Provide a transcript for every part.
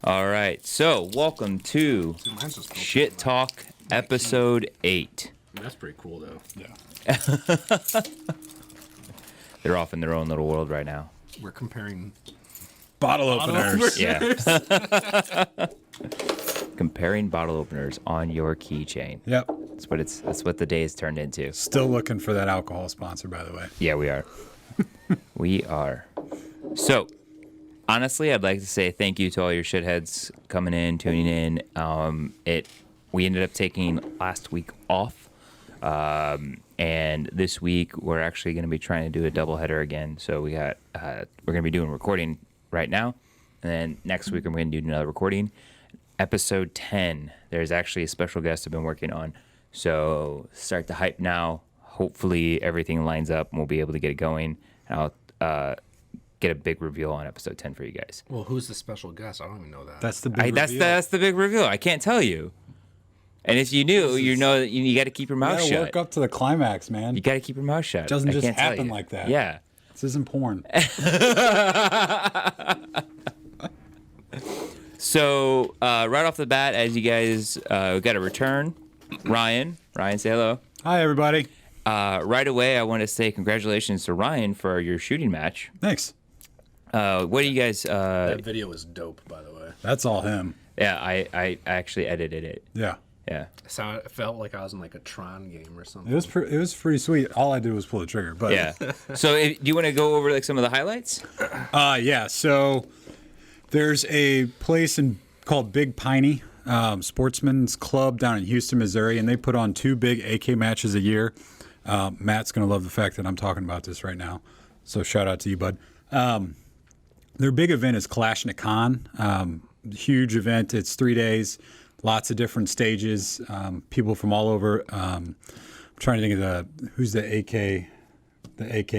All right, so welcome to Shit Talk episode 8. That's pretty cool, though. Yeah. They're off in their own little world right now. We're comparing Bottle openers. Yeah. Comparing bottle openers on your keychain. Yep. That's what the day has turned into. Still looking for that alcohol sponsor, by the way. Yeah, we are. We are. So, honestly, I'd like to say thank you to all your shitheads coming in, tuning in. We ended up taking last week off, and this week we're actually going to be trying to do a doubleheader again. So we're going to be doing recording right now, and then next week we're going to do another recording. Episode 10. There's actually a special guest I've been working on. So start the hype now. Hopefully everything lines up and we'll be able to get it going. And I'll get a big reveal on episode 10 for you guys. Well, who's the special guest? I don't even know that. That's the big reveal. That's the big reveal. I can't tell you. And if you knew, you know that you got to keep your mouth You shut. Work up to the climax, man. You got to keep your mouth shut. It doesn't I just can't tell happen you. like that. Yeah. This isn't porn. So right off the bat, as you guys got a return, Ryan, say hello. Hi, everybody. Right away, I want to say congratulations to Ryan for your shooting match. Thanks. What do you guys? That video was dope, by the way. That's all him. Yeah, I actually edited it. Yeah. Yeah. It felt like I was in like a Tron game or something. It was pretty sweet. All I did was pull the trigger. But Yeah. So do you want to go over like some of the highlights? Yeah. So there's a place called Big Piney Sportsman's Club down in Houston, Missouri, and they put on 2 big AK matches a year. Matt's gonna love the fact that I'm talking about this right now. So shout out to you, bud. Their big event is Clash and Con. Huge event. It's 3 days, lots of different stages. People from all over. I'm trying to think of who's the AK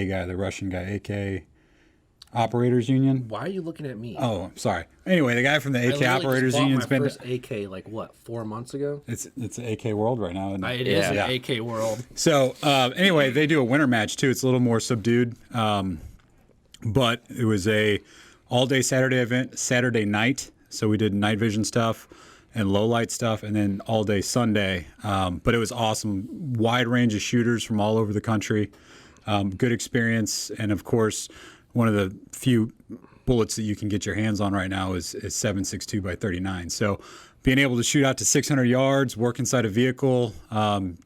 guy, the Russian guy, AK Operators Union. Why are you looking at me? Oh, sorry. Anyway, the guy from the AK Operators Union's been. My first AK like what, 4 months ago? It's AK World right now. Isn't it? It is an AK World. So anyway, they do a winter match too. It's a little more subdued, but it was a all-day Saturday event, Saturday night. So we did night vision stuff and low light stuff, and then all-day Sunday. But it was awesome. Wide range of shooters from all over the country. Good experience, and of course, one of the few bullets that you can get your hands on right now is 7.62 by 39. So being able to shoot out to 600 yards, work inside a vehicle,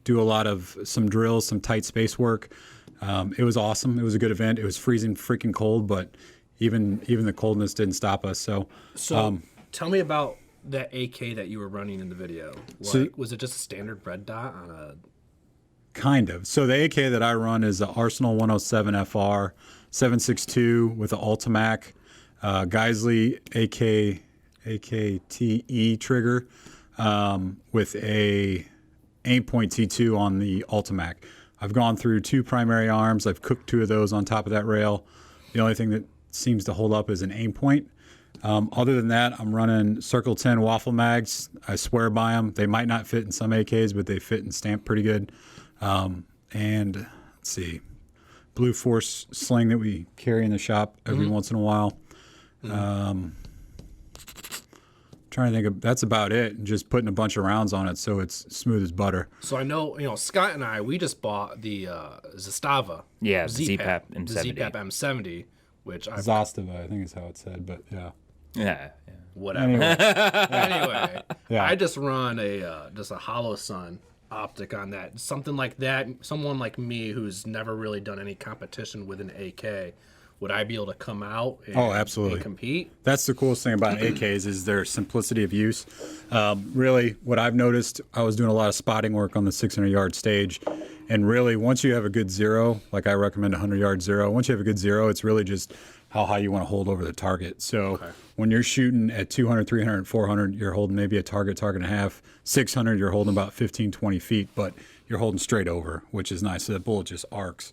do a lot of some drills, some tight space work. It was awesome. It was a good event. It was freezing freaking cold, but even the coldness didn't stop us. So tell me about that AK that you were running in the video. Was it just a standard red dot on a... Kind of. So the AK that I run is the Arsenal 107 FR 7.62 with an Ultimac, Geisley AKTE trigger with a aim-point T2 on the Ultimac. I've gone through 2 primary arms. I've cooked 2 of those on top of that rail. The only thing that seems to hold up is an aim point. Other than that, I'm running Circle 10 waffle mags. I swear by them. They might not fit in some AKs, but they fit and stamp pretty good. And let's see, Blue Force sling that we carry in the shop every once in a while. Trying to think of, that's about it, and just putting a bunch of rounds on it so it's smooth as butter. So I know, Scott and I, we just bought the Zastava. Yeah, Z-Pap M70. The Z-Pap M70, which I... Zastava, I think is how it said, but yeah. Yeah. Whatever. Anyway, Yeah. I just run just a Hollow Sun optic on that. Something like that, someone like me who's never really done any competition with an AK, would I be able to come out and, absolutely. and compete? That's the coolest thing about AKs is their simplicity of use. Really, what I've noticed, I was doing a lot of spotting work on the 600-yard stage, and really, once you have a good zero, like I recommend a 100-yard zero, once you have a good zero, it's really just how high you want to hold over the target. So when you're shooting at 200, 300, 400, you're holding maybe a target and a half. 600, you're holding about 15, 20 feet, but you're holding straight over, which is nice. So that bullet just arcs.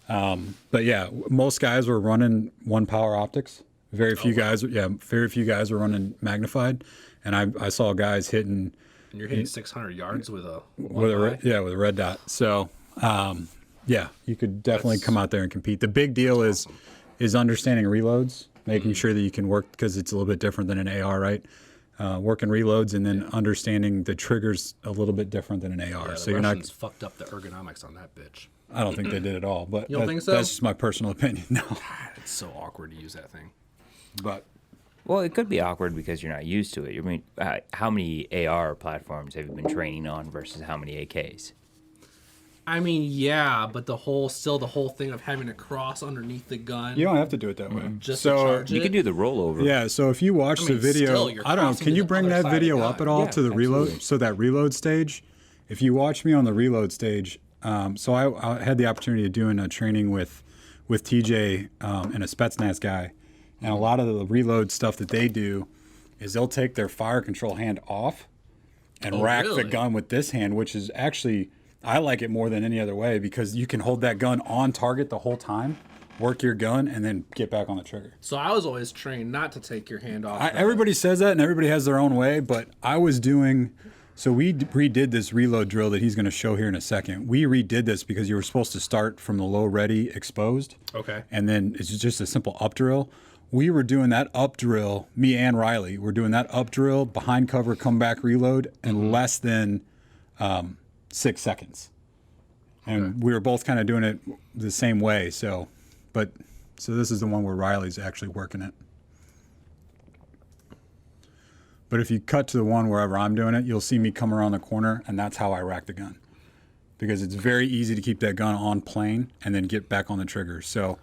But yeah, most guys were running 1 power optics. Very few guys were running magnified. And I saw guys hitting. And you're hitting 600 yards with a with a red dot. So yeah, you could definitely come out there and compete. The big deal is understanding reloads, making sure that you can work, because it's a little bit different than an AR, right? working reloads, and then understanding the triggers a little bit different than an AR. Yeah, So the you're not. Russians fucked up the ergonomics on that bitch. I don't think they did at all, but You don't think so? that's just my personal opinion. No, It's so awkward to use that thing. but Well, it could be awkward because you're not used to it. I mean, how many AR platforms have you been training on versus how many AKs? I mean, yeah, but the whole thing of having to cross underneath the gun you don't have to do it that way. just so to charge You it. can do the rollover. yeah, so if you watch the mean, video, still, you're I don't know, crossing can to you the bring other that side of the video gun. up at all Yeah, to the reload? absolutely. So that reload stage, if you watch me on the reload stage, so I had the opportunity of doing a training with TJ and a Spetsnaz guy, and a lot of the reload stuff that they do is they'll take their fire control hand off and rack really? the gun with this hand, which is actually, I like it more than any other way because you can hold that gun on target the whole time, work your gun, and then get back on the trigger. So I was always trained not to take your hand off. Everybody says that and everybody has their own way, but I was doing, so we redid this reload drill that he's going to show here in a second. We redid this because you were supposed to start from the low ready exposed. Okay. And then it's just a simple up drill. We were doing that up drill, me and Riley, were doing that up drill, behind cover, come back, reload in less than 6 seconds. And we were both kind of doing it the same way. So this is the one where Riley's actually working it. But if you cut to the one wherever I'm doing it, you'll see me come around the corner, and that's how I rack the gun. Because it's very easy to keep that gun on plane and then get back on the trigger. So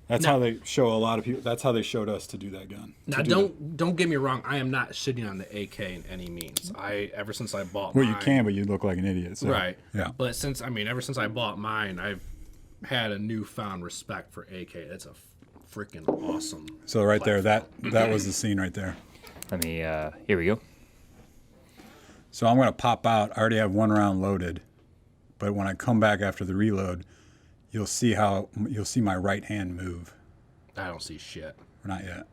that's how they show a lot of people. That's how they showed us to do that gun. Now, don't get me wrong. I am not shitting on the AK in any means. Ever since I bought Well, mine. you can, but you look like an idiot. So, Right. Yeah. But ever since I bought mine, I've had a newfound respect for AK. It's a freaking awesome. So right there, platform. that was the scene right there. Let me, here we go. So I'm going to pop out. I already have one round loaded, but when I come back after the reload, you'll see my right hand move. I don't see shit. Or not yet.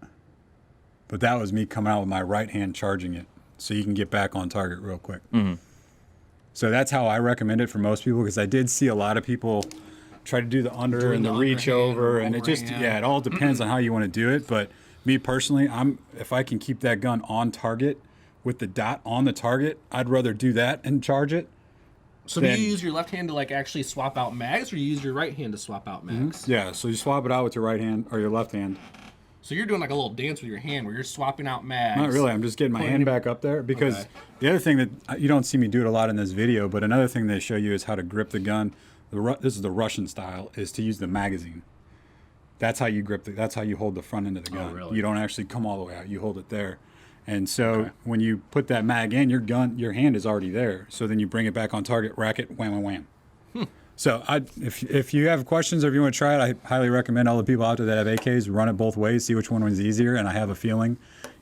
But that was me coming out with my right hand charging it, so you can get back on target real quick. Mm-hmm. So that's how I recommend it for most people, because I did see a lot of people try to do the under Doing and the the reach underhand, over, and it just overhand. it all depends on how you want to do it. But me personally, if I can keep that gun on target with the dot on the target, I'd rather do that and charge it. So do you use your left hand to actually swap out mags, or you use your right hand to swap out mags? Yeah, so you swap it out with your right hand or your left hand. So you're doing a little dance with your hand where you're swapping out mags. Not really. I'm just getting my hand back up there because the other thing that you don't see me do it a lot in this video, but another thing they show you is how to grip the gun. This is the Russian style, is to use the magazine. That's how you grip that's how you hold the front end of the gun. really? You don't actually come all the way out. You hold it there. And so when you put that mag in, your hand is already there. So then you bring it back on target, rack it, wham, wham, wham. So if you have questions or if you want to try it, I highly recommend all the people out there that have AKs run it both ways, see which one was easier. And I have a feeling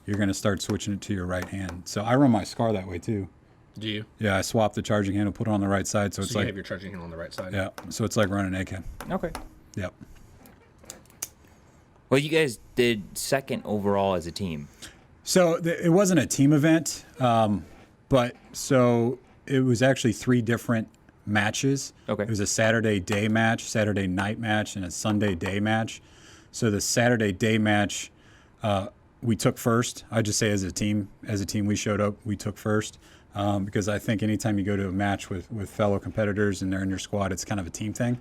you're going to start switching it to your right hand. So I run my SCAR that way too. Do you? Yeah, I swap the charging handle, put it on the right side. So it's So you like, have your charging handle on the right side. yeah, so it's like running an AK. Okay. Yep. Well, you guys did second overall as a team. So it wasn't a team event, but so it was actually 3 different matches. Okay. It was a Saturday day match, Saturday night match, and a Sunday day match. So the Saturday day match, we took first. I just say as a team we showed up, we took first. Because I think anytime you go to a match with fellow competitors and they're in your squad, it's kind of a team thing.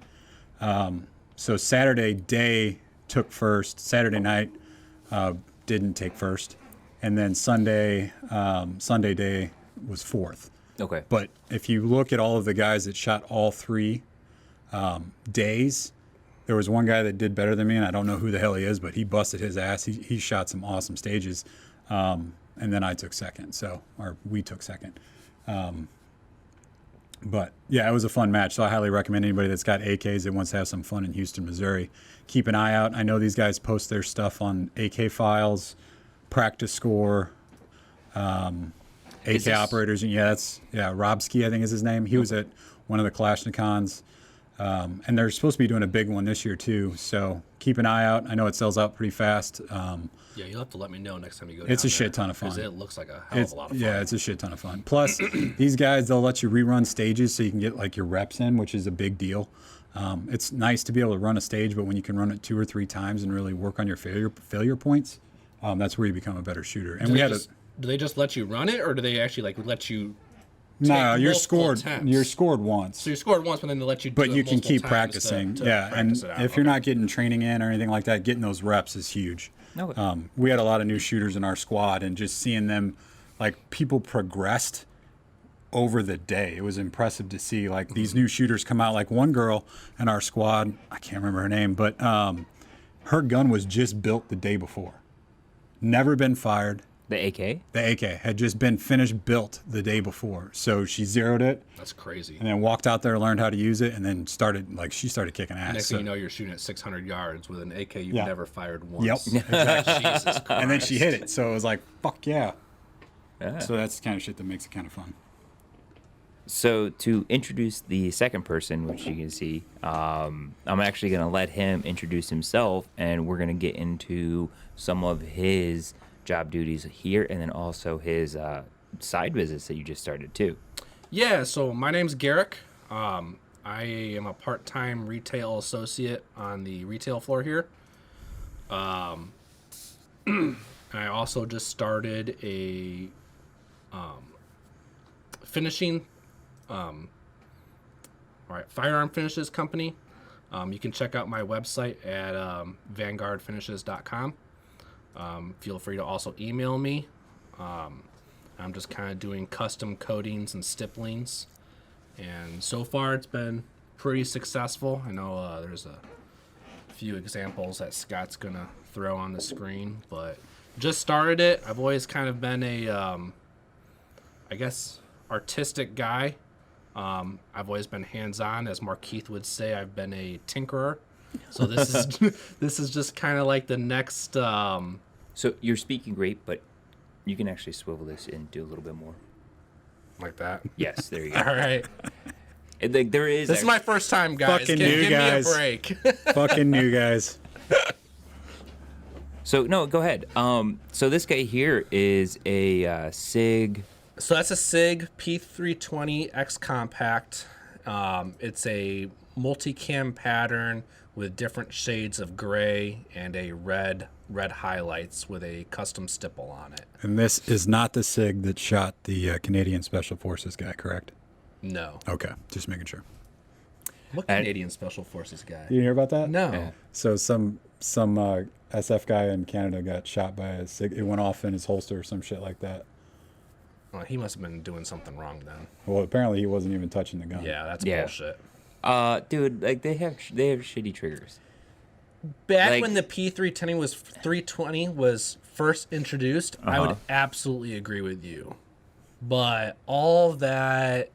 So Saturday day took first. Saturday night didn't take first. And then Sunday day was fourth. Okay. But if you look at all of the guys that shot all 3 days, there was one guy that did better than me, and I don't know who the hell he is, but he busted his ass. He shot some awesome stages. And then I took second, or we took second. But yeah, it was a fun match. So I highly recommend anybody that's got AKs that wants to have some fun in Houston, Missouri, keep an eye out. I know these guys post their stuff on AK Files, Practice Score, AK Operators. And Robski, I think is his name. He was at one of the Kalashnikovs. And they're supposed to be doing a big one this year too. So keep an eye out. I know it sells out pretty fast. Yeah, you'll have to let me know next time you go. It's down a shit there, ton of fun. 'cause it looks like a hell of a lot of fun. Yeah, it's a shit ton of fun. Plus, these guys, they'll let you rerun stages so you can get like your reps in, which is a big deal. It's nice to be able to run a stage, but when you can run it 2 or 3 times and really work on your failure points, that's where you become a better shooter. And do they just let you run it, or do they actually like let you? No, take you're multiple scored. attempts? You're scored once. So you scored once, but then they let you. But do it you can multiple keep times practicing. to Yeah, practice and it out. if you're Okay. not getting training in or anything like that, getting those reps is huge. Okay. We had a lot of new shooters in our squad, and just seeing them, like people progressed over the day. It was impressive to see like these new shooters come out. Like one girl in our squad, I can't remember her name, but her gun was just built the day before. Never been fired. The AK? The AK had just been finished built the day before. So she zeroed it That's crazy. and then walked out there, learned how to use it, and then she started kicking ass. Next So- thing you know, you're shooting at 600 yards with an AK you've Yeah. never fired Yep, once. exactly. Jesus Christ. And then she hit it. So it was like, fuck yeah. Yeah. So that's the kind of shit that makes it kind of fun. So to introduce the second person, which you can see, I'm actually going to let him introduce himself, and we're going to get into some of his job duties here, and then also his side visits that you just started too. Yeah, so my name's Garrick. I am a part-time retail associate on the retail floor here. I also just started a finishing, firearm finishes company. You can check out my website at VanguardFinishes.com. Feel free to also email me. I'm just kind of doing custom coatings and stipplings. And so far it's been pretty successful. I know there's a few examples that Scott's going to throw on the screen, but just started it. I've always kind of been a, I guess, artistic guy. I've always been hands-on. As Markeith would say, I've been a tinkerer. So this is this is just kind of like the next... So you're speaking great, but you can actually swivel this and do a little bit more. like that. Yes, there you All go. right. Like, there is. This is my first time, guys. Fucking Give new me guys. a break. Fucking new guys. So no, go ahead. So this guy here is a Sig. So that's a SIG P320 X Compact. It's a multicam pattern with different shades of gray and a red highlights with a custom stipple on it. And this is not the SIG that shot the Canadian Special Forces guy, correct? No. Okay, just making sure. What And- Canadian Special Forces guy? You hear about that? No. Yeah. So some SF guy in Canada got shot by a SIG. It went off in his holster or some shit like that. Well, he must have been doing something wrong then. Well, apparently he wasn't even touching the gun. Yeah, that's Yeah. bullshit. Dude, like they have shitty triggers. Back Like- when the P320 was first introduced, I would Uh-huh. absolutely agree with you. But all that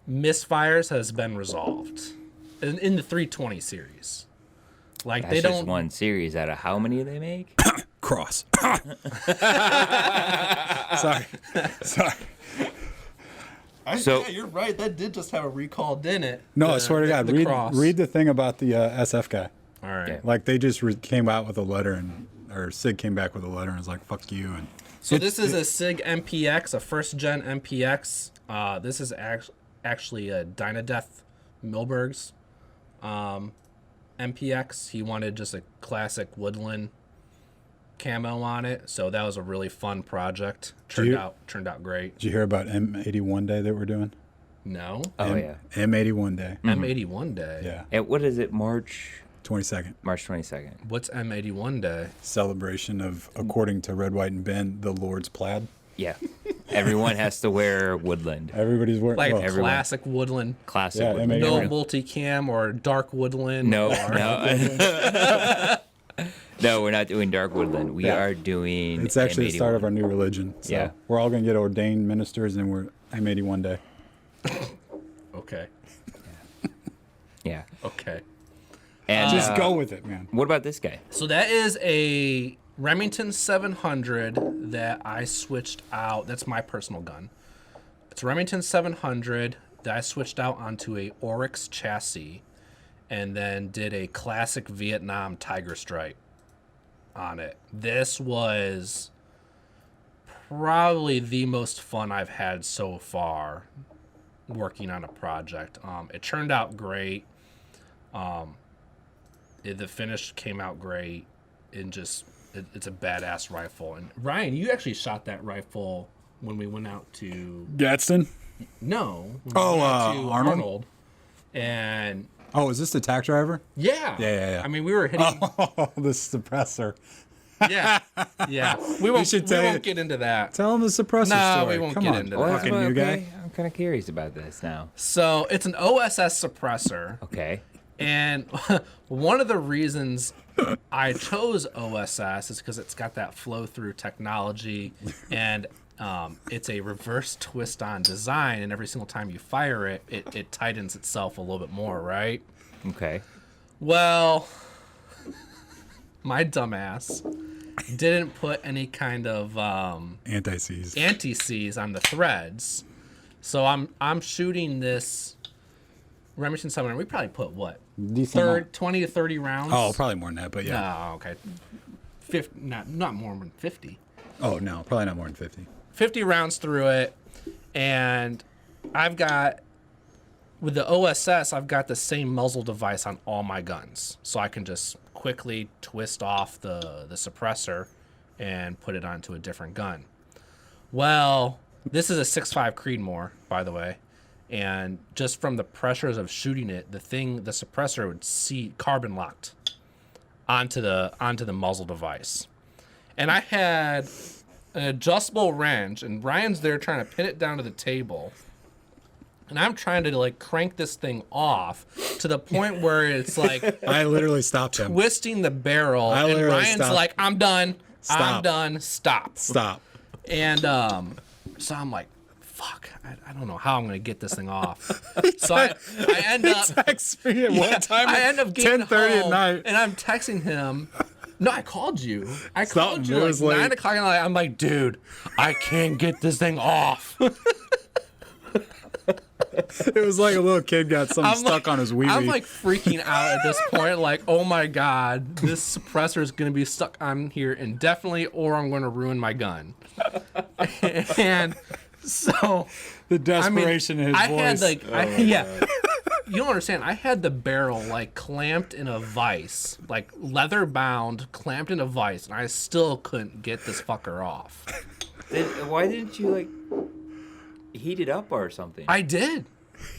misfires has been resolved in the 320 series. Like That's they just don't. one series out of how many they make? Cross. Sorry. So- yeah, you're right. That did just have a recall, didn't it? No, I swear to God. cross. Read the thing about the SF guy. All right. Yeah. Like they just came out with a letter, or SIG came back with a letter and was like, "Fuck you." And So this is a SIG MPX, a first gen MPX. This is actually a Dynadeath Milberg's MPX. He wanted just a classic woodland camo on it, so that was a really fun project. Turned out great. did you hear about M81 Day that we're doing? No, Oh yeah. M81 Day. M81 Day. Yeah, And what is it? March 22nd. 22nd. What's M81 Day? Celebration of, according to Red, White, and Ben, the Lord's plaid. Yeah. Everyone has to wear woodland. Everybody's wearing. Like well, a classic woodland. Classic Yeah, woodland. No Yeah. multicam or dark woodland. No, or- no. No, we're not doing dark woodland. We Yeah. are doing. it's actually the M81. start of our new religion. So Yeah. we're all gonna get ordained ministers, and we're M81 Day. Okay. Yeah. Okay. And Just go with it, man. What about this guy? So that is a Remington 700 that I switched out. That's my personal gun. It's a Remington 700 that I switched out onto a Oryx chassis and then did a classic Vietnam Tiger Stripe on it. This was probably the most fun I've had so far working on a project. It turned out great. The finish came out great, and just it's a badass rifle. And Ryan, you actually shot that rifle when we went out to Gadsden? no. When we went out to Arnold? And Oh, is this the tack driver? yeah. Yeah. I mean, we were hitting. Oh, the suppressor. Yeah. We won't get into that. Tell him the suppressor story. We won't Come get on, into Well, that. that's fucking new guy. I'm kind of curious about this now. So it's an OSS suppressor. Okay. And one of the reasons I chose OSS is because it's got that flow through technology, and it's a reverse twist on design. And every single time you fire it, it tightens itself a little bit more, right? Okay. Well, my dumbass didn't put any kind of Anti-seize on the threads, so I'm shooting this Remington 700. We probably put what? 20 to 30 rounds. Oh, probably more than that, but yeah. Oh, okay. 50, not more than 50. Oh, no, probably not more than 50. 50 rounds through it, and I've got, with the OSS, I've got the same muzzle device on all my guns, so I can just quickly twist off the suppressor and put it onto a different gun. Well, this is a 6.5 Creedmoor, by the way. And just from the pressures of shooting it, the suppressor would see carbon locked onto the muzzle device. And I had an adjustable wrench, and Ryan's there trying to pin it down to the table. And I'm trying to like crank this thing off to the point where it's like I literally stopped him. Twisting the barrel, and Ryan's like, "I'm done. Stop. I'm done. Stop." And so I'm like, fuck, I don't know how I'm going to get this thing off. So I end up Text me at one time I end up getting 10:30 at home, night. and I'm texting him. No, I called you. I Something, called you it like was late. 9 o'clock at night. I'm like, dude, I can't get this thing off. It was like a little kid got something stuck on his wee-wee. I'm like freaking out at this point. Like, oh my God, this suppressor is going to be stuck on here indefinitely, or I'm going to ruin my gun. And so the desperation in his voice. Had like, you don't understand. I had the barrel like clamped in a vise, like leather bound, clamped in a vise, and I still couldn't get this fucker off. Why didn't you like heat it up or something? I did.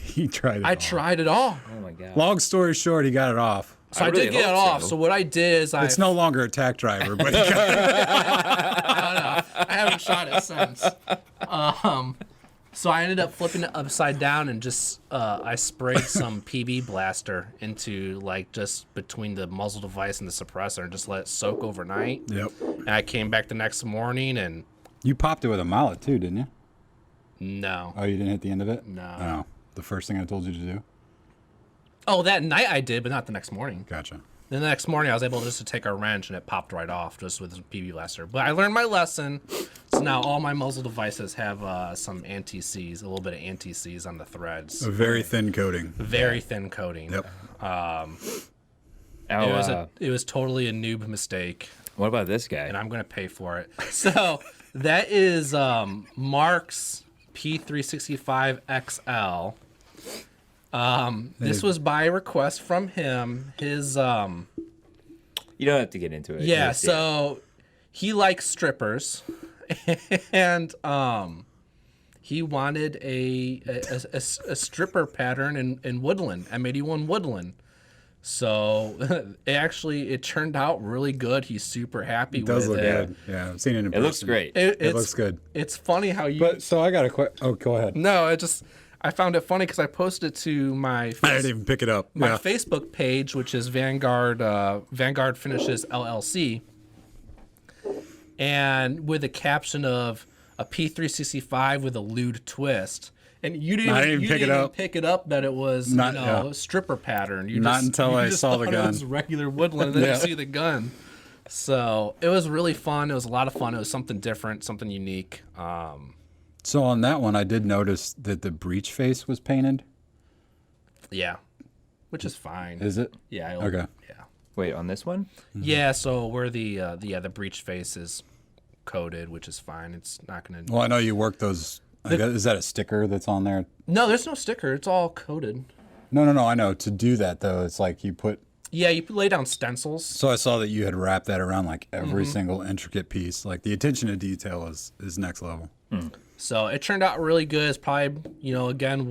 He tried it I tried it all. Oh my God. Long story short, he got it off. So I did get it off. So what I did is It's no longer a tack driver, but he got I haven't shot it since. So I ended up flipping it upside down and just I sprayed some PB blaster into like just between the muzzle device and the suppressor and just let it soak overnight. Yep. And I came back the next morning and You popped it with a mallet too, didn't you? no. Oh, you didn't hit the end of it? No. Oh, the first thing I told you to do? Oh, that night I did, but not the next morning. Gotcha. Then the next morning I was able just to take a wrench and it popped right off just with a PB blaster. But I learned my lesson. So now all my muzzle devices have some anti-seize, a little bit of anti-seize on the threads. A very thin coating. Very thin coating. Yep. It was totally a noob mistake, What about this guy? and I'm going to pay for it. So that is Mark's P365 XL. This was by request from him. His You don't have to get into it. yeah, Just, so he likes strippers, and he wanted a stripper pattern in woodland, M81 woodland. So it turned out really good. He's super happy with it. It does look good. Yeah, I've seen it in person. It looks great. It looks good. It's funny how you. But so I got a question. Oh, go ahead. No, I found it funny because I posted it to my I didn't even pick it up. my Facebook page, which is Vanguard Finishes LLC, and with a caption of a P365 with a lewd twist. And you didn't even pick it up that it was a stripper pattern. You Not until I just saw the thought gun. It was regular woodland, and then you see the gun. So it was really fun. It was a lot of fun. It was something different, something unique. So on that one, I did notice that the breech face was painted. Yeah, which is fine. Is it? Yeah. Okay. Yeah. Wait, on this one? Yeah. So where the breech face is coated, which is fine. It's not gonna. Well, I know you worked those. Is that a sticker that's on there? No, there's no sticker. It's all coated. No. I know. To do that though, it's like you put Yeah, you lay down stencils. So I saw that you had wrapped that around like every single intricate piece. Like the attention to detail is next level. So it turned out really good. It's probably, again,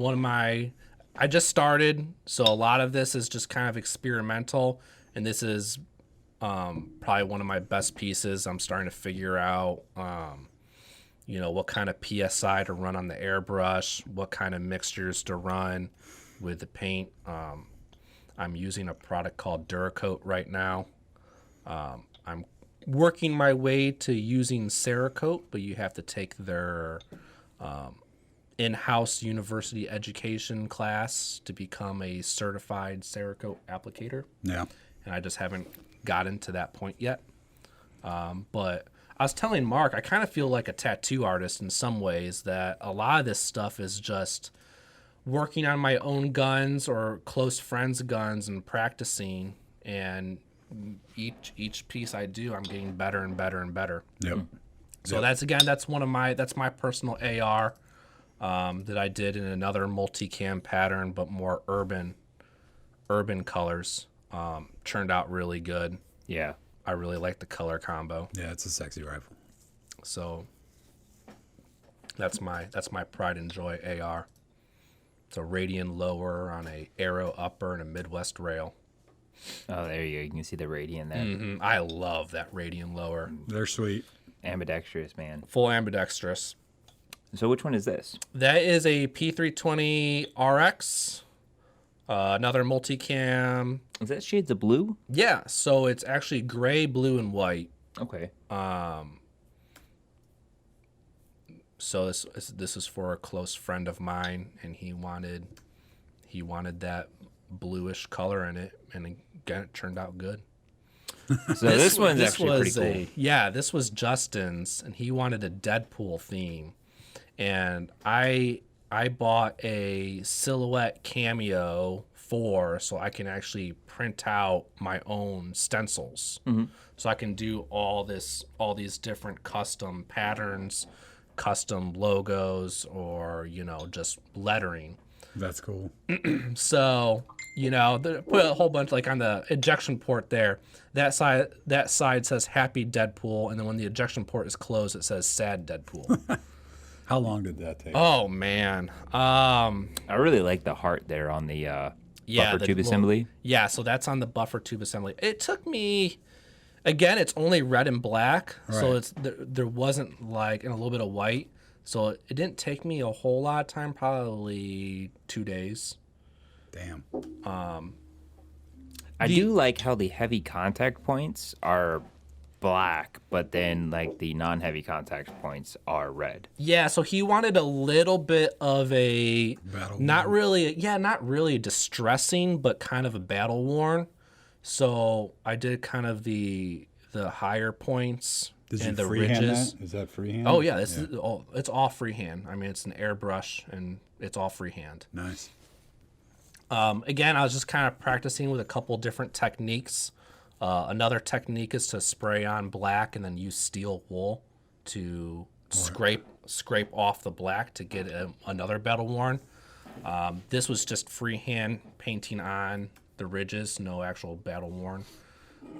I just started, so a lot of this is just kind of experimental, and this is probably one of my best pieces. I'm starting to figure out, what kind of PSI to run on the airbrush, what kind of mixtures to run with the paint. I'm using a product called Duracoat right now. I'm working my way to using Cerakote, but you have to take their in-house university education class to become a certified Cerakote applicator. Yeah. And I just haven't gotten to that point yet. But I was telling Mark, I kind of feel like a tattoo artist in some ways, that a lot of this stuff is just working on my own guns or close friends' guns and practicing, and each piece I do, I'm getting better and better and better. Yep. So that's my personal AR that I did in another multicam pattern, but more urban colors. Turned out really good. Yeah. I really like the color combo. Yeah, it's a sexy rifle. So that's my pride and joy AR. It's a Radian lower on a Arrow upper and a Midwest rail. Oh, there you go. You can see the radian there. I love that Radian lower. They're sweet. Ambidextrous, man. Full ambidextrous. So which one is this? That is a P320 RX. Another multicam. Is that shades of blue? Yeah, so it's actually gray, blue, and white. Okay. So this is for a close friend of mine, and he wanted that bluish color in it, and again, it turned out good. So this one's actually pretty cool. This was Justin's, and he wanted a Deadpool theme, and I bought a silhouette cameo so I can actually print out my own stencils, so I can do all these different custom patterns, custom logos, or just lettering. That's cool. So put a whole bunch, like on the ejection port there. That side says Happy Deadpool, and then when the ejection port is closed, it says Sad Deadpool. How long did that take? Oh man, I really like the heart there on the buffer tube assembly. Yeah, so that's on the buffer tube assembly. It took me, again, it's only red and black, so it's there wasn't like, and a little bit of white, so it didn't take me a whole lot of time, probably 2 days. Damn. I do like how the heavy contact points are black, but then like the non-heavy contact points are red. Yeah, so he wanted a little bit of a Battle not really distressing, but kind of a battle worn. So I did kind of the higher points and the ridges. That? Is that freehand? Oh yeah, it's all freehand. I mean, it's an airbrush and it's all freehand. Nice. Again, I was just kind of practicing with a couple different techniques. Another technique is to spray on black and then use steel wool to scrape off the black to get another battle worn. This was just freehand painting on the ridges, no actual battle worn.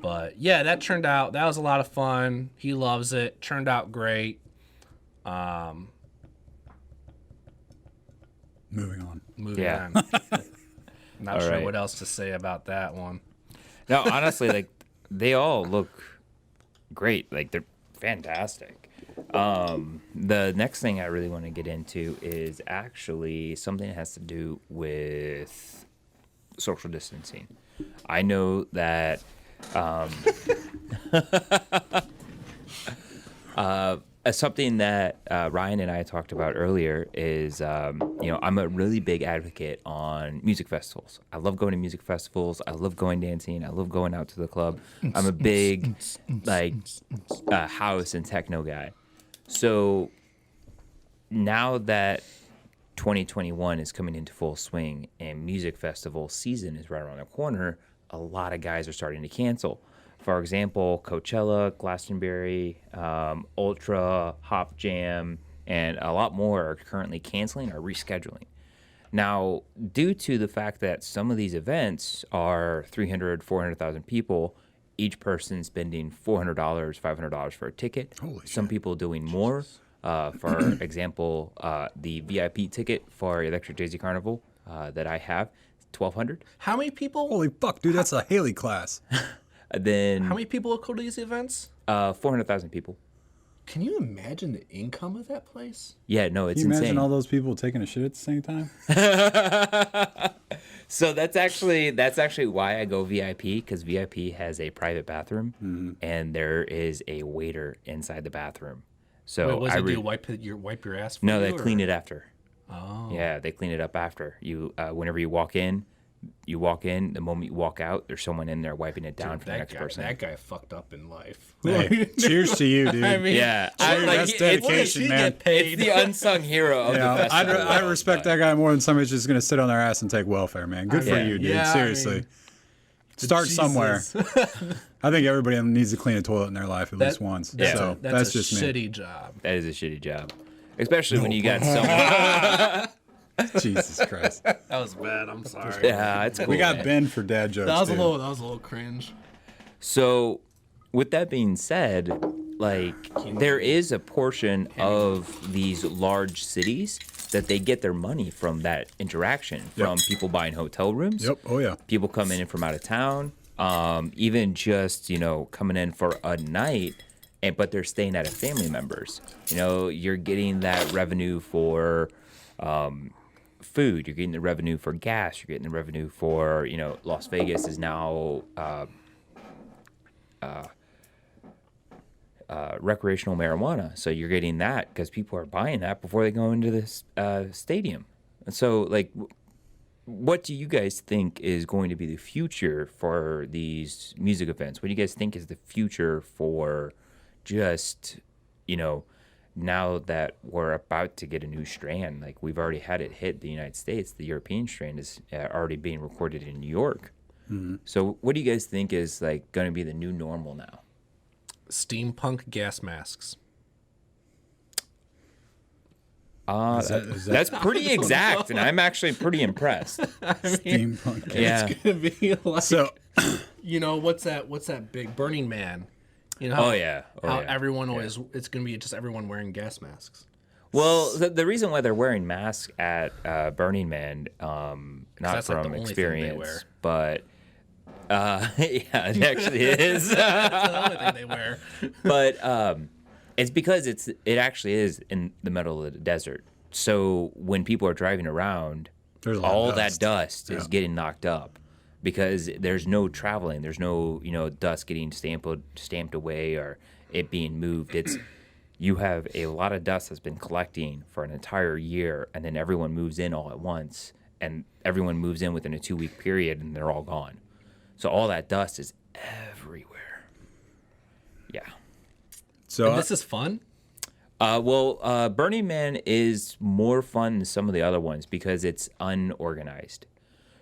But yeah, that was a lot of fun. He loves it. Turned out great. Moving on. Moving on. Not sure what else to say about that one. No, honestly, like they all look great. Like they're fantastic. The next thing I really want to get into is actually something that has to do with social distancing. I know that something that Ryan and I talked about earlier is, I'm a really big advocate on music festivals. I love going to music festivals. I love going dancing. I love going out to the club. I'm a big house and techno guy. So now that 2021 is coming into full swing and music festival season is right around the corner, a lot of guys are starting to cancel. For example, Coachella, Glastonbury, Ultra, Hop Jam, and a lot more are currently canceling or rescheduling. Now, due to the fact that some of these events are 300, 400,000 people, each person spending $400, $500 for a ticket. Holy Some shit. people doing more. For example, the VIP ticket for Electric Daisy Carnival that I have, $1,200. How many people? Holy fuck, dude, that's a Haley class. Then How many people go to these events? 400,000 people. Can you imagine the income of that place? Yeah, no, it's Can you imagine insane. all those people taking a shit at the same time? So that's actually why I go VIP, because VIP has a private bathroom and there is a waiter inside the bathroom. So Wait, what does it do? Wipe your ass? For no, you, they or- clean it after. Oh, Yeah, they clean it up after. You whenever you walk in, the moment you walk out, there's someone in there wiping it down for the next person. That guy fucked up in life. Hey, cheers to you, dude. I mean, Yeah, That's dedication, he man. get paid? It's the unsung hero of the festival. I respect that guy more than somebody's just going to sit on their ass and take welfare, man. Good for Yeah. you, dude. Yeah, I Seriously. mean, Start somewhere. Jesus. I think everybody needs to clean a toilet in their life at least once. That's So that's a just me. shitty job. That is a shitty job, especially when you got someone. Jesus Christ. That was bad. I'm sorry. Yeah, it's cool. We got man. Ben for dad jokes. That was dude. a little cringe. So, with that being said, like there is a portion of these large cities that they get their money from that interaction, from people buying hotel rooms, Yep. Oh, yeah. people coming in from out of town, even just coming in for a night, but they're staying at a family member's. You're getting that revenue for food. You're getting the revenue for gas. You're getting the revenue for Las Vegas is now recreational marijuana, so you're getting that because people are buying that before they go into this stadium. And so, like, what do you guys think is going to be the future for these music events? What do you guys think is the future for just now that we're about to get a new strand? Like, we've already had it hit the United States. The European strand is already being recorded in New York. So what do you guys think is like going to be the new normal now? Steampunk gas masks. That's pretty exact, and I'm actually pretty impressed. Steampunk. Yeah. It's gonna be like, So, what's that big Burning Man? How, Oh yeah. how everyone always, it's gonna be just everyone wearing gas masks. Well, the reason why they're wearing masks at Burning Man, not that's, like, from the only thing they experience, wear. but yeah, it actually is. That's the only thing they wear. But it's because it actually is in the middle of the desert. So when people are driving around, There's a lot of all dust. that dust is getting knocked up because there's no traveling. There's no dust getting stamped away or it being moved. You have a lot of dust that's been collecting for an entire year, and then everyone moves in all at once, and everyone moves in within a 2-week period, and they're all gone. So all that dust is everywhere. Yeah. so And this is fun. Burning Man is more fun than some of the other ones because it's unorganized.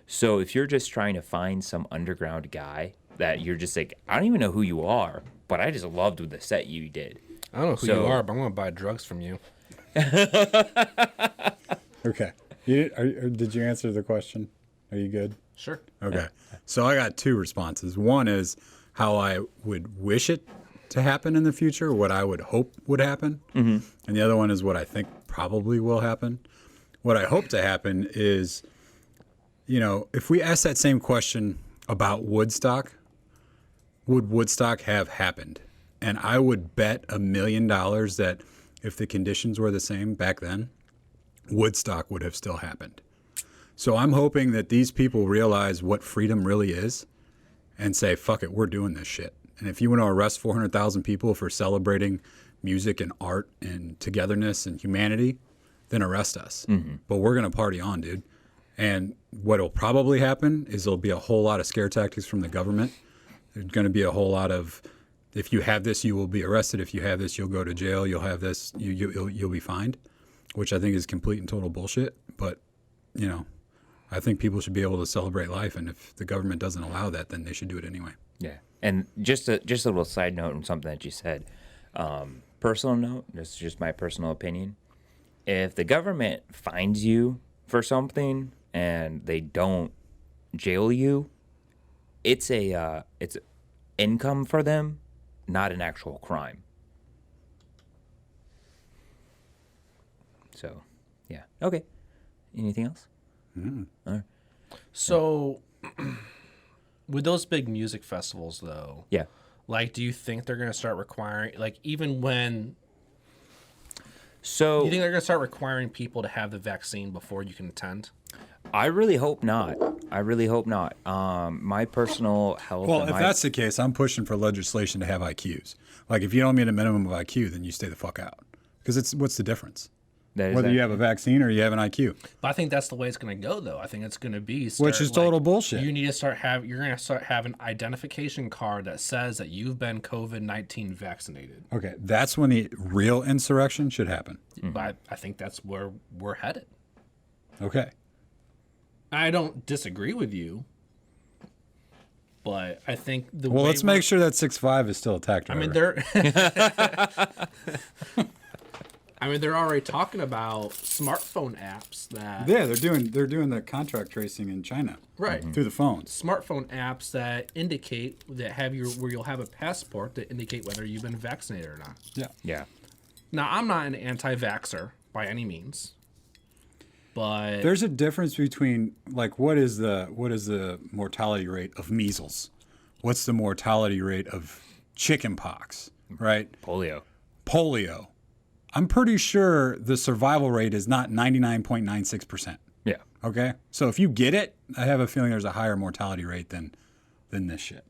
So if you're just trying to find some underground guy that you're just like, I don't even know who you are, but I just loved the set you did. I don't know who So- you are, but I'm gonna buy drugs from you. okay. Did you answer the question? Are you good? Sure. Okay. So I got two responses. One is how I would wish it to happen in the future, what I would hope would happen. Mm-hmm. And the other one is what I think probably will happen. What I hope to happen is, if we ask that same question about Woodstock, would Woodstock have happened? And I would bet $1 million that if the conditions were the same back then, Woodstock would have still happened. So I'm hoping that these people realize what freedom really is and say, fuck it, we're doing this shit. And if you want to arrest 400,000 people for celebrating music and art and togetherness and humanity, then arrest us. Mm-hmm. But we're going to party on, dude. And what will probably happen is there'll be a whole lot of scare tactics from the government. There's going to be a whole lot of, if you have this, you will be arrested. If you have this, you'll go to jail. You'll have this, you'll be fined, which I think is complete and total bullshit. But, I think people should be able to celebrate life. And if the government doesn't allow that, then they should do it anyway. Yeah. And just a little side note on something that you said. Personal note, this is just my personal opinion. If the government finds you for something and they don't jail you, it's income for them, not an actual crime. So, yeah. Okay. Anything else? Mm. All right. So, with those big music festivals, though, Yeah. like, do you think they're going to start requiring, like, even when, So, do you think they're going to start requiring people to have the vaccine before you can attend? I really hope not. I really hope not. My personal health. Well, and if that's the case, I'm pushing for legislation to have IQs. Like, if you don't meet a minimum of IQ, then you stay the fuck out. Because what's the difference? Whether you have a vaccine or you have an IQ. But I think that's the way it's going to go, though. I think it's going to be Which is total bullshit. You need to you're going to start having an identification card that says that you've been COVID-19 vaccinated. Okay, that's when the real insurrection should happen. But I think that's where we're headed. Okay. I don't disagree with you, but I think Well, let's make sure that 6'5" is still a tack driver. I mean, they're already talking about smartphone apps that Yeah, they're doing the contract tracing in China. Right. Through the phones. Smartphone apps that indicate that where you'll have a passport to indicate whether you've been vaccinated or not. Yeah. Yeah. Now, I'm not an anti-vaxxer by any means, but There's a difference between like what is the mortality rate of measles? What's the mortality rate of chicken pox, right? Polio. I'm pretty sure the survival rate is not 99.96%. Yeah. Okay? So if you get it, I have a feeling there's a higher mortality rate than this shit.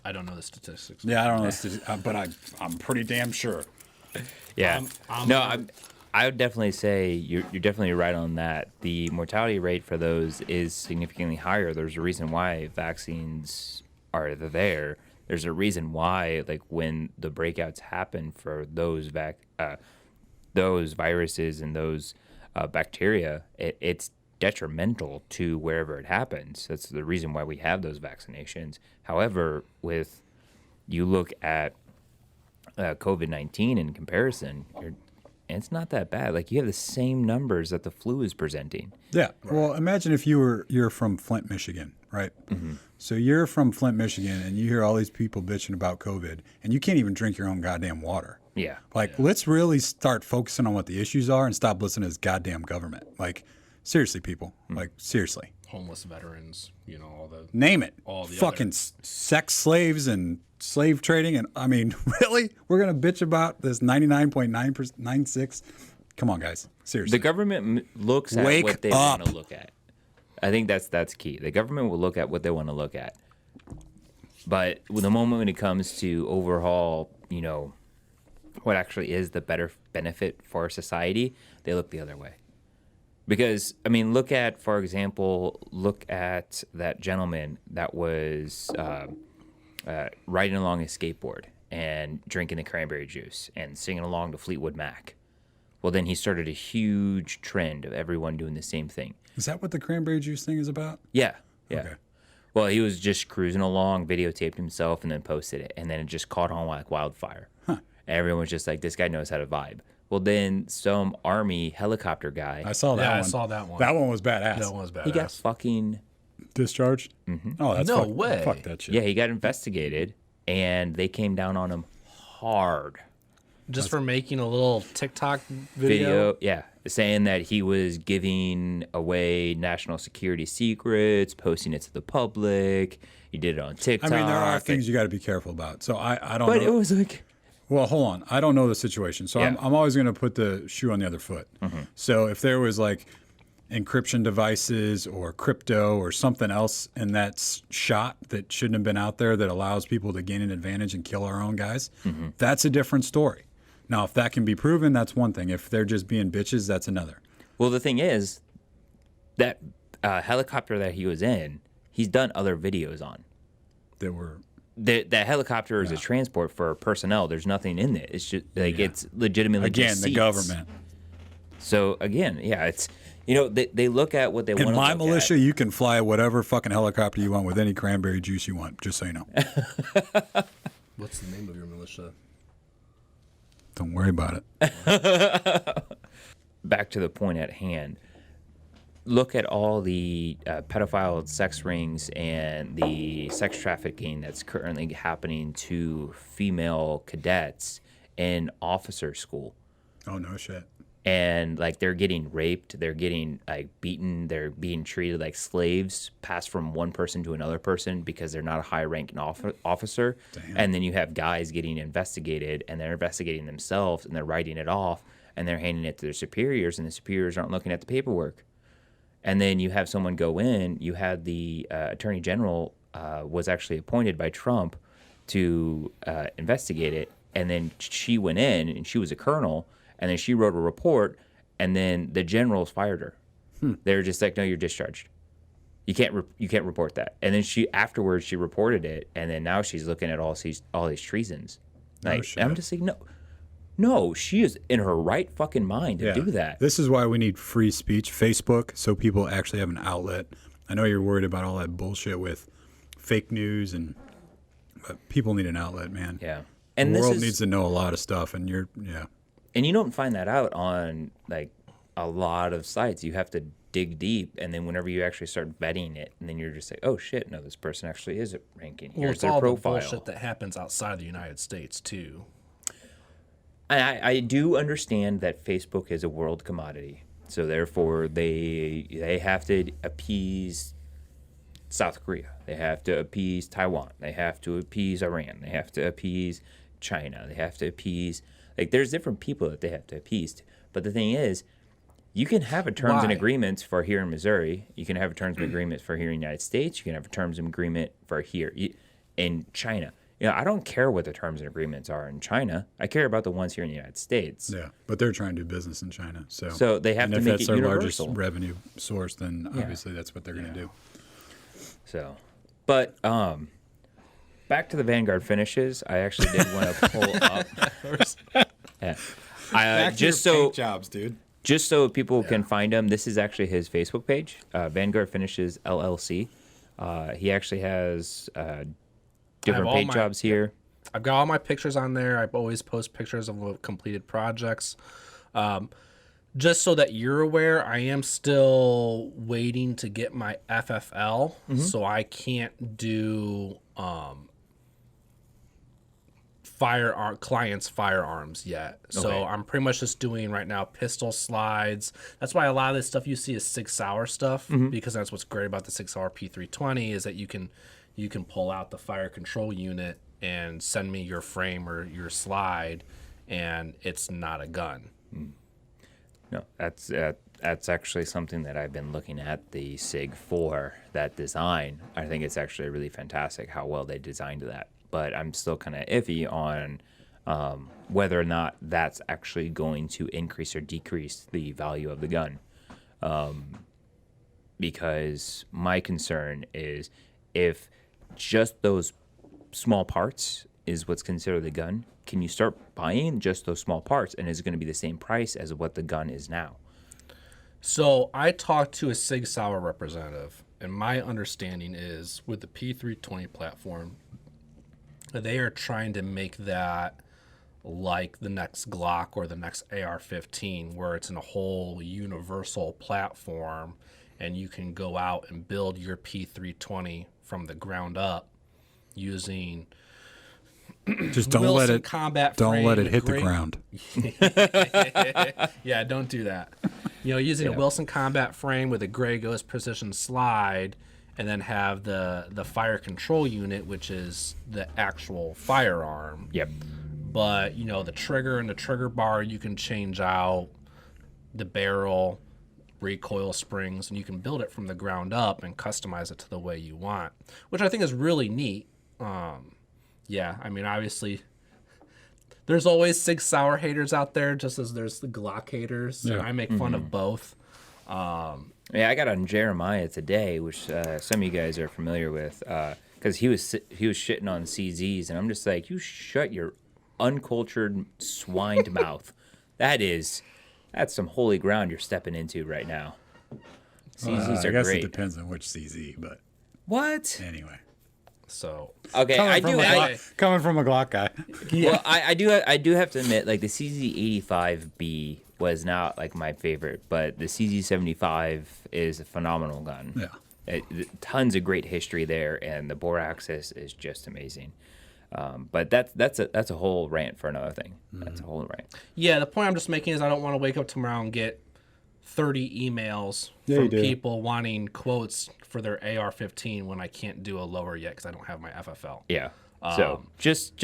I don't know the statistics. Yeah, I don't know, but I'm pretty damn sure. Yeah. I would definitely say you're definitely right on that. The mortality rate for those is significantly higher. There's a reason why vaccines are there. There's a reason why, like, when the breakouts happen for those viruses and those bacteria, it's detrimental to wherever it happens. That's the reason why we have those vaccinations. However, you look at COVID-19 in comparison, it's not that bad. Like, you have the same numbers that the flu is presenting. Yeah. Well, imagine if you're from Flint, Michigan, right? Mm-hmm. So you're from Flint, Michigan, and you hear all these people bitching about COVID, and you can't even drink your own goddamn water. Yeah. Let's really start focusing on what the issues are and stop listening to this goddamn government. Like, seriously, people. Like, seriously. Homeless veterans, all the Name it. All the fucking sex slaves and slave trading. And I mean, really? We're going to bitch about this 99.996? Come on, guys. Seriously. The government looks at what they want to look at. I think that's key. The government will look at what they want to look at. But the moment when it comes to overhaul, what actually is the better benefit for society, they look the other way. Because, I mean, look at that gentleman that was riding along his skateboard and drinking the cranberry juice and singing along to Fleetwood Mac. Well, then he started a huge trend of everyone doing the same thing. Is that what the cranberry juice thing is about? Yeah. Okay. Well, he was just cruising along, videotaped himself, and then posted it. And then it just caught on like wildfire. Huh. And everyone was just like, this guy knows how to vibe. Well, then some Army helicopter guy. I saw that one. I saw that one. That one was badass. That one was badass. He got fucking discharged? Mm-hmm. Oh, that's no way. Fuck that shit. Yeah, he got investigated, and they came down on him hard. Just for making a little TikTok video? Yeah, saying that he was giving away national security secrets, posting it to the public. He did it on TikTok. I mean, there are things you got to be careful about. So I don't know. But it was like... Well, hold on. I don't know the situation. So Yeah. I'm always going to put the shoe on the other foot. Mm-hmm. So if there was like encryption devices or crypto or something else in that shot that shouldn't have been out there that allows people to gain an advantage and kill our own guys, that's a different story. Now, if that can be proven, that's one thing. If they're just being bitches, that's another. Well, the thing is, that helicopter that he was in, he's done other videos on. That were... That helicopter is a transport for personnel. There's nothing in it. It's just like it's legitimately again just the seats. government. So again, yeah, it's they look at what they want. In to my look militia, at. you can fly whatever fucking helicopter you want with any cranberry juice you want. Just so you know. What's the name of your militia? Don't worry about it. back to the point at hand. Look at all the pedophile sex rings and the sex trafficking that's currently happening to female cadets in officer school. Oh, no shit. And like they're getting raped, they're getting like beaten, they're being treated like slaves, passed from one person to another person because they're not a high-ranking officer. Damn. And then you have guys getting investigated, and they're investigating themselves, and they're writing it off, and they're handing it to their superiors, and the superiors aren't looking at the paperwork. And then you have someone go in. You had the attorney general was actually appointed by Trump to investigate it, and then she went in, and she was a colonel. And then she wrote a report, and then the generals fired her. They were just like, "No, you're discharged. You can't report that." And then afterwards she reported it, and then now she's looking at all these treasons. Like, shit. I'm just like, no, she is in her right fucking mind to do that. This is why we need free speech, Facebook, so people actually have an outlet. I know you're worried about all that bullshit with fake news, but people need an outlet, man. Yeah, And the world needs to know a lot of stuff, and And you don't find that out on like a lot of sites. You have to dig deep, and then whenever you actually start vetting it, and then you're just like, oh shit, no, this person actually is ranking. Here's their profile. Well, it's all the bullshit that happens outside the United States too. I do understand that Facebook is a world commodity, so therefore they have to appease South Korea, they have to appease Taiwan, they have to appease Iran, they have to appease China, they have to appease. Like, there's different people that they have to appease. But the thing is, you can have a terms and agreements for here in Missouri. You can have a terms and agreements for here in the United States. You can have a terms and agreement for here in China. You know, I don't care what the terms and agreements are in China. I care about the ones here in the United States. Yeah, but they're trying to do business in China. So they have to make it universal. And if that's their largest revenue source, then obviously that's what they're going to do. So, but back to the Vanguard finishes. I actually did want to pull up. Just paint jobs, dude. Just so people can find him, this is actually his Facebook page, Vanguard Finishes LLC. He actually has different paint jobs here. I've got all my pictures on there. I always post pictures of completed projects. Just so that you're aware, I am still waiting to get my FFL, so I can't do clients' firearms yet. So I'm pretty much just doing right now pistol slides. That's why a lot of this stuff you see is 6 hour stuff, because that's what's great about the 6 hour P320 is that you can pull out the fire control unit and send me your frame or your slide, and it's not a gun. No, that's actually something that I've been looking at, the SIG for that design. I think it's actually really fantastic how well they designed that. But I'm still kind of iffy on whether or not that's actually going to increase or decrease the value of the gun. Because my concern is if just those small parts is what's considered the gun, can you start buying just those small parts, and is it going to be the same price as what the gun is now? So I talked to a Sig Sauer representative, and my understanding is with the P320 platform, they are trying to make that like the next Glock or the next AR-15, where it's in a whole universal platform, and you can go out and build your P320 from the ground up using just don't Wilson let it combat don't frame, let it hit the ground. Yeah, don't do that. Using a Wilson combat frame with a Grey Ghost precision slide, and then have the fire control unit, which is the actual firearm. Yep. But the trigger and the trigger bar, you can change out the barrel, recoil springs, and you can build it from the ground up and customize it to the way you want, which I think is really neat. Obviously, there's always Sig Sauer haters out there, just as there's the Glock haters. Yeah. And I make fun of both. I got on Jeremiah today, which some of you guys are familiar with, because he was shitting on CZs, and I'm just like, you shut your uncultured swined mouth. That's some holy ground you're stepping into right now. CZs are I guess great. it depends on which CZ, but What? anyway. So Okay, Coming from a Glock guy. Well, I do have to admit, like the CZ85B was not like my favorite, but the CZ75 is a phenomenal gun. Yeah. Tons of great history there, and the bore axis is just amazing. But that's a whole rant for another thing. That's a whole rant. Yeah, the point I'm just making is I don't want to wake up tomorrow and get 30 emails Yeah, from you do. people wanting quotes for their AR-15 when I can't do a lower yet because I don't have my FFL. Yeah. So just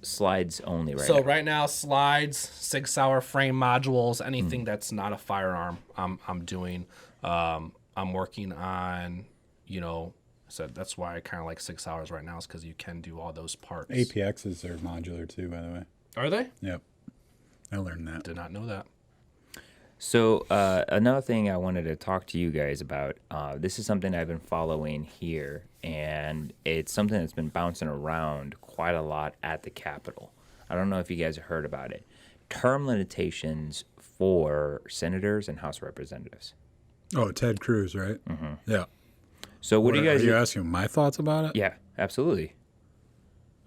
slides only right So now. right now, slides, Sig Sauer frame modules, anything that's not a firearm, I'm doing. I'm working on, so that's why I kind of like Sig Sauers right now is because you can do all those parts. APXs are modular too, by the way. Are they? Yep. I learned that. Did not know that. So another thing I wanted to talk to you guys about, this is something I've been following here, and it's something that's been bouncing around quite a lot at the Capitol. I don't know if you guys have heard about it. Term limitations for senators and House representatives. Oh, Ted Cruz, right? Yeah. So what do you guys... Are you asking my thoughts about it? Yeah, absolutely.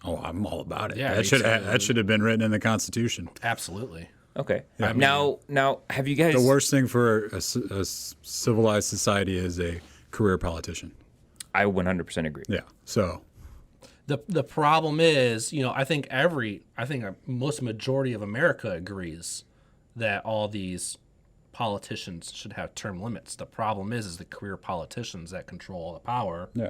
Oh, I'm all about it. Yeah, that should have been written in the Constitution. Absolutely. Okay. Yeah. Now, have you guys... The worst thing for a civilized society is a career politician. I 100% agree. Yeah. So The problem is, I think most majority of America agrees that all these politicians should have term limits. The problem is the career politicians that control all the power yeah.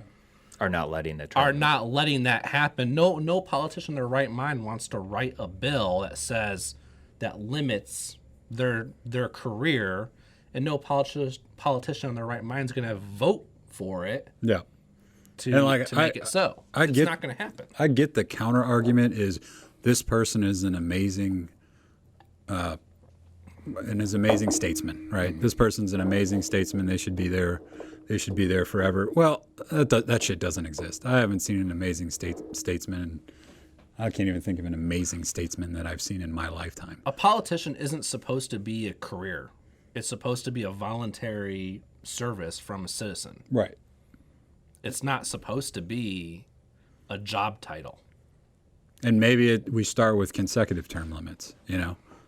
Are not letting the term... are not letting that happen. No politician in their right mind wants to write a bill that says that limits their career, and no politician in their right mind is going to vote for it Yeah. to And, make it so. It's not going to happen. I get the counter argument is this person is an amazing statesman, right? This person's an amazing statesman. They should be there. They should be there forever. Well, that shit doesn't exist. I haven't seen an amazing statesman. And I can't even think of an amazing statesman that I've seen in my lifetime. A politician isn't supposed to be a career. It's supposed to be a voluntary service from a citizen. Right. It's not supposed to be a job title. And maybe we start with consecutive term limits.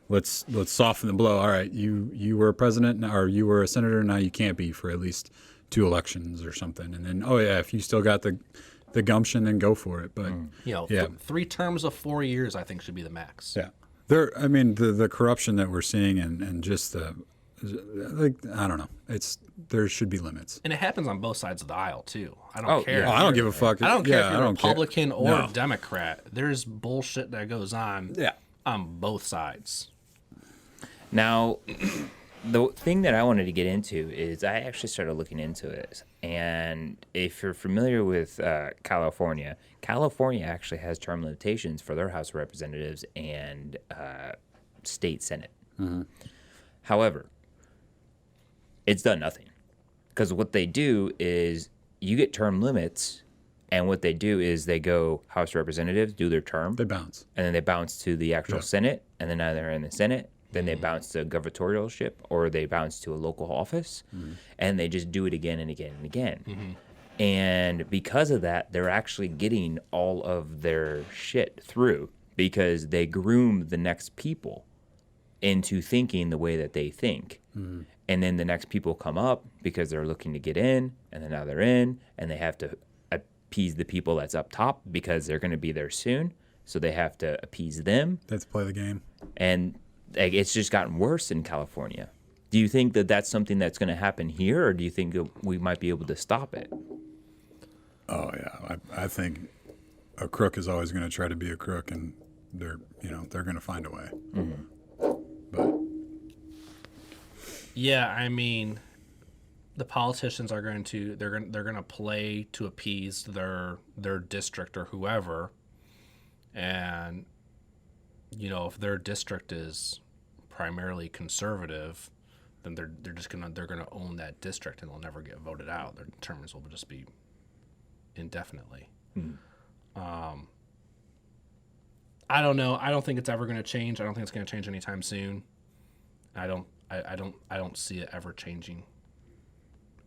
Let's soften the blow. All right, you were a president or you were a senator. Now you can't be for at least 2 elections or something. And then, if you still got the gumption, then go for it. But yeah. 3 terms of 4 years, I think, should be the max. Yeah, the corruption that we're seeing and just I don't know. There should be limits. And it happens on both sides of the aisle too. I don't care. I don't give a fuck. I don't care if you're I don't Republican care. or No. Democrat. There's bullshit that goes on on both sides. Now, the thing that I wanted to get into is I actually started looking into it. And if you're familiar with California actually has term limitations for their House of Representatives and state Senate. Mm-hmm. However, it's done nothing. Because what they do is you get term limits, and what they do is they go House of Representatives, do their term. They bounce. And then they bounce to the actual Senate, and then now they're in the Senate. Then they bounce to gubernatorialship, or they bounce to a local office, and they just do it again and again and again. And because of that, they're actually getting all of their shit through because they groom the next people into thinking the way that they think. And then the next people come up because they're looking to get in, and then now they're in, and they have to appease the people that's up top because they're going to be there soon. So they have to appease them. They have to play the game. And it's just gotten worse in California. Do you think that that's something that's going to happen here, or do you think that we might be able to stop it? Oh yeah, I think a crook is always going to try to be a crook, and they're going to find a way. But Yeah, I mean, the politicians are going to they're going to play to appease their district or whoever, and if their district is primarily conservative, then they're gonna own that district and they'll never get voted out. Their terms will just be indefinitely. I don't know. I don't think it's ever going to change. I don't think it's going to change anytime soon. I don't see it ever changing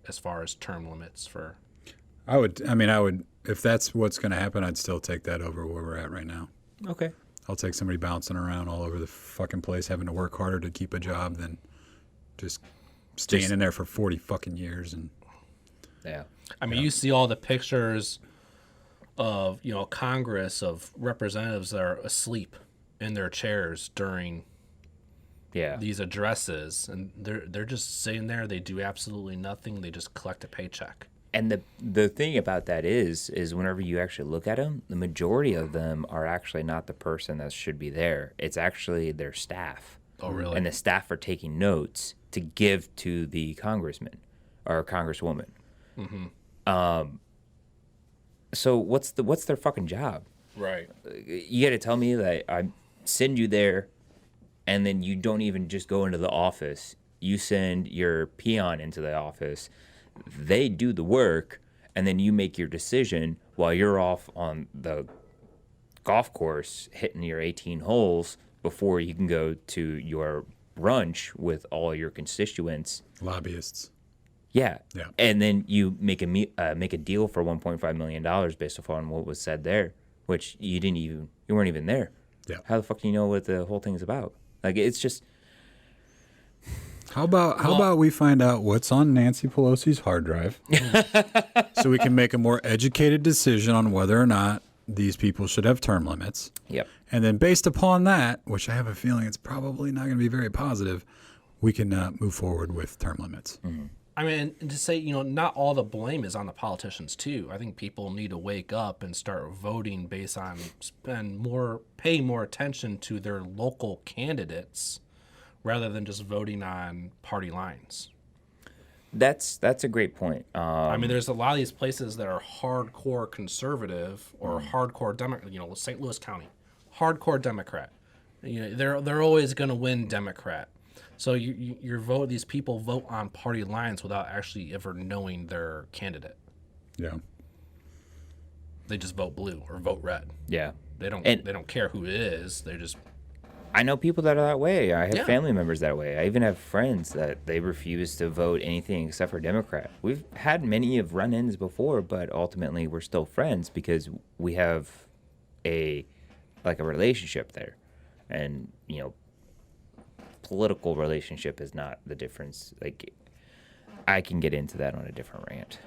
as far as term limits for. I would if that's what's going to happen, I'd still take that over where we're at right now. Okay. I'll take somebody bouncing around all over the fucking place, having to work harder to keep a job than just staying in there for 40 fucking years. And Yeah. I mean, you see all the pictures of, Congress, of representatives that are asleep in their chairs during these addresses, and they're just sitting there. They do absolutely nothing. They just collect a paycheck. And the thing about that is whenever you actually look at them, the majority of them are actually not the person that should be there. It's actually their staff. Oh, really? And the staff are taking notes to give to the congressman or congresswoman. Mm-hmm. So what's their fucking job? Right. You got to tell me that I send you there, and then you don't even just go into the office. You send your peon into the office. They do the work, and then you make your decision while you're off on the golf course hitting your 18 holes before you can go to your brunch with all your constituents. lobbyists. Yeah. Yeah. And then you make a deal for $1.5 million based upon what was said there, which you weren't even there. Yeah. How the fuck do you know what the whole thing is about? Like, it's just... How about we find out what's on Nancy Pelosi's hard drive so we can make a more educated decision on whether or not these people should have term limits. Yep. And then based upon that, which I have a feeling it's probably not going to be very positive, we can move forward with term limits. Mm-hmm. I mean, and to say, not all the blame is on the politicians too. I think people need to wake up and start voting based on pay more attention to their local candidates rather than just voting on party lines. That's a great point. I mean, there's a lot of these places that are hardcore conservative or hardcore Democrat. St. Louis County, hardcore Democrat. They're always going to win Democrat. So these people vote on party lines without actually ever knowing their candidate. Yeah. They just vote blue or vote red. Yeah. They don't care who it is. They just... I know people that are that way. I have Yeah. family members that way. I even have friends that they refuse to vote anything except for Democrat. We've had many of run-ins before, but ultimately we're still friends because we have a relationship there. And, political relationship is not the difference. Like, I can get into that on a different rant.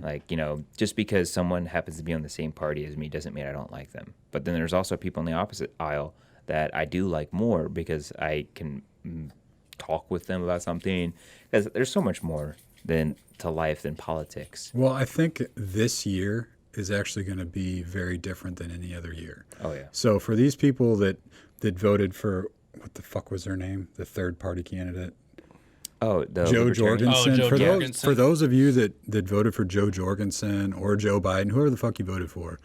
Like, just because someone happens to be on the same party as me doesn't mean I don't like them. But then there's also people on the opposite aisle that I do like more because I can talk with them about something. Because there's so much more to life than politics. Well, I think this year is actually going to be very different than any other year. Oh, yeah. So for these people that voted for, what the fuck was their name? The third party candidate? Oh, the Joe Libertarian- Jorgensen. Joe Jorgensen. For those of you that voted for Joe Jorgensen or Joe Biden, whoever the fuck you voted for,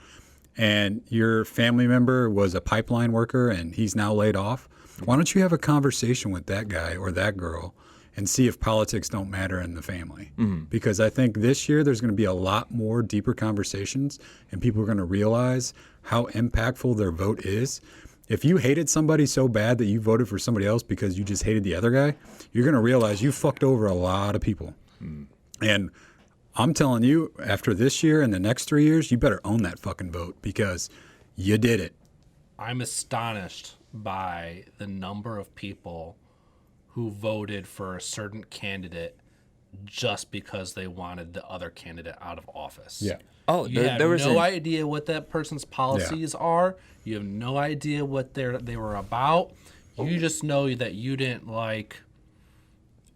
and your family member was a pipeline worker and he's now laid off, why don't you have a conversation with that guy or that girl and see if politics don't matter in the family? Mm-hmm. Because I think this year there's going to be a lot more deeper conversations and people are going to realize how impactful their vote is. If you hated somebody so bad that you voted for somebody else because you just hated the other guy, you're going to realize you fucked over a lot of people. Mm. And I'm telling you, after this year and the next 3 years, you better own that fucking vote because you did it. I'm astonished by the number of people who voted for a certain candidate just because they wanted the other candidate out of office. Yeah. Oh, You have no idea what that person's policies are. You have no idea what they were about. You just know that you didn't like,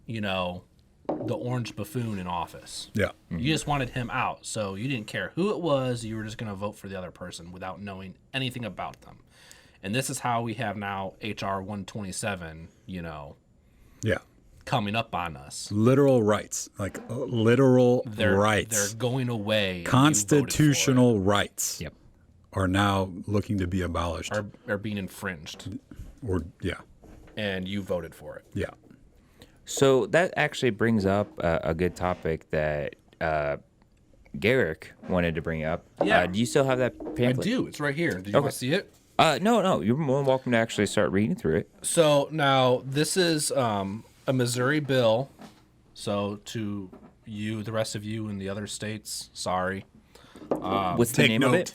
the orange buffoon in office. Yeah. You just wanted him out. So you didn't care who it was. You were just going to vote for the other person without knowing anything about them. And this is how we have now HR 127, Yeah. coming up on us. Literal rights, like literal rights. They're going away. Constitutional rights. Yep. Are now looking to be abolished. Are being infringed. Yeah. And you voted for it. Yeah. So that actually brings up a good topic that Garrick wanted to bring up. Yeah. Do you still have that pamphlet? I do. It's right here. Do you want to see it? No. You're more than welcome to actually start reading through it. So now this is a Missouri bill. So to you, the rest of you in the other states, sorry. What's the name of it?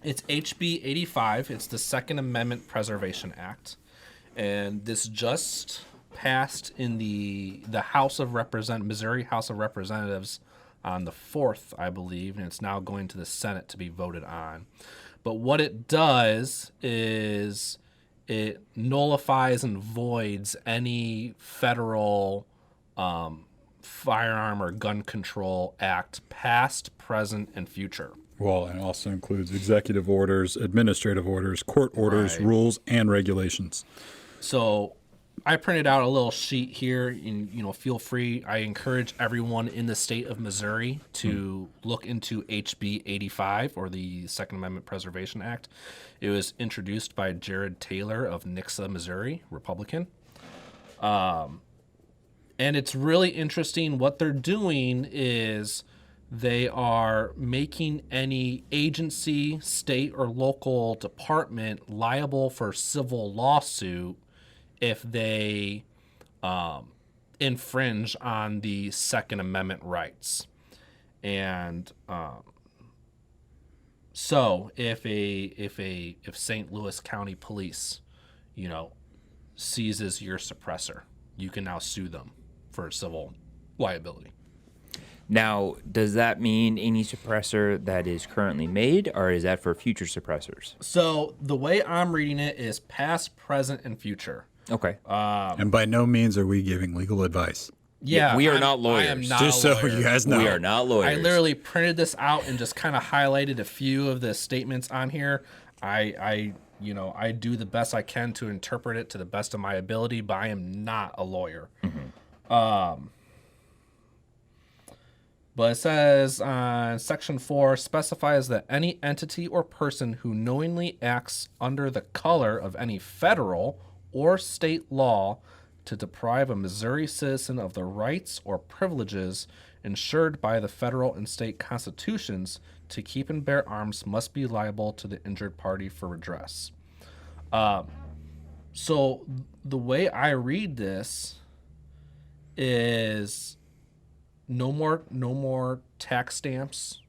It's HB 85. It's the Second Amendment Preservation Act. And this just passed in the Missouri House of Representatives on the 4th, I believe, and it's now going to the Senate to be voted on. But what it does is it nullifies and voids any federal firearm or gun control act, past, present, and future. Well, and also includes executive orders, administrative orders, court orders, Right. rules, and regulations. So I printed out a little sheet here, and feel free. I encourage everyone in the state of Missouri to look into HB 85, or the Second Amendment Preservation Act. It was introduced by Jared Taylor of Nixa, Missouri, Republican. And it's really interesting. What they're doing is they are making any agency, state, or local department liable for civil lawsuit if they infringe on the Second Amendment rights. And so if St. Louis County Police, seizes your suppressor, you can now sue them for civil liability. Now, does that mean any suppressor that is currently made, or is that for future suppressors? So the way I'm reading it is past, present, and future. Okay. And by no means are we giving legal advice. Yeah, we are not lawyers. I am not Just a so lawyer. you guys know. We are not lawyers. I literally printed this out and just kind of highlighted a few of the statements on here. I do the best I can to interpret it to the best of my ability, but I am not a lawyer. But it says Section 4 specifies that any entity or person who knowingly acts under the color of any federal or state law to deprive a Missouri citizen of the rights or privileges ensured by the federal and state constitutions to keep and bear arms must be liable to the injured party for redress. So the way I read this is no more tax stamps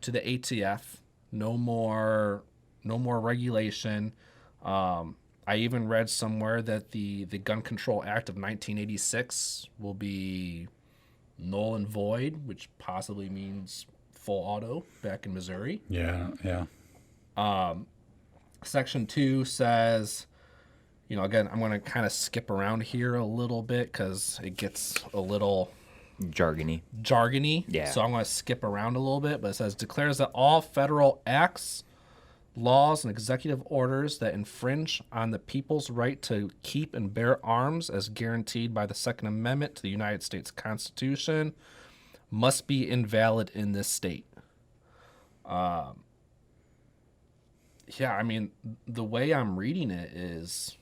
to the ATF, no more regulation. I even read somewhere that the Gun Control Act of 1986 will be null and void, which possibly means full auto back in Missouri. Yeah. Section 2 says, again, I'm going to kind of skip around here a little bit because it gets a little Jargony. Yeah. So I'm going to skip around a little bit, but it says declares that all federal acts, laws, and executive orders that infringe on the people's right to keep and bear arms as guaranteed by the Second Amendment to the United States Constitution must be invalid in this state. The way I'm reading it is,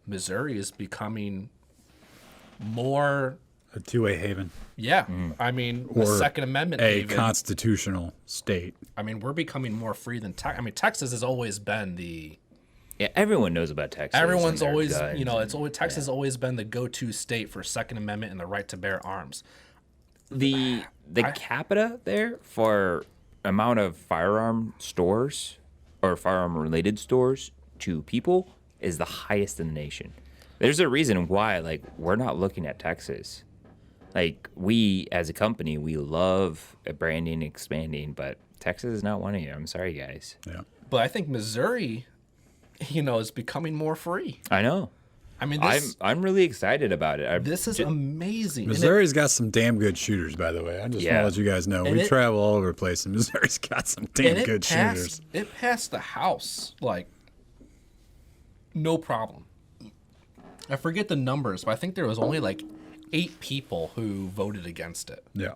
Missouri is becoming more A two-way haven. Yeah. The Or Second Amendment. A even. constitutional state. We're becoming more free than Texas. Texas has always been Yeah, everyone knows about Texas. everyone's and their always, guns. it's always, Texas has always been the go-to state for Second Amendment and the right to bear arms. The capita there for amount of firearm stores or firearm related stores to people is the highest in the nation. There's a reason why we're not looking at Texas. We as a company, we love branding, expanding, but Texas is not one of you. I'm sorry, guys. Yeah. But I think Missouri, is becoming more free. I know. I'm really excited about it. This is amazing. Missouri's got some damn good shooters, by the way. I just want to let you guys know. We travel all over the place, and Missouri's got some damn good shooters. It passed the House, no problem. I forget the numbers, but I think there was only 8 people who voted against it. Yeah.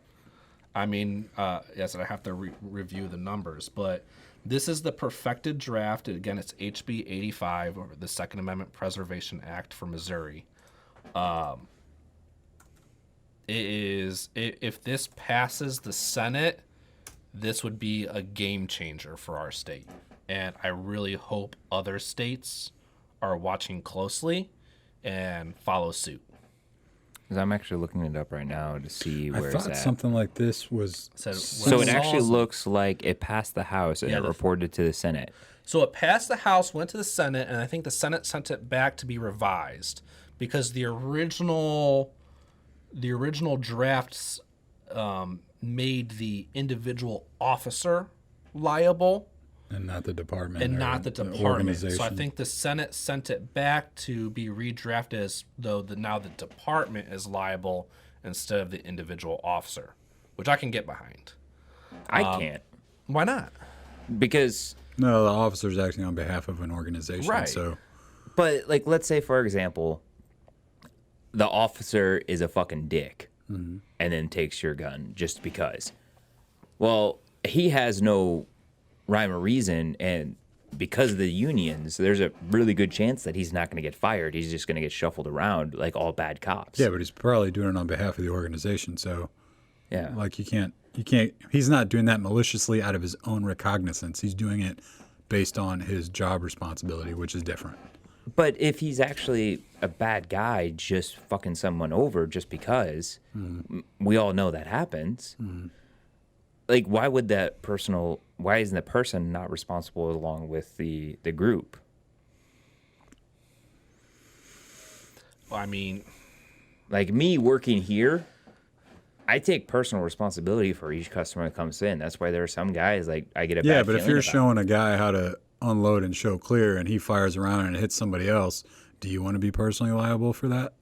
Yes, I have to review the numbers, but this is the perfected draft. Again, it's HB 85, or the Second Amendment Preservation Act for Missouri. If this passes the Senate, this would be a game changer for our state. And I really hope other states are watching closely and follow suit. Because I'm actually looking it up right now to see where I it's thought at. something like this was. So it actually looks like it passed the House and Yeah, it reported to the Senate. So it passed the House, went to the Senate, and I think the Senate sent it back to be revised because the original drafts made the individual officer liable And not the department. and or not the department. So I organization. think the Senate sent it back to be redrafted as though now the department is liable instead of the individual officer, which I can get behind. I can't. Why not? Because, No, the officer's acting on behalf of an organization. Right. So but like, let's say, for example, the officer is a fucking dick and then takes your gun just because. Well, he has no rhyme or reason, and because of the unions, there's a really good chance that he's not going to get fired. He's just going to get shuffled around like all bad cops. yeah, but he's probably doing it on behalf of the organization. So Yeah. like you can't. He's not doing that maliciously out of his own recognizance. He's doing it based on his job responsibility, which is different. But if he's actually a bad guy, just fucking someone over just because, we all know that happens. Like, why isn't the person not responsible along with the group? Well, I mean, Like me working here, I take personal responsibility for each customer that comes in. That's why there are some guys like I get a Yeah, bad but if feeling you're about. showing a guy how to unload and show clear, and he fires around and hits somebody else, do you want to be personally liable for that?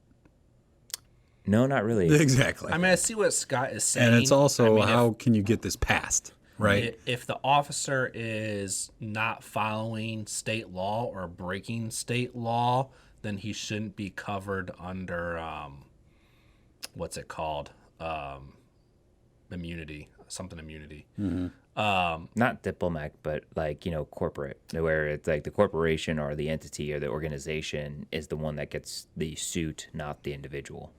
No, not really. Exactly. I mean, I see what Scott is saying. And it's also I mean, how can you get this passed, right? if the officer is not following state law or breaking state law, then he shouldn't be covered under what's it called? Immunity, something immunity. Not diplomat, but like, corporate, where it's like the corporation or the entity or the organization is the one that gets the suit, not the individual.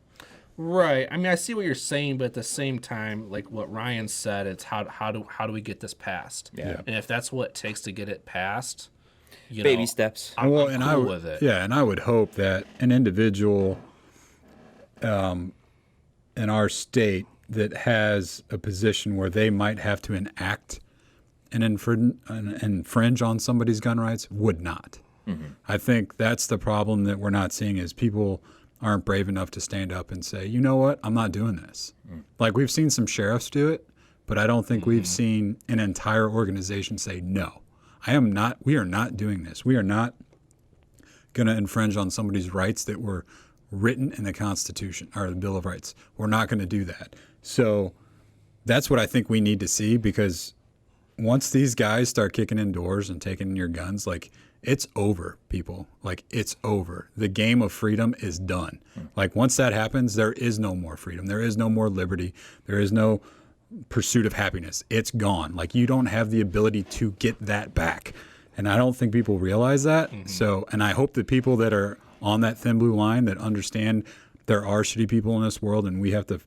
Right. I mean, I see what you're saying, but at the same time, like what Ryan said, it's how do we get this passed? Yeah. And if that's what it takes to get it passed, Baby steps. I'm Well, cool and I would, with it. yeah, and I would hope that an individual in our state that has a position where they might have to enact and infringe on somebody's gun rights would not. I think that's the problem that we're not seeing is people aren't brave enough to stand up and say, you know what, I'm not doing this. Like we've seen some sheriffs do it, but I don't think we've seen an entire organization say, no, we are not doing this. We are not going to infringe on somebody's rights that were written in the Constitution or the Bill of Rights. We're not going to do that. So that's what I think we need to see, because once these guys start kicking in doors and taking your guns, like it's over, people. Like it's over. The game of freedom is done. Like once that happens, there is no more freedom. There is no more liberty. There is no pursuit of happiness. It's gone. Like you don't have the ability to get that back. And I don't think people realize that. So, and I hope that people that are on that thin blue line that understand there are shitty people in this world and we have to,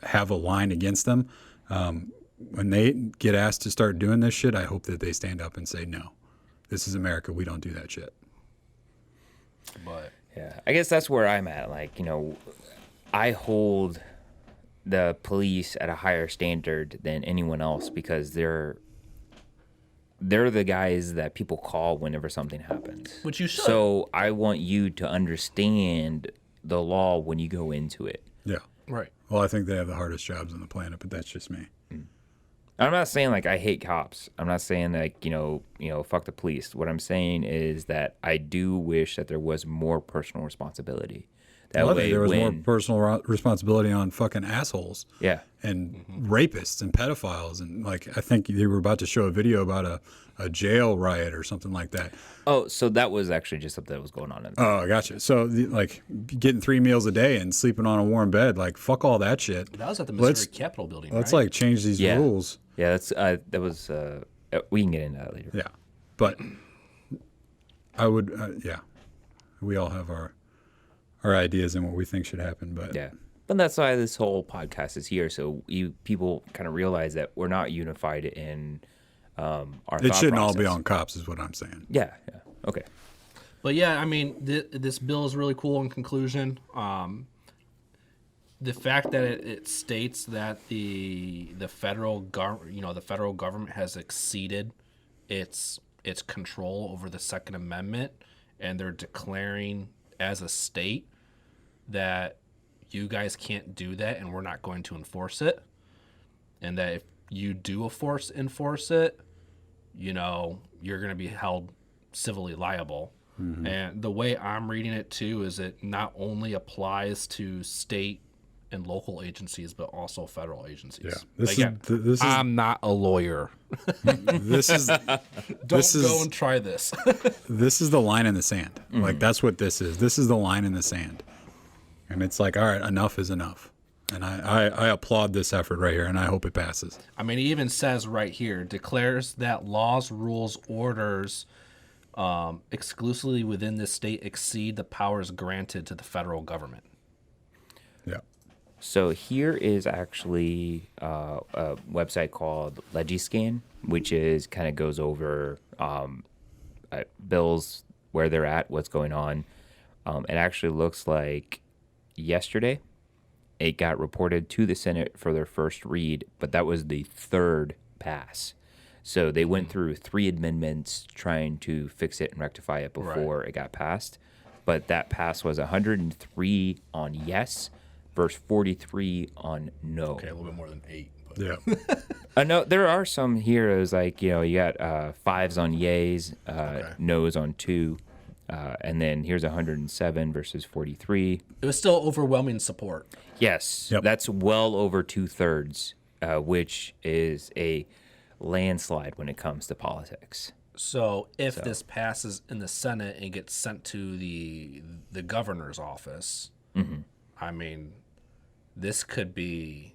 have a line against them. When they get asked to start doing this shit, I hope that they stand up and say, no, this is America. We don't do that shit. But Yeah, I guess that's where I'm at. Like, I hold the police at a higher standard than anyone else because they're the guys that people call whenever something happens. Which you should. So I want you to understand the law when you go into it. Yeah. right. Well, I think they have the hardest jobs on the planet, but that's just me. I'm not saying like I hate cops. I'm not saying like, fuck the police. What I'm saying is that I do wish that there was more personal responsibility. That Well, I way think there was more when, personal responsibility on fucking assholes yeah. and rapists and pedophiles. And like, I think they were about to show a video about a jail riot or something like that. Oh, so that was actually just something that was going on. Oh, I gotcha. So like getting 3 meals a day and sleeping on a warm bed, like fuck all that shit. That was at the Missouri Capitol building, Let's right? like change these Yeah. rules. Yeah, that was. We can get into that later. Yeah. But I would, yeah, we all have our ideas and what we think should happen. But Yeah, but that's why this whole podcast is here, so people kind of realize that we're not unified in our. it thought shouldn't all be process. on cops is what I'm saying. Yeah. Okay. But yeah, I mean, this bill is really cool in conclusion. the fact that it states that the federal the federal government has exceeded its control over the Second Amendment, and they're declaring as a state that you guys can't do that, and we're not going to enforce it, and that if you do enforce it, you're going to be held civilly liable. Mm-hmm. And the way I'm reading it too is it not only applies to state and local agencies, but also federal agencies. Yeah, I'm not a lawyer. Don't go and try this. This is the line in the sand. Mm-hmm. Like, that's what this is. This is the line in the sand. And it's like, all right, enough is enough. And I applaud this effort right here, and I hope it passes. I mean, it even says right here, declares that laws, rules, orders exclusively within this state exceed the powers granted to the federal government. Yeah. So here is actually a website called Legiscan, which is kind of goes over bills, where they're at, what's going on. It actually looks like yesterday it got reported to the Senate for their first read, but that was the third pass. So they went through 3 amendments trying to fix it and rectify it before it got passed. But that pass was 103 on yes versus 43 on no. Okay, a little bit more than 8. But. Yeah. No, there are some here. It was like, you got 5s on yays, no's on 2. And then here's 107 versus 43. It was still overwhelming support. Yes, that's well over 2/3, which is a landslide when it comes to politics. So if this passes in the Senate and gets sent to the governor's office, I mean, this would be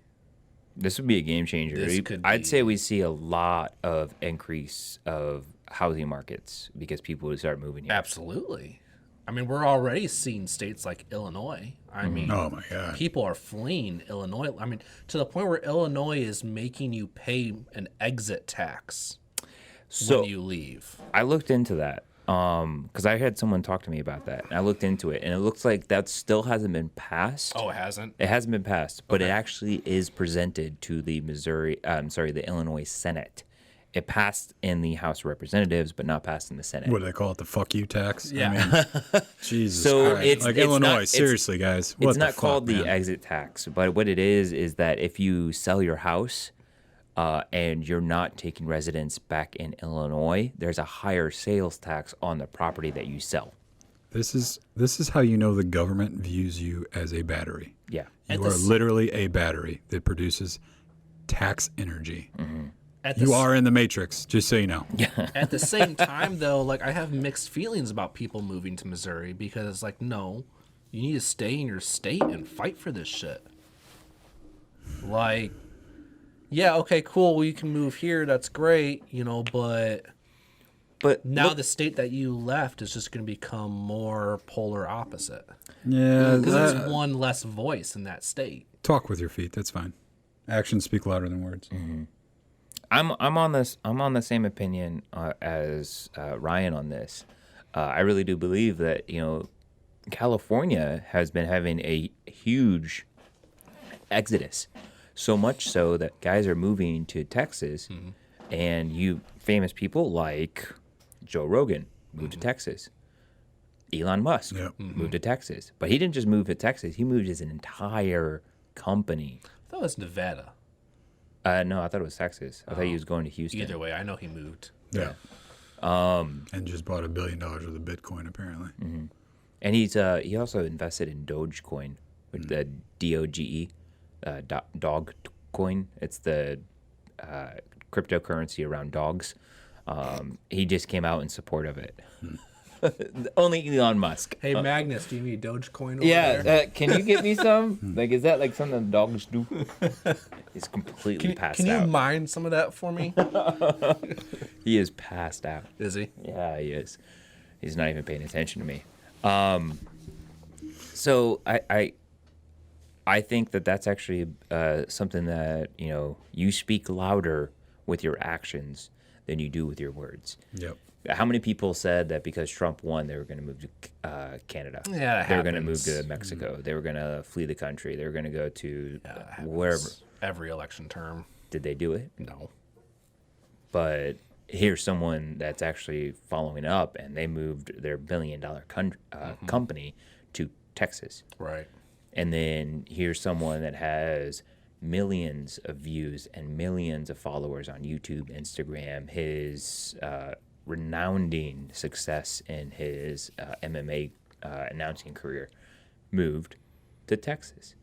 a game changer. I'd say we see a lot of increase of housing markets because people would start moving here. Absolutely. I mean, we're already seeing states like Illinois. I mean, oh my God, people are fleeing Illinois. I mean, to the point where Illinois is making you pay an exit tax when you leave. I looked into that because I had someone talk to me about that. And I looked into it, and it looks like that still hasn't been passed. Oh, it hasn't? It hasn't been passed, but it actually is presented to the the Illinois Senate. It passed in the House of Representatives, but not passed in the Senate. What do they call it? The fuck you tax? Yeah. I mean, Jesus. So Christ. it's like it's Illinois. not, Seriously, guys. It's not called the exit tax, but what it is that if you sell your house and you're not taking residence back in Illinois, there's a higher sales tax on the property that you sell. This is how you know the government views you as a battery. Yeah. You are literally a battery that produces tax energy. Mm-hmm. You are in the Matrix, just so you know. At the same time, though, like, I have mixed feelings about people moving to Missouri because it's like, no, you need to stay in your state and fight for this shit. Like, yeah, okay, cool, well, you can move here, that's great, but now the state that you left is just going to become more polar opposite. Yeah, because there's one less voice in that state. Talk with your feet, that's fine. Actions speak louder than words. Mm-hmm. I'm on the same opinion as Ryan on this. I really do believe that California has been having a huge exodus, so much so that guys are moving to Texas, and you famous people like Joe Rogan moved to Texas, Elon Musk moved to Texas, but he didn't just move to Texas; he moved his entire company. I thought it was Nevada. No, I thought it was Texas. I thought he was going to Houston. Either way, I know he moved. Yeah. And just bought $1 billion worth of Bitcoin, apparently. Mm-hmm. And he also invested in Dogecoin, with the DOGE, Dogcoin. It's the cryptocurrency around dogs. He just came out in support of it. Only Elon Musk. Hey, Magnus, do you need Dogecoin over there? Can you get me some? Like, is that like something dogs do? He's completely passed out. Can you mine some of that for me? He is passed out. Is he? Yeah, he is. He's not even paying attention to me. So I think that's actually something that you speak louder with your actions than you do with your words. Yep. How many people said that because Trump won, they were going to move to Canada? Yeah, they were going to move to Mexico. They were going to flee the country. They were going to go to wherever. Every election term. Did they do it? No. But here's someone that's actually following up, and they moved their billion-dollar company to Texas. Right. And then here's someone that has millions of views and millions of followers on YouTube, Instagram. His renowned success in his MMA announcing career moved to Texas.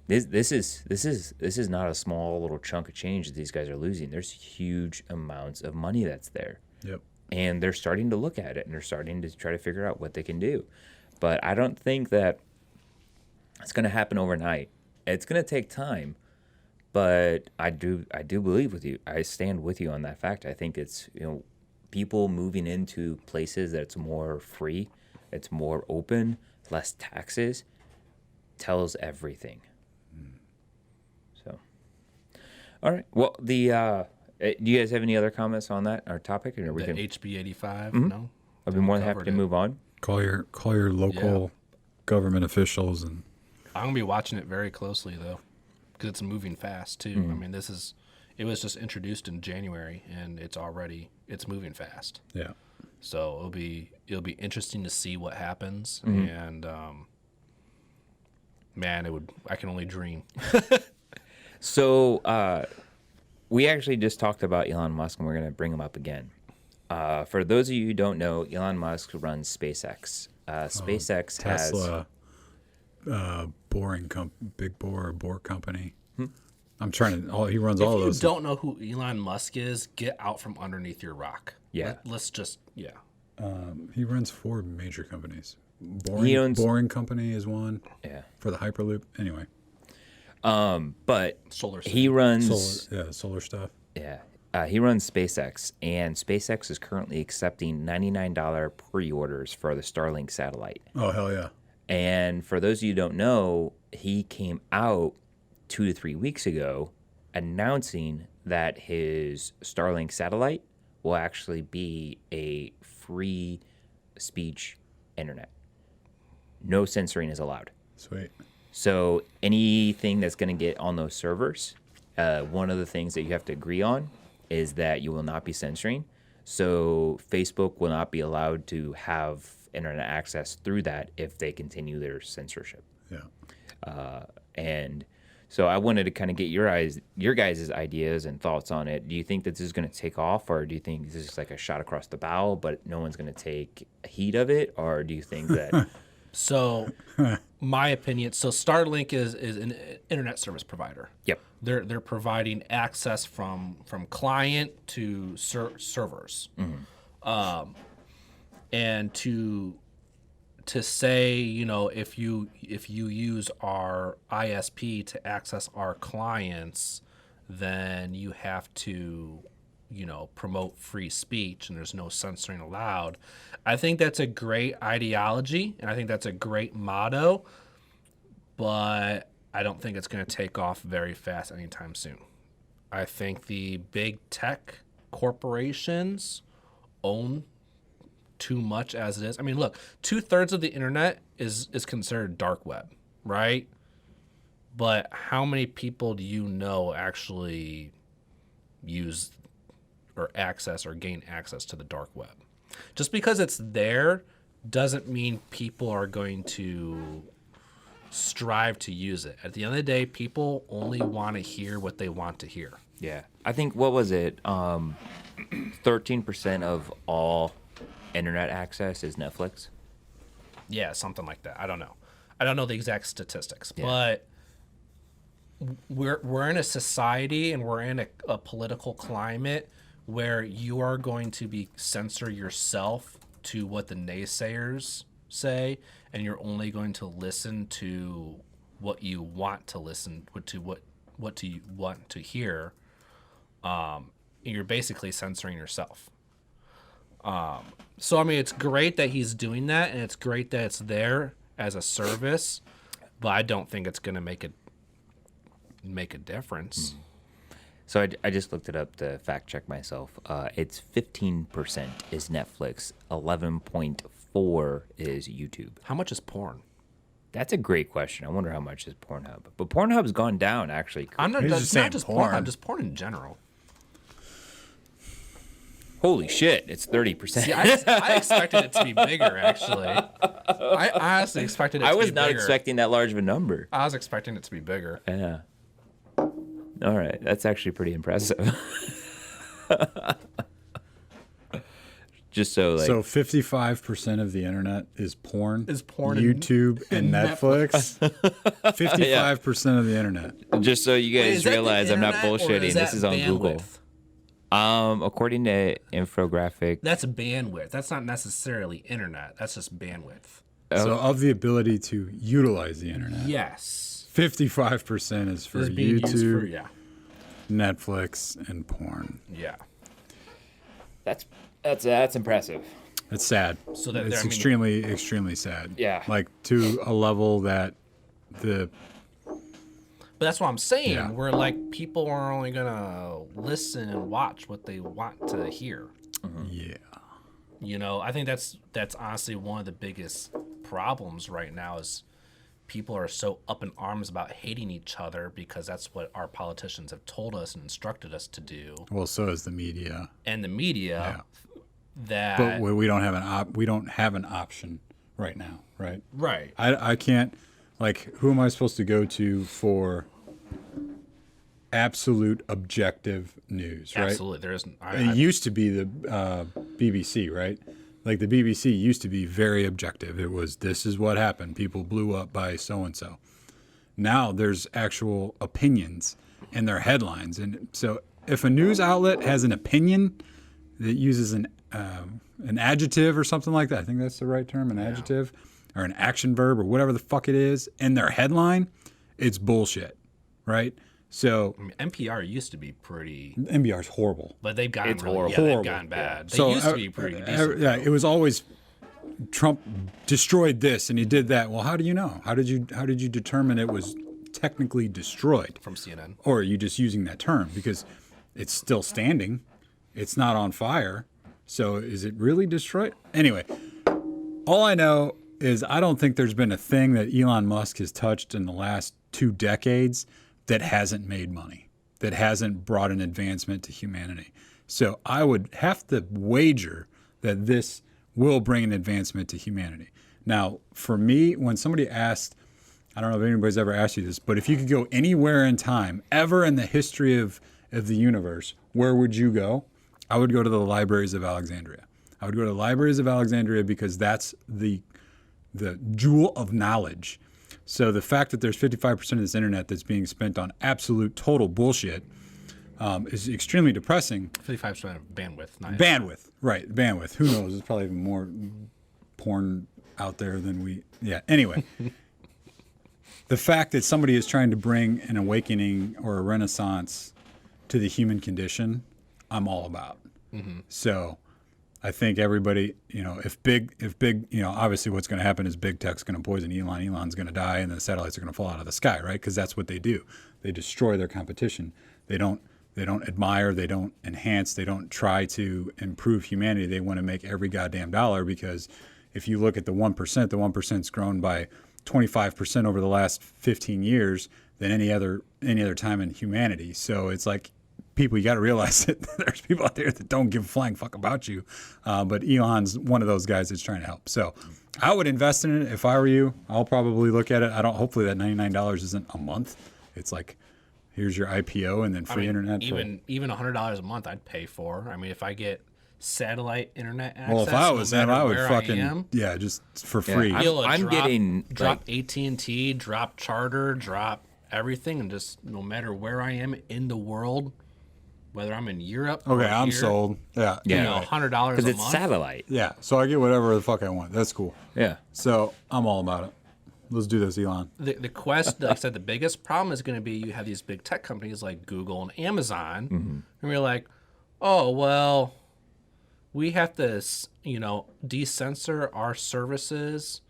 This is not a small little chunk of change that these guys are losing. There's huge amounts of money that's there. Yep. And they're starting to look at it, and they're starting to try to figure out what they can do. But I don't think that it's going to happen overnight. It's going to take time. But I do believe with you. I stand with you on that fact. I think it's, people moving into places that's more free, it's more open, less taxes, tells everything. So, all right. Well, do you guys have any other comments on that, our topic? Or The HB 85, no? I'd be more than happy to move on. Call your local government officials, and I'm going to be watching it very closely, though, because it's moving fast, too. I mean, it was just introduced in January, and it's moving fast. yeah. So it'll be interesting to see what happens, and man, I can only dream. So we actually just talked about Elon Musk, and we're going to bring him up again. For those of you who don't know, Elon Musk runs SpaceX. SpaceX has Tesla, big bore company. I'm trying to. He runs all If those. you don't know who Elon Musk is, get out from underneath your rock. Yeah. Let's just He runs 4 major companies. He owns- Boring Company is one. Yeah. For the Hyperloop. Anyway. But Solar he runs Solar stuff. Yeah. He runs SpaceX, and SpaceX is currently accepting $99 pre-orders for the Starlink satellite. Oh, hell yeah. And for those of you who don't know, he came out 2 to 3 weeks ago announcing that his Starlink satellite will actually be a free speech internet. No censoring is allowed. Sweet. So anything that's going to get on those servers, one of the things that you have to agree on is that you will not be censoring. So Facebook will not be allowed to have internet access through that if they continue their censorship. Yeah. And so I wanted to kind of get your guys' ideas and thoughts on it. Do you think that this is going to take off, or do you think this is like a shot across the bow, but no one's going to take heed of it? Or do you think that... So, my opinion. So, Starlink is an internet service provider. Yep. They're providing access from client to servers, and to say, if you use our ISP to access our clients, then you have to promote free speech and there's no censoring allowed. I think that's a great ideology and I think that's a great motto, but I don't think it's going to take off very fast anytime soon. I think the big tech corporations own too much as it is. I mean, look, 2/3 of the internet is considered dark web, right? But how many people do you know actually use or access or gain access to the dark web? Just because it's there doesn't mean people are going to strive to use it. At the end of the day, people only want to hear what they want to hear. Yeah. I think, what was it? 13% of all internet access is Netflix. Yeah, something like that. I don't know. I don't know the exact statistics, but we're in a society and we're in a political climate where you are going to be censor yourself to what the naysayers say, and you're only going to listen to what you want to listen to, what you want to hear. You're basically censoring yourself. So I mean, it's great that he's doing that, and it's great that it's there as a service, but I don't think it's going to make a difference. So I just looked it up to fact check myself. It's 15% is Netflix, 11.4 is YouTube. How much is porn? That's a great question. I wonder how much is Pornhub. But Pornhub's gone down, actually. I'm not He's just, just not saying just porn. Pornhub, just porn in general. Holy shit, it's 30%. See, I expected it to be bigger, actually. I honestly expected it to be bigger. I was not expecting that large of a number. I was expecting it to be bigger. Yeah. All right, that's actually pretty impressive. Just so like. So 55% of the internet is porn. Is porn and- YouTube and Netflix. 55% of the internet. Just so you Wait, guys is that the realize I'm not internet, or bullshitting. is This that is on Google. bandwidth? According to infographic. That's bandwidth. That's not necessarily internet. That's just bandwidth. So of the ability to utilize the internet, Yes. 55% is for It's being used YouTube, for, yeah. Netflix, and porn. Yeah. That's impressive. It's sad. So that it's I mean- extremely sad. Yeah. Like to a level that the But that's what I'm saying. Yeah. Where like people are only gonna listen and watch what they want to hear. yeah. You know, I think that's honestly one of the biggest problems right now is people are so up in arms about hating each other because that's what our politicians have told us and instructed us to do, Well, so is the media. and the media. That But we don't have an option right now, right? right. I can't, like, who am I supposed to go to for absolute objective news, right? Absolutely, there isn't. It used to be the BBC, right? Like the BBC used to be very objective. It was, this is what happened. People blew up by so-and-so. Now there's actual opinions in their headlines. And so if a news outlet has an opinion that uses an adjective or something like that, I think that's the right term, an adjective, or an action verb or whatever the fuck it is, in their headline, it's bullshit, right? So I mean, NPR used to be pretty, NPR is horrible. but they've gotten It's really, horrible. yeah, they've Horrible. gotten bad. They So, used to be pretty decent. Yeah, it was always Trump destroyed this and he did that. Well, how do you know? How did you determine it was technically destroyed? From CNN. Or are you just using that term because it's still standing? It's not on fire. So is it really destroyed? Anyway, all I know is I don't think there's been a thing that Elon Musk has touched in the last 2 decades that hasn't made money, that hasn't brought an advancement to humanity. So I would have to wager that this will bring an advancement to humanity. Now, for me, when somebody asked, I don't know if anybody's ever asked you this, but if you could go anywhere in time, ever in the history of the universe, where would you go? I would go to the libraries of Alexandria. I would go to the libraries of Alexandria because that's the jewel of knowledge. So the fact that there's 55% of this internet that's being spent on absolute total bullshit is extremely depressing. 55% of bandwidth. Not Bandwidth, right? Bandwidth. Who knows? There's probably even more porn out there than we. Yeah. Anyway, the fact that somebody is trying to bring an awakening or a renaissance to the human condition, I'm all about. So I think everybody, if big, obviously what's going to happen is big tech's going to poison Elon. Elon's going to die, and the satellites are going to fall out of the sky, right? Because that's what they do. They destroy their competition. They don't admire. They don't enhance. They don't try to improve humanity. They want to make every goddamn dollar because if you look at the 1%, the 1%'s grown by 25% over the last 15 years than any other time in humanity. So it's like, people, you got to realize that there's people out there that don't give a flying fuck about you. But Elon's one of those guys that's trying to help. So I would invest in it if I were you. I'll probably look at it. Hopefully that $99 isn't a month. It's like, here's your IPO and then free internet. Even $100 a month I'd pay for. I mean, if I get satellite internet access, Well, if I was them, I would fucking, am, just for free. I'm getting, drop AT&T, drop Charter, drop everything, and just no matter where I am in the world, whether I'm in Europe Okay, or I'm here, sold. Yeah. $100 a because it's month. satellite. Yeah. So I get whatever the fuck I want. That's cool. Yeah. So I'm all about it. Let's do this, Elon. The quest, like I said, the biggest problem is going to be you have these big tech companies like Google and Amazon, and we're like, oh well, we have to, decensor our services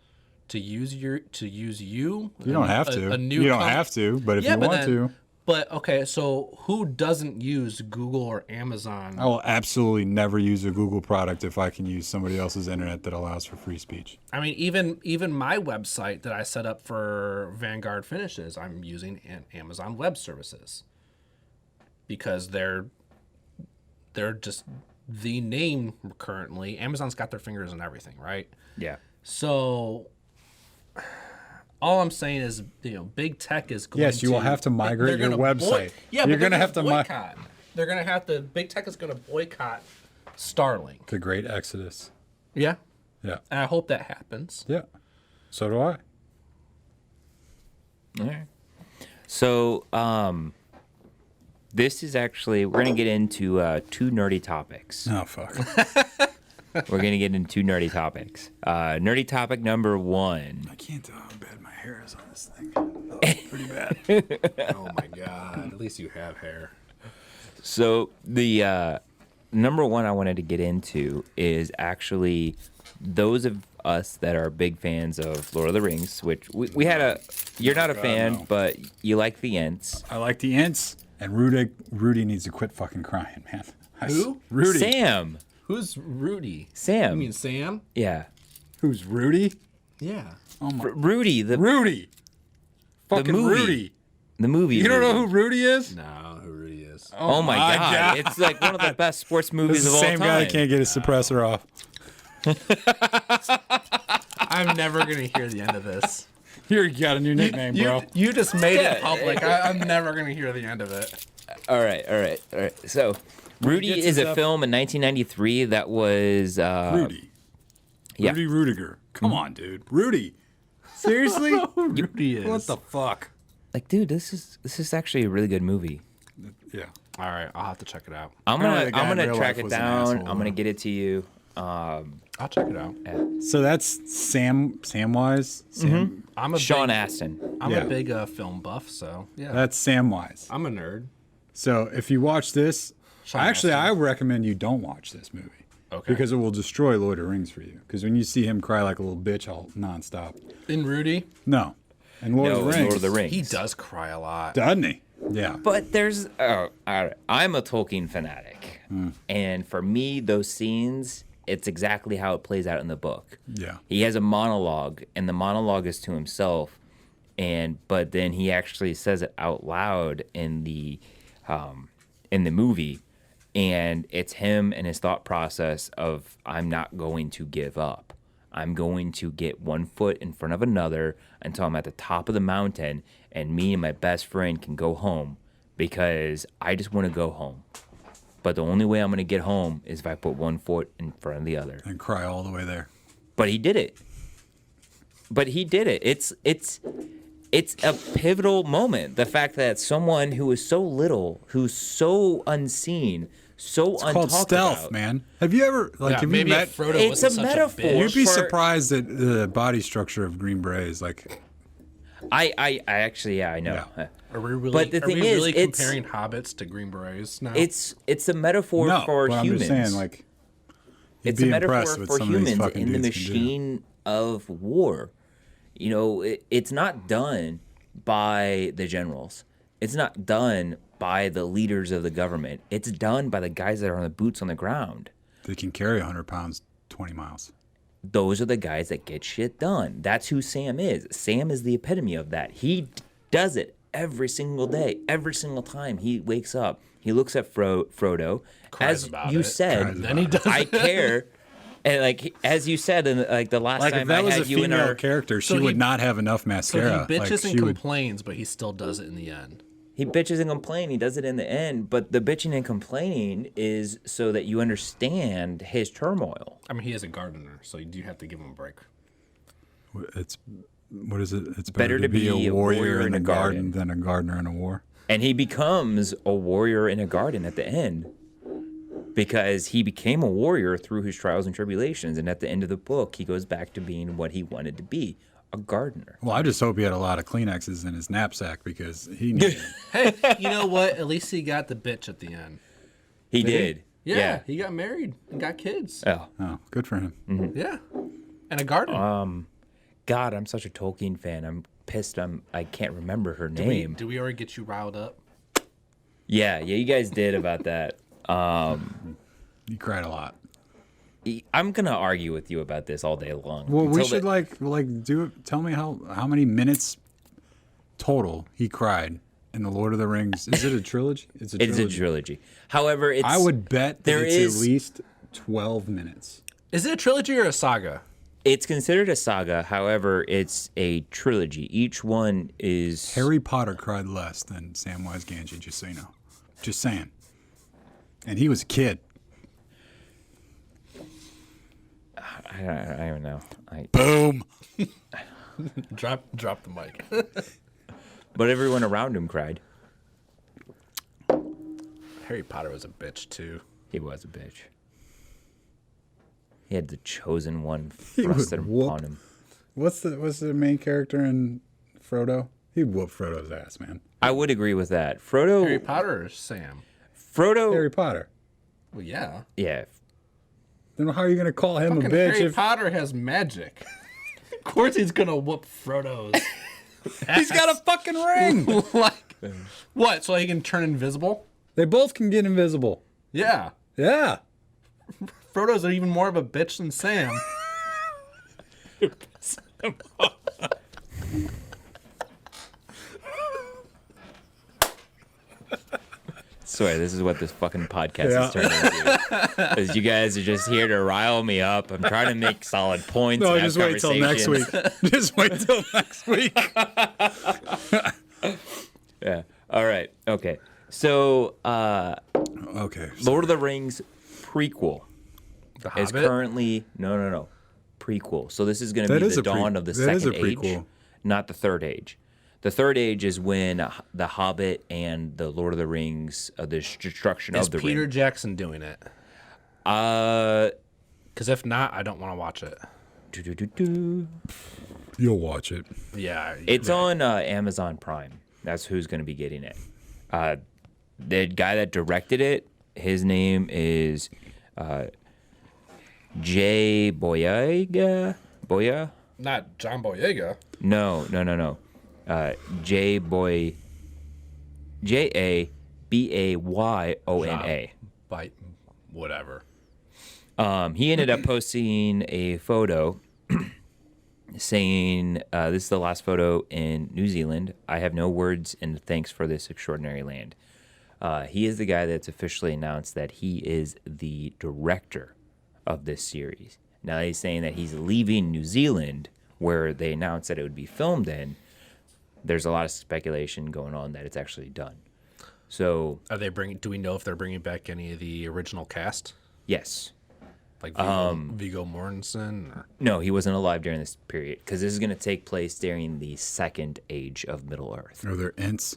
to use you. You don't have to. You don't have to, but if you want to. But okay, so who doesn't use Google or Amazon? I will absolutely never use a Google product if I can use somebody else's internet that allows for free speech. I mean, even my website that I set up for Vanguard Finishes, I'm using Amazon Web Services because they're just the name currently. Amazon's got their fingers in everything, right? Yeah. So all I'm saying is, big tech is going to... Yes, you will have to migrate your website. You're going to have to boycott. They're going to have to... Big tech is going to boycott Starlink. The great exodus. Yeah. Yeah. And I hope that happens. Yeah. So do I. All right. So, this is actually, we're going to get into two nerdy topics. Oh, fuck. We're going to get into two nerdy topics. Nerdy topic number one. I can't tell how bad my hair is on this thing. Oh, it's pretty bad. Oh, my God. At least you have hair. So, the number one I wanted to get into is actually those of us that are big fans of Lord of the Rings, which we had a... You're not a fan, no. but you like the Ents. I like the Ents, and Rudy needs to quit fucking crying, man. Who? Rudy. Sam. Who's Rudy? Sam. You mean Sam? Yeah. Who's Rudy? Yeah. Oh my. Rudy. Rudy. Fucking movie. Rudy. The movie. You don't know Rudy. who Rudy is? No, who Rudy is. Oh my God. It's like one of the best sports This movies is of the all same time. guy that can't get his suppressor off. I'm never going to hear the end of this. You got a new nickname, bro. You just made Yeah. it public. I'm never going to hear the end of it. All right. So, Rudy gets is his a up- film in 1993 that was... Rudy. Yeah. Rudy Rudiger. Come on, dude. Rudy. Seriously? Rudy is. What the fuck? Like, dude, this is actually a really good movie. Yeah. All right, I'll have to check it out. I'm Apparently the guy in gonna real track life it was an down. asshole, I'm gonna though. get it to you. I'll check it out. So that's Samwise? Sam? I'm a Sean big, Astin. I'm Yeah. a big film buff, so yeah. That's Samwise. I'm a nerd. So if you watch this, Sean actually, I Astin. recommend you don't watch this movie. Okay. Because it will destroy Lord of the Rings for you. Because when you see him cry like a little bitch all nonstop. In Rudy, No. And Lord No, of the Rings. Lord of the Rings. he does cry a lot. Doesn't he? Yeah. But there's, all right. I'm a Tolkien fanatic, and for me, those scenes, it's exactly how it plays out in the book. Yeah. He has a monologue, and the monologue is to himself, but then he actually says it out loud in the movie, and it's him and his thought process of, I'm not going to give up. I'm going to get one foot in front of another until I'm at the top of the mountain and me and my best friend can go home because I just want to go home. But the only way I'm going to get home is if I put one foot in front of the other. And cry all the way there. But he did it. It's a pivotal moment. The fact that someone who is so little, who's so unseen, so It's called untalked stealth, about. man. Have you ever, like, Yeah, have you maybe met? if Frodo It's wasn't a such metaphor. bitch. You'd be for- surprised at the body structure of Green Berets. Like, I actually, yeah, I know. Yeah. Are we really, But the are thing we is, really it's- comparing hobbits to Green Berets now? It's a metaphor no, for but humans. I'm just saying, like, you'd It's be a metaphor impressed with for some of these humans fucking in the dudes can do. machine of war. You know, it's not done by the generals. It's not done by the leaders of the government. It's done by the guys that are on the boots on the ground. They can carry 100 pounds 20 miles. Those are the guys that get shit done. That's who Sam is. Sam is the epitome of that. He does it every single day, every single time he wakes up. He looks at Frodo. Cries As about you it. said, Then he does I it. care. And like as you said, in like the last Like, time if that I was a had you in female our, character, she So he- would not have enough so mascara. he bitches like, and she would, complains, but he still does it in the end. he bitches and complains. He does it in the end, but the bitching and complaining is so that you understand his turmoil. I mean, he is a gardener, so you do have to give him a break. it's, what is it? It's Better to be a warrior in a garden than a gardener in a war. And he becomes a warrior in a garden at the end because he became a warrior through his trials and tribulations. And at the end of the book, he goes back to being what he wanted to be, a gardener. Well, I just hope he had a lot of Kleenexes in his knapsack because he needed Hey, you know what? At least he got the bitch at the end. He did. Yeah, he got married and got kids. Oh, Oh, good for him. Yeah, and a garden. God, I'm such a Tolkien fan. I'm pissed. I can't remember her Do name. we already get you riled up? Yeah, you guys did about that. You cried a lot. I'm gonna argue with you about this all day long. Well, we until should do it. Tell me how many minutes total he cried in the Lord of the Rings. Is it a trilogy? It's a trilogy. However, I would bet that there it's is at least 12 minutes. Is it a trilogy or a saga? It's considered a saga. However, it's a trilogy. Each one is Harry Potter cried less than Samwise Gamgee, just so you know. Just saying. And he was a kid. I don't even know. Boom. Drop the mic. But everyone around him cried. Harry Potter was a bitch too. He was a bitch. He had the chosen one He would thrusted upon him. What's the main character in Frodo? He'd whoop Frodo's ass, man. I would agree with that. Frodo. Harry Potter or Sam? Frodo. Harry Potter. Well, yeah. Yeah. Then how are you going to call him Fucking a bitch Harry if Potter has magic. Of course he's gonna whoop Frodo's. he's got a fucking ring? Like what? So he can turn invisible? They both can get invisible. Yeah. Yeah. Frodo's even more of a bitch than Sam. Swear, this is what this fucking podcast is turning into. Because you guys are just here to rile me up. I'm trying to make solid points. No, and just have wait till next week. Just wait till next week. Yeah. All right. Okay. So, Okay. Lord of the Rings prequel The is Hobbit? currently no prequel. So this is going to That be is the a dawn of the that is a second age, prequel. not the third age. The third age is when the Hobbit and the Lord of the Rings, the destruction Is of the Peter ring. Jackson doing it? Uh, Because if not, I don't want to watch it. You'll watch it. Yeah. It's on Amazon Prime. That's who's going to be getting it. The guy that directed it, his name is Jay Boyega. Boya? Not John Boyega. No. Jabayona. Bite. Whatever. He ended up posting a photo saying, this is the last photo in New Zealand. I have no words and thanks for this extraordinary land. He is the guy that's officially announced that he is the director of this series. Now he's saying that he's leaving New Zealand, where they announced that it would be filmed in. There's a lot of speculation going on that it's actually done. So, Are they bringing? Do we know if they're bringing back any of the original cast, yes. like Viggo Mortensen? Or? No, he wasn't alive during this period because this is going to take place during the second age of Middle Earth. Are there Ents?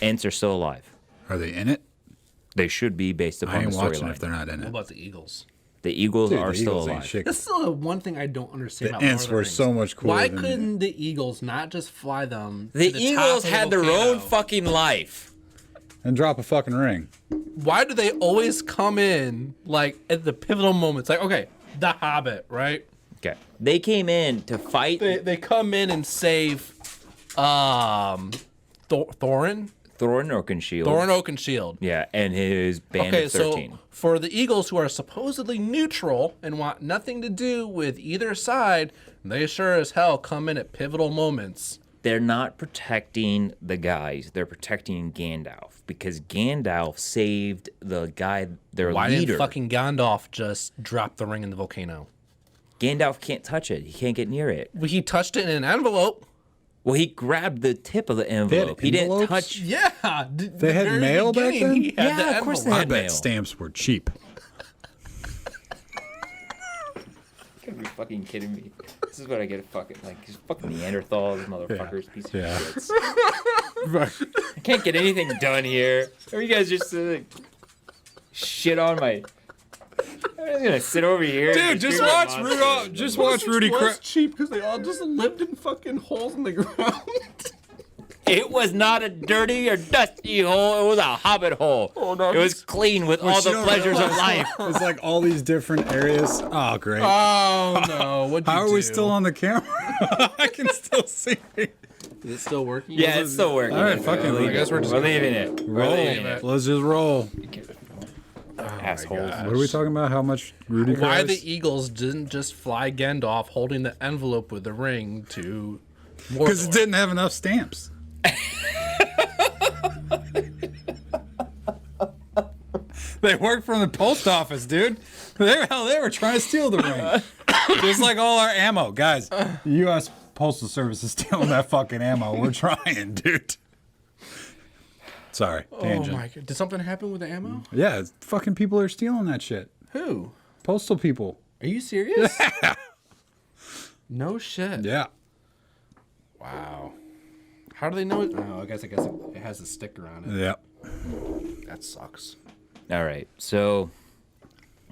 Ents are still alive. Are they in it? They should be based I upon the ain't watching storyline. if they're not in What it. about the Eagles? The Eagles Dude, are the still Eagles ain't alive. shit. That's still the one thing I don't understand. The about Lord Ents of the were Rings. so much cooler Why than couldn't the Eagles not just fly them? The to Eagles top of had the their volcano? own fucking life. and drop a fucking ring. Why do they always come in like at the pivotal moments? Like, okay, the Hobbit, right? Okay. They came in to fight They come in and save Thorin Oakenshield. Oakenshield. Yeah, and his band Okay, of 13. so for the Eagles, who are supposedly neutral and want nothing to do with either side, they sure as hell come in at pivotal moments. They're not protecting the guys. They're protecting Gandalf because Gandalf saved the guy, their Why leader. didn't fucking Gandalf just drop the ring in the volcano? Gandalf can't touch it. He can't get near it. Well, he touched it in an envelope. Well, he grabbed the tip of the envelope. He didn't envelopes? touch. Yeah. They had mail back then? He had Yeah, the of course they envelope. I had bet mail. stamps were cheap. You gotta be fucking kidding me. This is what I get fucking like these fucking Neanderthals, motherfuckers, piece of shits. I can't get anything done here. Or you guys just shit on my. I'm just gonna sit over here. Dude, just watch Rudolph. Just watch Rudy. was cheap because they all just lived in fucking holes in the ground. It was not a dirty or dusty hole. It was a hobbit hole. Oh, no, It was clean with all you the don't pleasures of life. It's like all these different areas. Oh, great. Oh no! What? How are we still on the camera? I can still see. Is it still working? Yeah, it's still working. All right, fucking leave I guess it. we're just We're leaving it. We're Roll. leaving it. Let's just roll. Assholes. What are we talking about? How much Rudy Why cries? the Eagles didn't just fly Gandalf holding the envelope with the ring to Because it Mordor? didn't have enough stamps. They worked from the post office, dude. They were trying to steal the ring. Just like all our ammo. Guys, the U.S. Postal Service is stealing that fucking ammo. We're trying, dude. Sorry, Oh tangent. my god! Did something happen with the ammo? Yeah, fucking people are stealing that shit. Who? Postal people. Are you serious? No shit. Yeah. Wow. How do they know it? Oh, I guess it has a sticker on it. Yeah. That sucks. All right. So,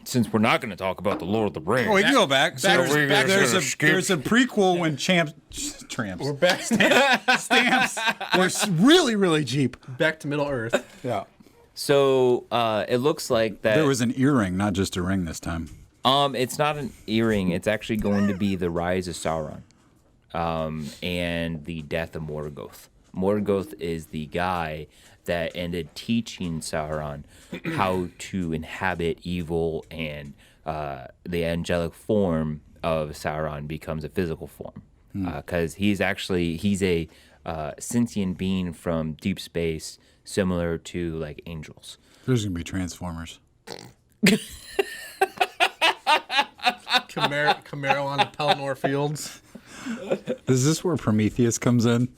since we're not going to talk about the Lord of the Rings, Oh, we can go back. So back- back- there's skip. a prequel when tramps We're back stamps were really, really cheap. back to Middle Earth. Yeah. so it looks like that There was an earring, not just a ring this time. it's not an earring. It's actually going to be the rise of Sauron, and the death of Morgoth. Morgoth is the guy that ended teaching Sauron how to inhabit evil, and the angelic form of Sauron becomes a physical form. Because he's a sentient being from deep space, similar to like angels. There's gonna be Transformers. Camaro on the Pelennor Fields. Is this where Prometheus comes in?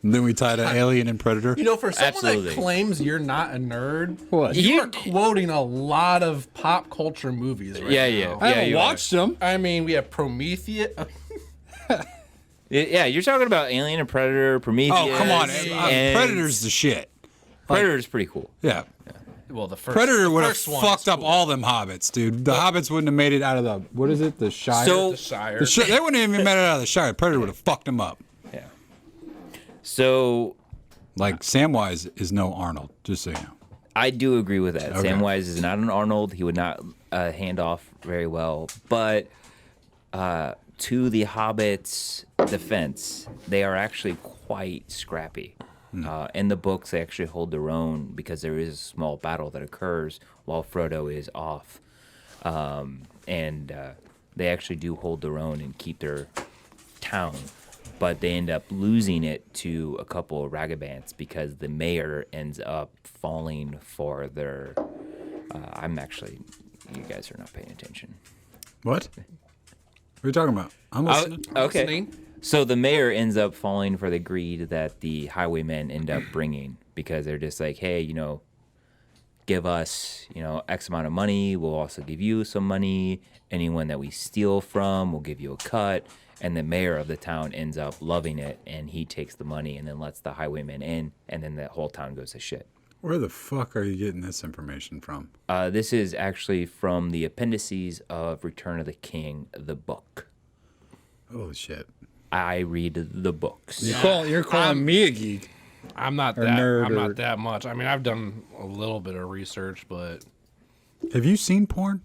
And then we tie to Alien and Predator. You know, for someone Absolutely. that claims you're not a nerd, What? you are quoting a lot of pop culture movies right Yeah, now. yeah. I haven't you are. watched them. I mean, we have Prometheus. Yeah, you're talking about Alien and Predator, Prometheus. Oh, come on. and Predator's the shit. Predator's pretty cool. Yeah. Well, the first Predator would have first one fucked is up cool. all them hobbits, dude. The hobbits wouldn't have made it out of the, what is it? The Shire? So- The Shire. They wouldn't have even made it out of the Shire. Predator would have fucked them up. Yeah. So Like, Samwise is no Arnold, just so you know. I do agree with that. Okay. Samwise is not an Arnold. He would not hand off very well. But to the Hobbits' defense, they are actually quite scrappy. In the books, they actually hold their own because there is a small battle that occurs while Frodo is off. And they actually do hold their own and keep their town. But they end up losing it to a couple of ragabants because the mayor ends up falling for their. You guys are not paying attention. What? What are you talking about? I'm listening. Okay. Listening. So the mayor ends up falling for the greed that the highwaymen end up bringing because they're just like, hey, give us, X amount of money. We'll also give you some money. Anyone that we steal from, we'll give you a cut. And the mayor of the town ends up loving it, and he takes the money and then lets the highwaymen in, and then the whole town goes to shit. Where the fuck are you getting this information from? This is actually from the appendices of Return of the King, the book. Oh, shit. I read the books. You're calling me a geek. I'm not Or that. nerd I'm or- not that much. I mean, I've done a little bit of research, but Have you seen porn?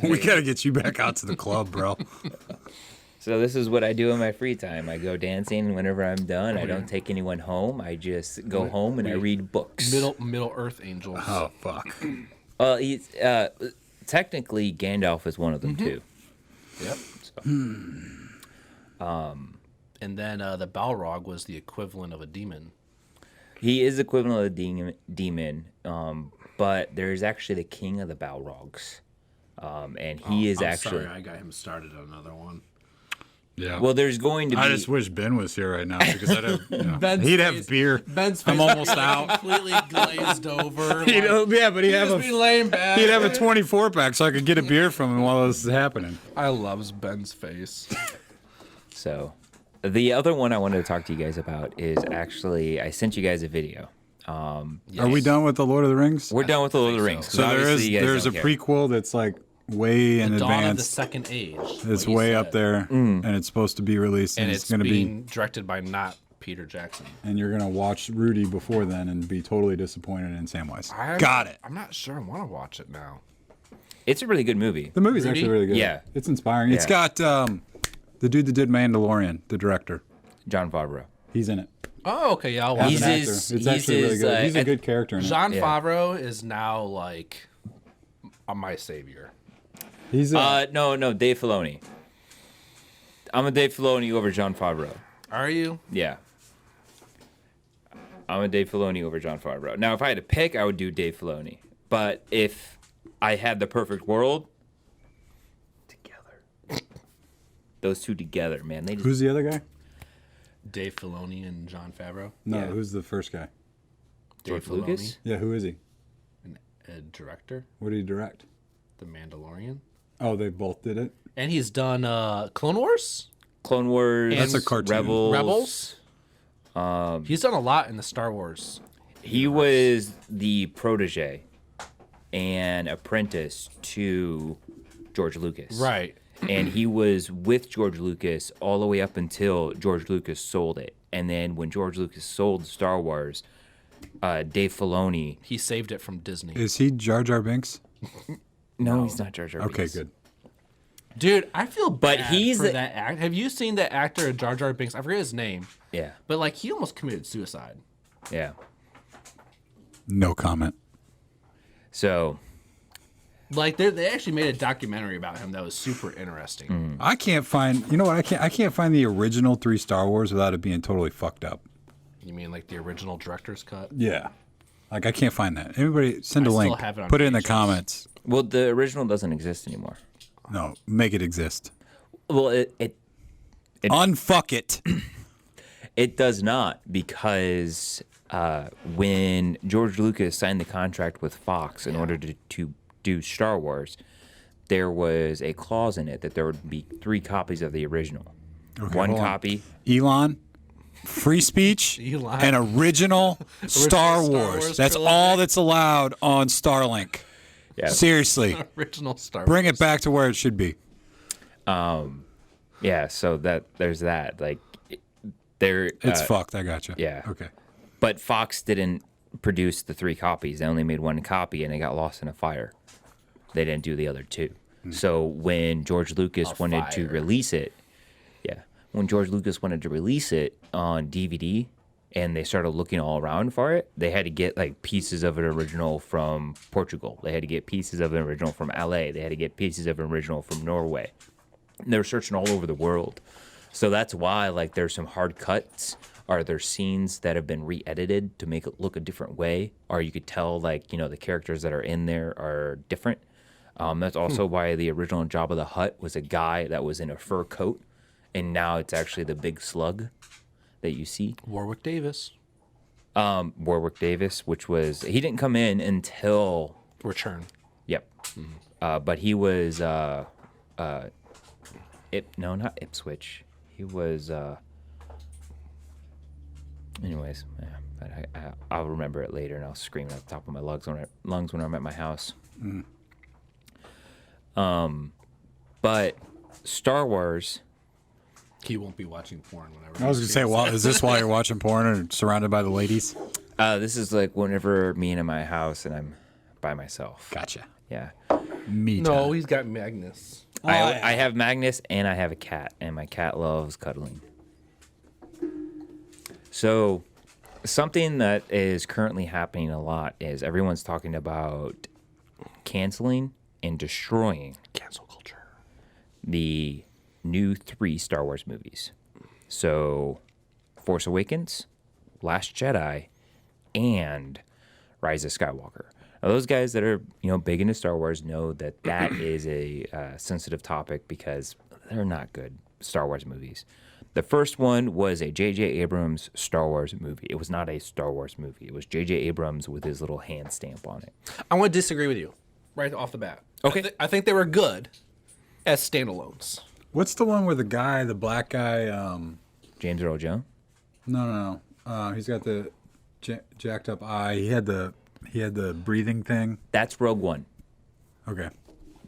We gotta get you back out to the club, bro. So this is what I do in my free time. I go dancing whenever I'm done. I don't take anyone home. I just go home and I read books. Middle Earth angels. Oh fuck. Well, he's technically Gandalf is one of them too. Yep. And then the Balrog was the equivalent of a demon. He is equivalent of a demon, but there's actually the king of the Balrogs, and he is I'm actually. sorry, I got him started on another one. Yeah. Well, there's going to be. I just wish Ben was here right now because I'd have, Ben's he'd have face- beer. Ben's I'm face almost would be out. completely glazed over. Yeah, but he'd have just be laying back. He'd have a 24 pack so I could get a beer from him while this is happening. I loves Ben's face. So, the other one I wanted to talk to you guys about is actually I sent you guys a video. Are we done with the Lord of the Rings? We're done with the Lord of the Rings. 'cause So obviously you guys there's a don't care. prequel that's like way in Dawn of the advance. Second Age. It's what he way said. up there, and it's supposed to be released, And and it's it's going to be. being directed by not Peter Jackson. And you're gonna watch Rudy before then and be totally disappointed in Samwise. Got it. I'm not sure I want to watch it now. It's a really good movie. The movie's Rudy? actually really good. Yeah. It's inspiring. It's Yeah. got the dude that did Mandalorian, the director. John Favreau. He's in it. Oh, okay, yeah, I'll watch He's it. An his- actor. It's he's actually really his, good. He's a I- good character in it. John Yeah. Favreau is now like my savior. He's No, Dave Filoni. I'm a Dave Filoni over John Favreau. Are you? Yeah. I'm a Dave Filoni over John Favreau. Now, if I had to pick, I would do Dave Filoni. But if I had the perfect world, together. Those two together, man. They just, who's the other guy? Dave Filoni and John Favreau. No, Yeah. who's the first guy? George Dave Filoni, Lucas? Yeah, who is he? a director, What did he direct? The Mandalorian, Oh, they both did it. and he's done Clone Wars, Clone Wars. That's a cartoon. Rebels. He's done a lot in the Star Wars. He was the protege and apprentice to George Lucas. Right. And he was with George Lucas all the way up until George Lucas sold it. And then when George Lucas sold Star Wars, Dave Filoni. He saved it from Disney. Is he Jar Jar Binks? No, he's not Jar Jar Binks. Okay, good. Dude, I feel But bad he's for the- that act. Have you seen that actor Jar Jar Binks? I forget his name, Yeah. but like he almost committed suicide. Yeah. No comment. So, Like they actually made a documentary about him that was super interesting. I can't find. You know what? I can't find the original 3 Star Wars without it being totally fucked up. You mean like the original director's cut? Yeah. Like I can't find that. Everybody send a I still link. have it on Put it in the VHS. comments. well, the original doesn't exist anymore. No, make it exist. Well, it Unfuck it. It does not, because when George Lucas signed the contract with Fox in order to do Star Wars, there was a clause in it that there would be 3 copies of the original. One hold on. copy. Elon, free speech, Elon. and original Star Star Wars. Wars That's trilogy. all that's allowed on Starlink. Yeah. Seriously, Original Star bring Wars. it back to where it should be. Yeah, so there's that. Like, there. It's fucked. I gotcha. yeah. Okay. But Fox didn't produce the 3 copies. They only made 1 copy, and it got lost in a fire. They didn't do the other 2. So when George Lucas wanted to fire. release it, when George Lucas wanted to release it on DVD, and they started looking all around for it, they had to get like pieces of an original from Portugal. They had to get pieces of an original from LA. They had to get pieces of an original from Norway. And they were searching all over the world. So that's why like there's some hard cuts, or there's scenes that have been re-edited to make it look a different way, or you could tell like, you know, the characters that are in there are different. That's also why the original Jabba the Hutt was a guy that was in a fur coat, and now it's actually the big slug that you see. Warwick Davis. Warwick Davis, which was, he didn't come in until, Return. yep. But he was, no, not Ipswich. He was, anyways, yeah, but I'll remember it later, and I'll scream it at the top of my lungs when I'm at my house. But Star Wars, He won't be watching porn whenever. I was gonna say, well, is this why you're watching porn and surrounded by the ladies? this is like whenever me and in my house and I'm by myself. Gotcha. Yeah. Me No, time. he's got Magnus. I have Magnus and I have a cat, and my cat loves cuddling. So, something that is currently happening a lot is everyone's talking about canceling and destroying Cancel culture. the new 3 Star Wars movies. So, Force Awakens, Last Jedi, and Rise of Skywalker. Now, those guys that are, you know, big into Star Wars know that that is a sensitive topic because they're not good Star Wars movies. The first one was a J.J. Abrams Star Wars movie. It was not a Star Wars movie. It was J.J. Abrams with his little hand stamp on it. I want to disagree with you right off the bat. Okay. I think they were good as standalones. What's the one where the black guy? James Earl Jones? No. He's got the jacked up eye. He had the breathing thing. That's Rogue One. Okay,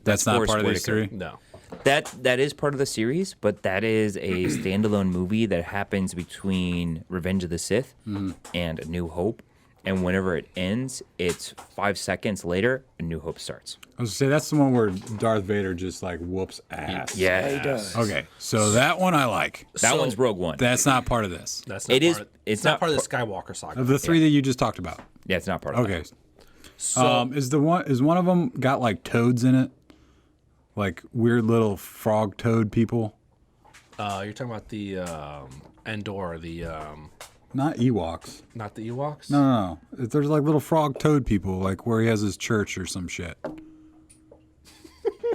that's not Forrest part of these Whitaker. 3. No. That is part of the series, but that is a standalone movie that happens between Revenge of the Sith and A New Hope. And whenever it ends, it's 5 seconds later, A New Hope starts. I was gonna say that's the one where Darth Vader just like whoops ass. Yeah, he does. Okay, so that one I like. That one's Rogue One. That's not part of this. That's not It is- part of, it's not not part of the Skywalker saga. Of the three that you just talked about. Yeah, it's not part of Okay. that. So Is one of them got like toads in it? Like weird little frog toad people? you're talking about the Endor, the Not Ewoks. not the Ewoks. No. There's like little frog toad people, like where he has his church or some shit.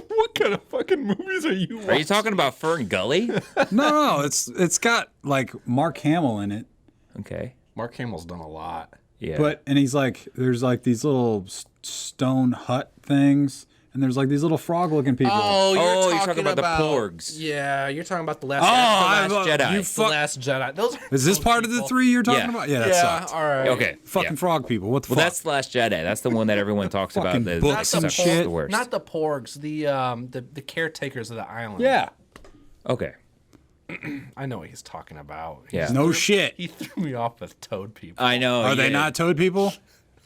What kind of fucking movies are you watching? Are you talking about Fern Gully? No, it's got like Mark Hamill in it. Okay. Mark Hamill's done a lot. Yeah. And he's like, there's like these little stone hut things, and there's like these little frog-looking people. you're talking about the Porgs. Yeah, you're talking about the last. Oh, The Last Jedi. You the fuck. Last Jedi. Those are Is this those part of the people. three you're talking Yeah. about? Yeah, that Yeah, sucked. all right. Okay. Fucking yeah. frog people. What the Well, fuck? that's The Last Jedi. That's the one that everyone talks about. Fucking That's books Not and the shit. the worst. Not the Porgs. The caretakers of the island. Yeah. Okay. I know what he's talking about. Yeah. No shit. He threw me off with toad people. I know. Are they yeah. not toad people?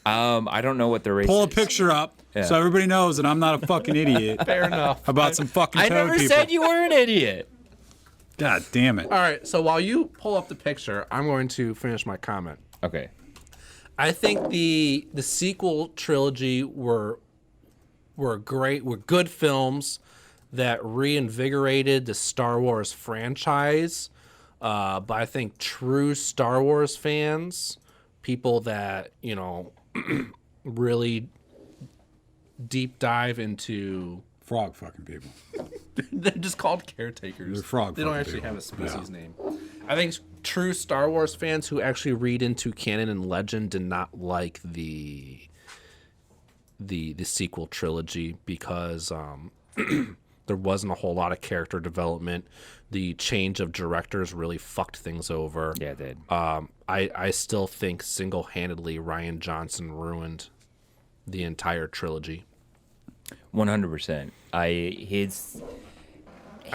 I don't know what the race Pull a is. picture up Yeah. so everybody knows that I'm not a fucking idiot Fair enough. about some fucking I toad never people. said you were an idiot. God damn it. All right. So while you pull up the picture, I'm going to finish my comment. Okay. I think the sequel trilogy were great, were good films that reinvigorated the Star Wars franchise. But I think true Star Wars fans, people that, really deep dive into Frog fucking people. they're just called caretakers. They're frog They don't fucking actually people. have a species Yeah. name. I think true Star Wars fans who actually read into canon and legend did not like the sequel trilogy because there wasn't a whole lot of character development. The change of directors really fucked things over. Yeah, it did. I still think single-handedly Rian Johnson ruined the entire trilogy. 100%.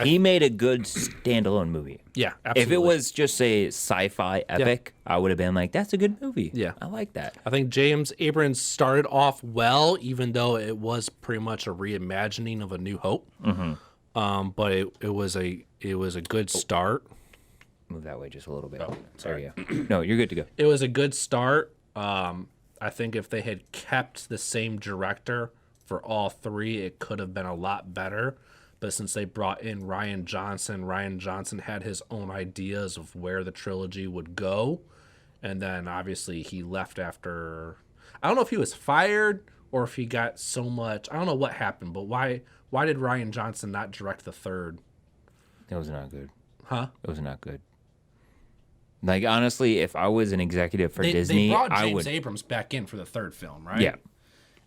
He made a good standalone movie. Yeah, absolutely. If it was just a sci-fi epic, I would have been like, "That's a good movie." Yeah. I like that. I think James Abrams started off well, even though it was pretty much a reimagining of A New Hope. Mm-hmm. But it was a good start. Move that way just a little bit. There you go. No, you're good to go. It was a good start. I think if they had kept the same director for all three, it could have been a lot better. But since they brought in Rian Johnson had his own ideas of where the trilogy would go. And then obviously he left after, I don't know if he was fired or if he got so much, I don't know what happened, but why did Rian Johnson not direct the third? It was not good. Huh? It was not good. Like, honestly, if I was an executive for They Disney, brought I James would. Abrams back in for the third film, right? Yeah.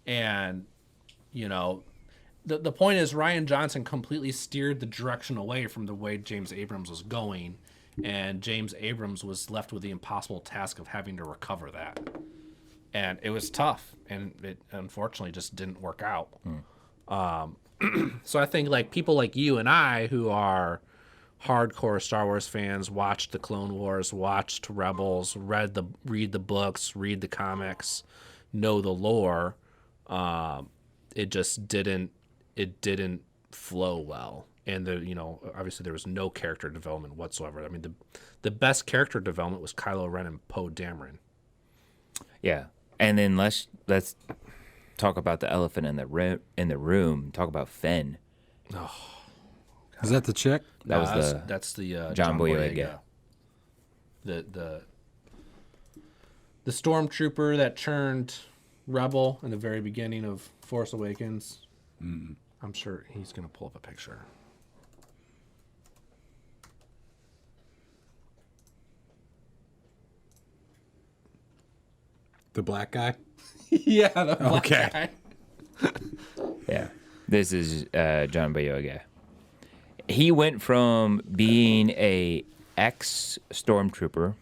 And, the point is Rian Johnson completely steered the direction away from the way James Abrams was going. And James Abrams was left with the impossible task of having to recover that. And it was tough. And it unfortunately just didn't work out. So I think like people like you and I who are hardcore Star Wars fans, watched the Clone Wars, watched Rebels, read the books, read the comics, know the lore. It just didn't flow well. And obviously there was no character development whatsoever. I mean, the best character development was Kylo Ren and Poe Dameron. Yeah. And then let's talk about the elephant in the room. Talk about Fenn. Is that the chick? That's the John Boyega. The stormtrooper that turned rebel in the very beginning of Force Awakens. I'm sure he's gonna pull up a picture. The black guy? Yeah, the black Okay. guy. Yeah. This is John Boyega. He went from being a ex-stormtrooper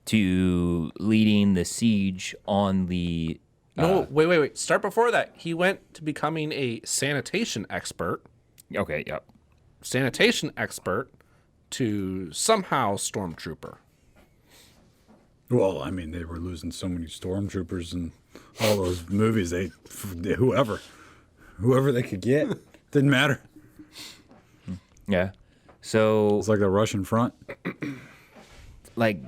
to leading the siege on the... No, wait. Start before that. He went to becoming a sanitation expert. Okay, yep. sanitation expert to somehow stormtrooper. Well, I mean, they were losing so many stormtroopers in all those movies. Whoever they could get, didn't matter. Yeah. So It's like the Russian front. like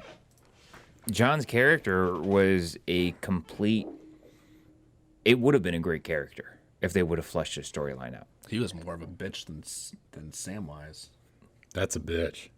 John's character was a complete. It would have been a great character if they would have fleshed his storyline out. He was more of a bitch than Samwise. That's a bitch.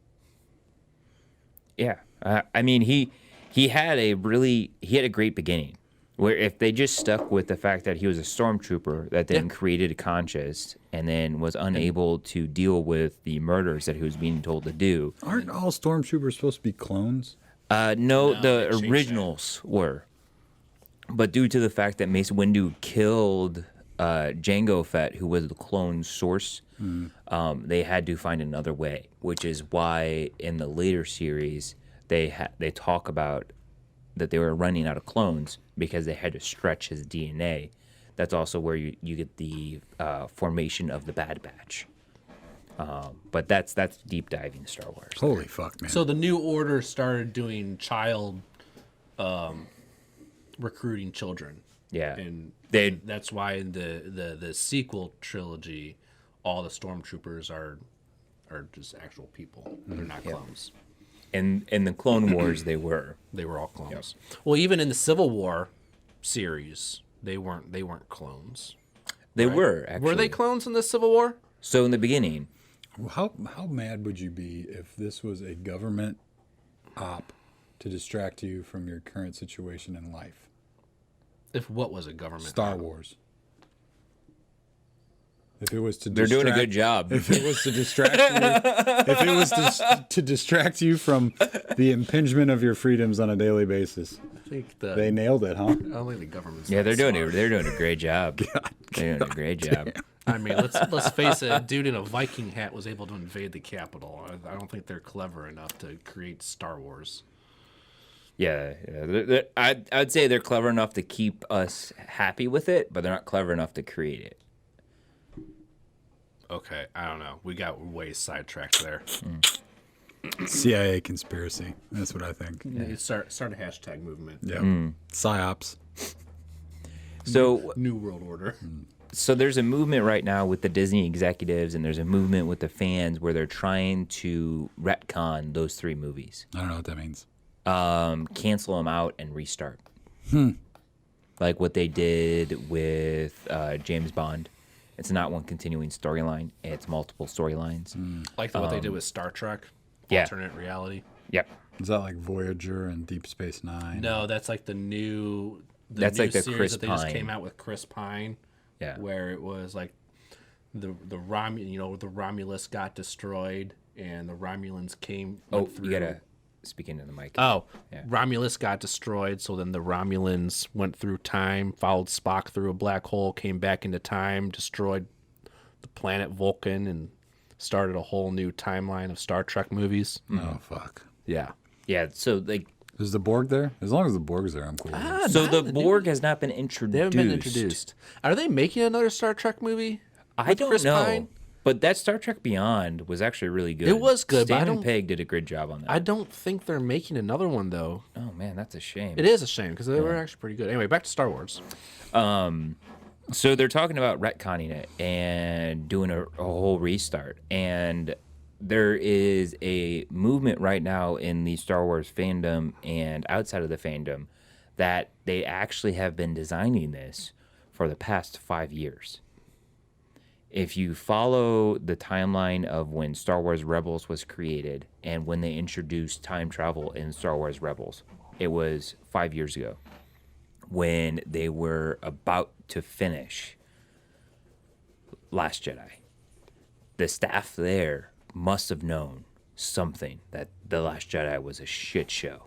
Yeah, I mean he had a great beginning. Where if they just stuck with the fact that he was a stormtrooper that then created a conscience and then was unable to deal with the murders that he was being told to do. Aren't all stormtroopers supposed to be clones? No, they the changed originals were. But due to the fact that Mace Windu killed Jango Fett, who was the clone source, they had to find another way, which is why in the later series they talk about that they were running out of clones because they had to stretch his DNA. That's also where you get the formation of the Bad Batch. But that's deep diving Star Wars. Holy fuck, man. So the New Order started doing child recruiting children. Yeah. And They- that's why in the sequel trilogy, all the stormtroopers are just actual people. They're not clones. In the Clone Wars, they were. They were all clones. Well, even in the Civil War series, they weren't clones. They were, actually. Were they clones in the Civil War? So in the beginning, How mad would you be if this was a government op to distract you from your current situation in life? If what was a government? Star Wars. If it was to they're doing a good job. If it was to distract you, if it was to distract you from the impingement of your freedoms on a daily basis, I think they nailed it, huh? I don't think the government's. Yeah, that they're smart. doing a great job. They're doing a great job. I mean, let's face it. A dude in a Viking hat was able to invade the Capitol. I don't think they're clever enough to create Star Wars. Yeah. I'd say they're clever enough to keep us happy with it, but they're not clever enough to create it. Okay, I don't know. We got way sidetracked there. CIA conspiracy. That's what I think. You start a hashtag movement. Yeah. Psyops. So New World Order. So there's a movement right now with the Disney executives, and there's a movement with the fans where they're trying to retcon those three movies, I don't know what that means. cancel them out, and restart. Like what they did with James Bond. It's not one continuing storyline; it's multiple storylines. Like what they did with Star Trek. yeah. Alternate reality. Yep. Is that like Voyager and Deep Space Nine? No, that's like the new. That's new like the series Chris that they just Pine. came out with Chris Pine. Yeah. Where it was like the Romulus got destroyed and the Romulans came. Oh, through. you gotta speak into the mic. Oh, Yeah. Romulus got destroyed, so then the Romulans went through time, followed Spock through a black hole, came back into time, destroyed the planet Vulcan, and started a whole new timeline of Star Trek movies. Oh fuck. Yeah. Yeah. So like, Is the Borg there? As long as the Borg's there, I'm cool. with it. so the Borg has not been introduced. They haven't been introduced. Are they making another Star Trek movie? I with don't Chris know. Pine? But that Star Trek Beyond was actually really good. It was good, but I Stan and don't- Pegg did a good job on that. I don't think they're making another one, though. Oh man, that's a shame. It is a shame, because they were actually pretty good. Anyway, back to Star Wars. So they're talking about retconning it and doing a whole restart. And there is a movement right now in the Star Wars fandom and outside of the fandom that they actually have been designing this for the past 5 years. If you follow the timeline of when Star Wars Rebels was created and when they introduced time travel in Star Wars Rebels, it was 5 years ago when they were about to finish Last Jedi. The staff there must have known something, that The Last Jedi was a shit show.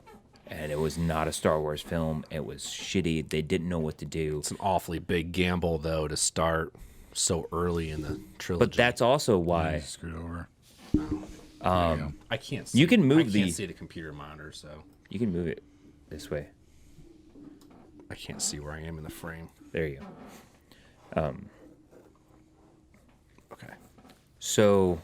And it was not a Star Wars film. It was shitty. They didn't know what to do. It's an awfully big gamble, though, to start so early in the trilogy. But that's also why Screwed over. I can't see. You can move I can't the- see the computer monitor, so you can move it this way. I can't see where I am in the frame. There you go. Okay. So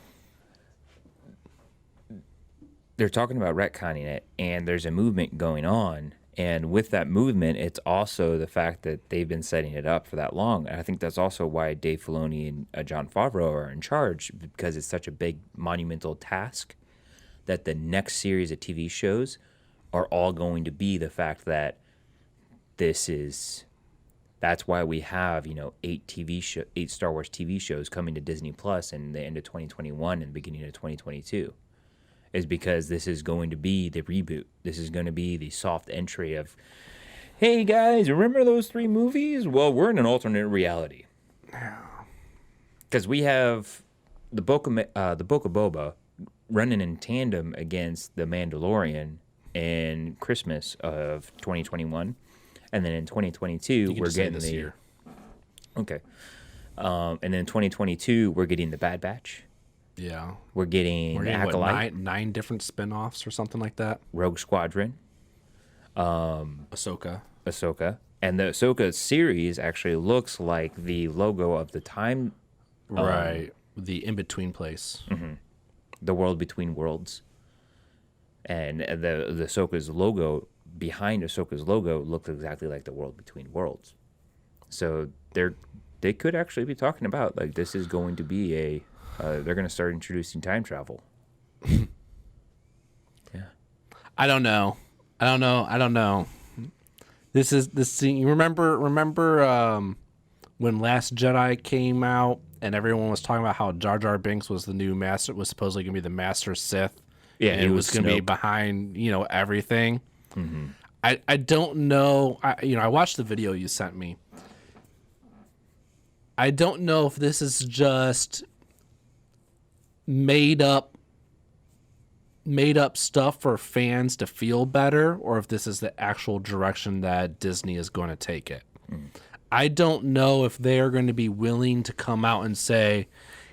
they're talking about retconning it, and there's a movement going on. And with that movement, it's also the fact that they've been setting it up for that long. And I think that's also why Dave Filoni and Jon Favreau are in charge, because it's such a big monumental task that the next series of TV shows are all going to be the fact that that's why we have, 8 Star Wars TV shows coming to Disney Plus in the end of 2021 and the beginning of 2022. Is because this is going to be the reboot. This is going to be the soft entry of, hey guys, remember those 3 movies? Well, we're in an alternate reality. Because we have the Book of Boba running in tandem against the Mandalorian in Christmas of 2021, and then in 2022 we're getting this year. Okay, and then in 2022 we're getting the Bad Batch. Yeah. We're getting Acolyte, nine different spin-offs or something like that. Rogue Squadron, Ahsoka. And the Ahsoka series actually looks like the logo of the time, Right. The in-between place. the world between worlds. And the Ahsoka's logo, behind Ahsoka's logo, looks exactly like the world between worlds. So they could actually be talking about, like, this is going to be they're going to start introducing time travel. Yeah. I don't know. This scene. You remember when Last Jedi came out and everyone was talking about how Jar Jar Binks was the new master, was supposedly going to be the Master Sith. Yeah, and it was going to be behind, everything. Mm-hmm. I don't know. I watched the video you sent me. I don't know if this is just made up stuff for fans to feel better, or if this is the actual direction that Disney is going to take it. I don't know if they are going to be willing to come out and say,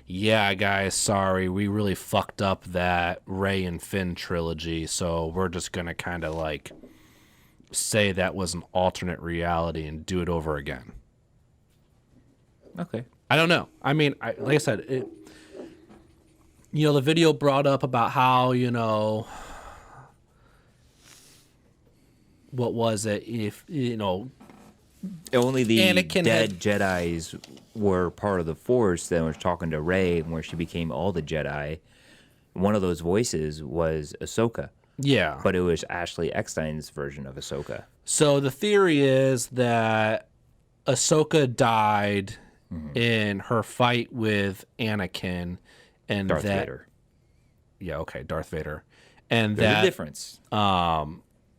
yeah, guys, sorry, we really fucked up that Rey and Finn trilogy, so we're just going to kind of like say that was an alternate reality and do it over again. Okay. I don't know. I mean, like I said, the video brought up about how, what was it? If, only the Anakin dead Jedis were part of the Force that was talking to Rey, where she became all the Jedi. One of those voices was Ahsoka. Yeah. But it was Ashley Eckstein's version of Ahsoka. So the theory is that Ahsoka died in her fight with Anakin. And Darth Vader. Yeah, okay, Darth Vader. And There's that a difference.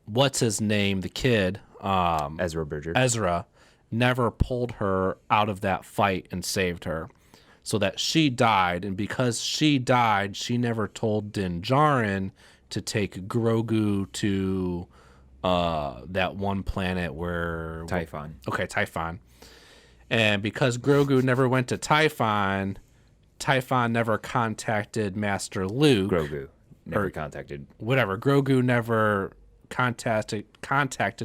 What's his name? The kid, Ezra Bridger. Ezra, never pulled her out of that fight and saved her, so that she died. And because she died, she never told Din Djarin to take Grogu to that one planet where Typhon. Okay, Typhon. And because Grogu never went to Typhon never contacted Master Luke. Grogu never contacted. Whatever. Grogu never contacted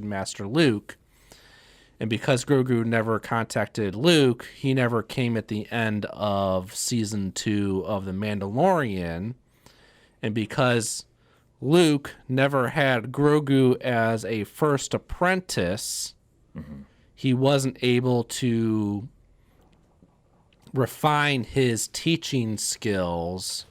Master Luke. And because Grogu never contacted Luke, he never came at the end of season 2 of The Mandalorian. And because Luke never had Grogu as a first apprentice, he wasn't able to refine his teaching skills,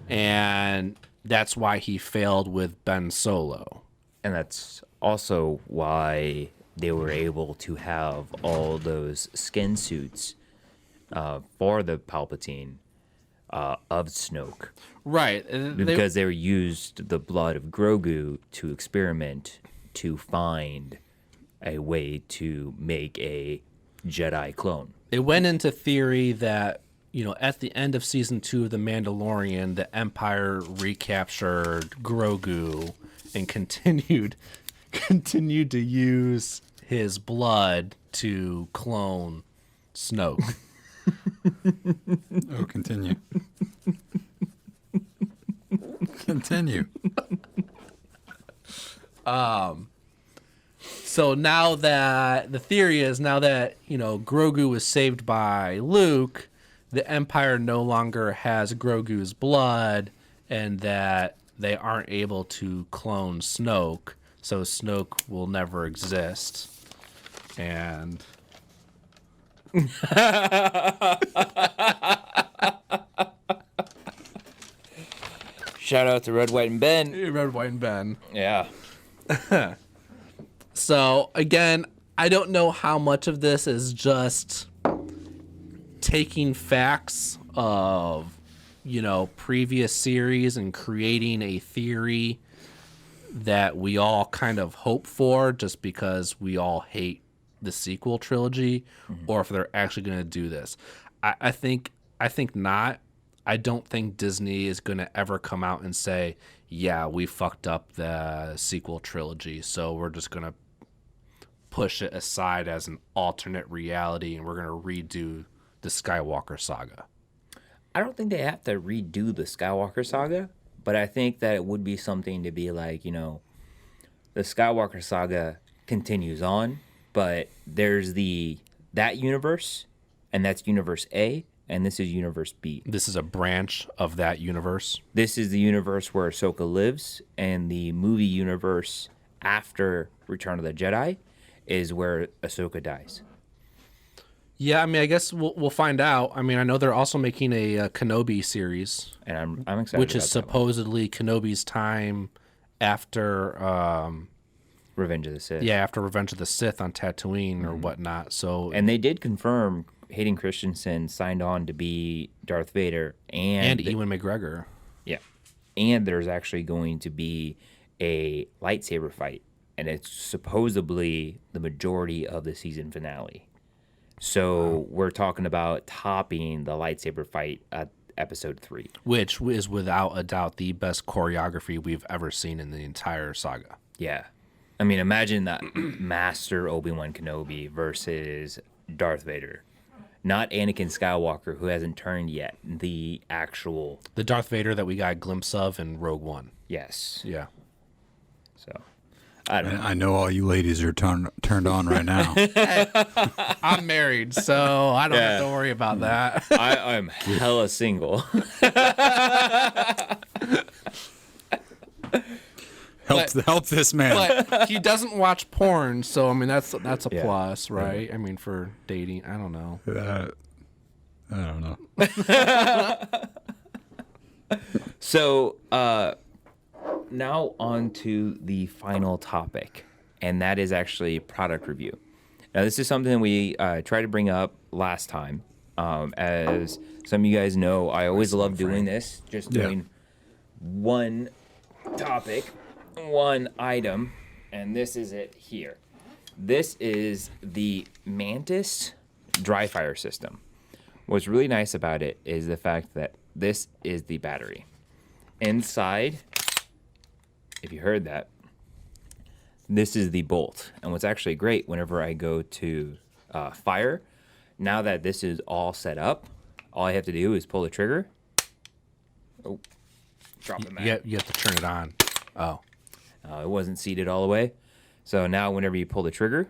and that's why he failed with Ben Solo. And that's also why they were able to have all those skin suits for the Palpatine of Snoke. Right. Because they used the blood of Grogu to experiment to find a way to make a Jedi clone. It went into theory that, at the end of season 2 of The Mandalorian, the Empire recaptured Grogu and continued to use his blood to clone Snoke. Oh, continue. Continue. So now that the theory is Grogu was saved by Luke, the Empire no longer has Grogu's blood, and that they aren't able to clone Snoke, so Snoke will never exist. And Shout out to Red, White, and Ben. Red, White, and Ben. Yeah. So again, I don't know how much of this is just taking facts of, previous series and creating a theory that we all kind of hope for just because we all hate the sequel trilogy, or if they're actually going to do this. I think not. I don't think Disney is going to ever come out and say, yeah, we fucked up the sequel trilogy, so we're just going to push it aside as an alternate reality and we're going to redo the Skywalker saga. I don't think they have to redo the Skywalker saga, but I think that it would be something to be like, the Skywalker saga continues on, but there's that universe, and that's Universe A, and this is Universe B. This is a branch of that universe. This is the universe where Ahsoka lives, and the movie universe after Return of the Jedi is where Ahsoka dies. Yeah, I mean, I guess we'll find out. I mean, I know they're also making a Kenobi series, And I'm excited which about is that one. supposedly Kenobi's time after, Revenge of the Sith. after Revenge of the Sith on Tatooine or whatnot. So And they did confirm Hayden Christensen signed on to be Darth Vader and Ewan McGregor. yeah. And there's actually going to be a lightsaber fight, and it's supposedly the majority of the season finale. So we're talking about topping the lightsaber fight at episode 3. Which is without a doubt the best choreography we've ever seen in the entire saga. Yeah. I mean, imagine that Master Obi-Wan Kenobi versus Darth Vader. Not Anakin Skywalker, who hasn't turned yet. The actual... The Darth Vader that we got a glimpse of in Rogue One. Yes. Yeah. So, I don't know. I know all you ladies are turned on right now. I'm married, so I don't have to worry about that. I'm hella single. Help this man. But he doesn't watch porn, so I mean that's a plus, right? I mean for dating, I don't know. I don't know. So, now on to the final topic, and that is actually product review. Now, this is something we tried to bring up last time. As some of you guys know, I always love doing this, just doing one topic, one item, and this is it here. This is the Mantis dry fire system. What's really nice about it is the fact that this is the battery. Inside, if you heard that, this is the bolt. And what's actually great, whenever I go to fire, now that this is all set up, all I have to do is pull the trigger. Oh, drop it back. You have to turn it on. Oh. It wasn't seated all the way. So now whenever you pull the trigger,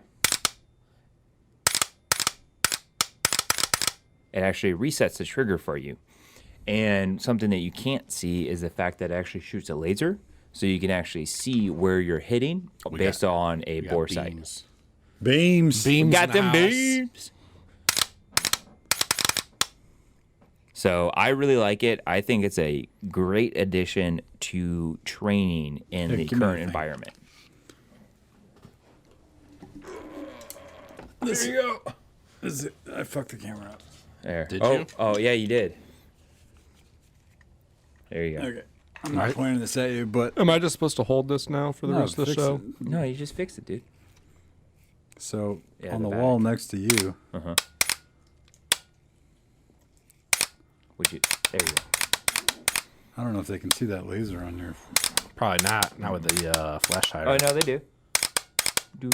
it actually resets the trigger for you. And something that you can't see is the fact that it actually shoots a laser. So you can actually see where you're hitting based on a bore sight. Beams. Got in the them house. beams. So I really like it. I think it's a great addition to training in the give me current the thing. environment. There you go. I fucked the camera up. There. Did oh, you? Oh, yeah, you did. There you go. Okay. I'm not pointing this at you, but Am I just supposed to hold this now for the rest of the fix show? it. No, you just fixed it, dude. So Yeah, on the the back. wall next to you, Would you? There you go. I don't know if they can see that laser on there. Probably not. Not with the flash hider. Oh, no, they do. Do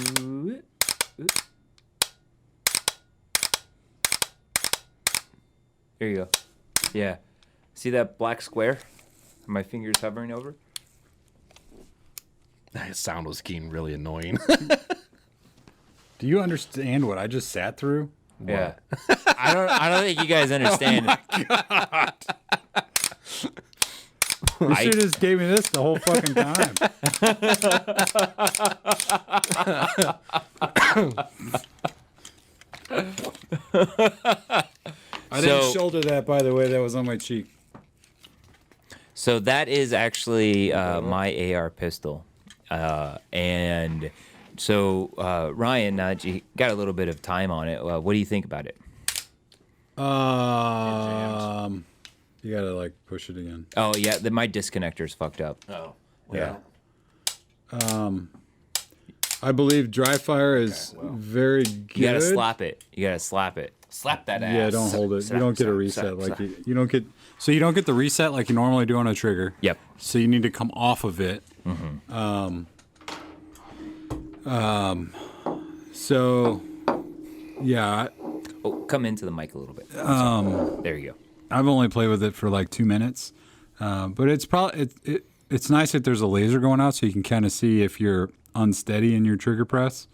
it. Oop. There you go. Yeah. See that black square my finger's hovering over? That sound was getting really annoying. Do you understand what I just sat through? Yeah. I don't think you guys understand. You should have just gave me this the whole fucking time. I didn't shoulder that, by the way. That was on my cheek. So that is actually my AR pistol. And so, Ryan, now that you got a little bit of time on it, what do you think about it? You gotta like push it again. Oh, yeah, my disconnector's fucked up. Oh, Yeah. I believe dry fire is very good. You gotta slap it. You gotta slap it. Slap that ass. Yeah, don't hold it. You don't get a reset like you don't get. So you don't get the reset like you normally do on a trigger. Yep. So you need to come off of it. So, yeah. Oh, come into the mic a little bit. There you go. I've only played with it for like 2 minutes, but it's probably it's nice that there's a laser going out so you can kind of see if you're unsteady in your trigger press.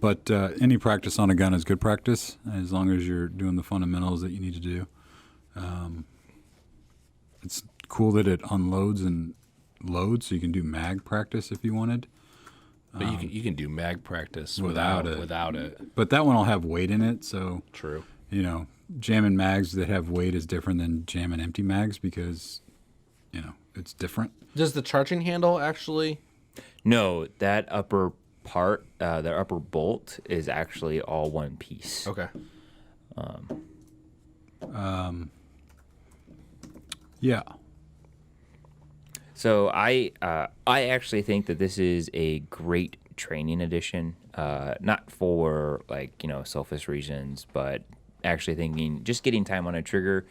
But any practice on a gun is good practice as long as you're doing the fundamentals that you need to do. It's cool that it unloads and loads, so you can do mag practice if you wanted. But you can do mag practice without it. But that one will have weight in it, so True. you know, jamming mags that have weight is different than jamming empty mags because, you know, it's different. Does the charging handle actually? No, that upper part, the upper bolt is actually all one piece. Okay. Yeah. So I actually think that this is a great training edition, not for like, you know, selfish reasons, but actually thinking just getting time on a trigger,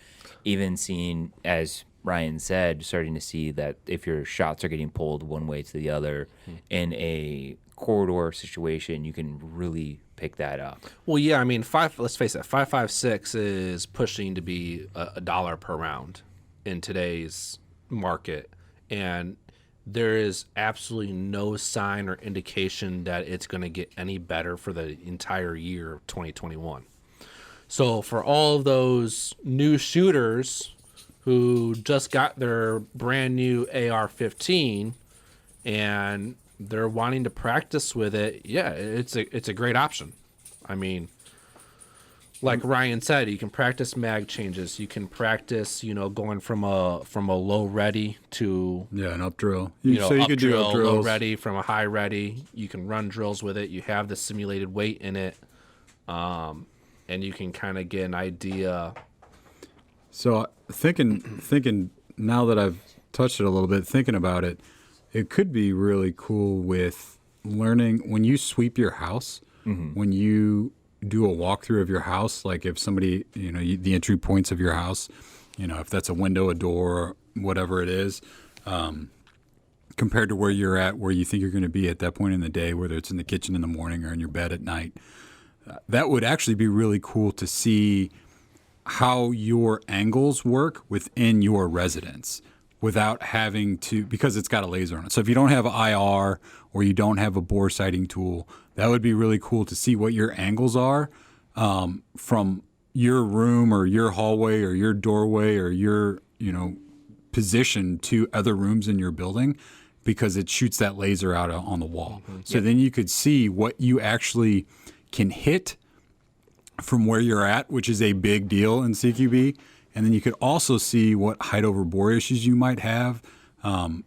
even seeing, as Ryan said, starting to see that if your shots are getting pulled one way to the other in a corridor situation, you can really pick that up. Well, yeah, I mean, let's face it, 5.56 is pushing to be a dollar per round in today's market, and there is absolutely no sign or indication that it's going to get any better for the entire year of 2021. So for all of those new shooters who just got their brand new AR-15 and they're wanting to practice with it, yeah, it's a great option. I mean, like Ryan said, you can practice mag changes. You can practice, you know, going from a low ready to an up drill. so you could drill, do up drills. low ready from a high ready. You can run drills with it. You have the simulated weight in it, and you can kind of get an idea. So thinking now that I've touched it a little bit, thinking about it, it could be really cool with learning when you sweep your house, when you do a walkthrough of your house, like if somebody, you know, the entry points of your house, you know, if that's a window, a door, whatever it is, compared to where you're at, where you think you're going to be at that point in the day, whether it's in the kitchen in the morning or in your bed at night, that would actually be really cool to see how your angles work within your residence without having to, because it's got a laser on it. So if you don't have IR or you don't have a bore sighting tool, that would be really cool to see what your angles are from your room or your hallway or your doorway or your, you know, position to other rooms in your building, because it shoots that laser out on the wall. So then you could see what you actually can hit from where you're at, which is a big deal in CQB. And then you could also see what height over bore issues you might have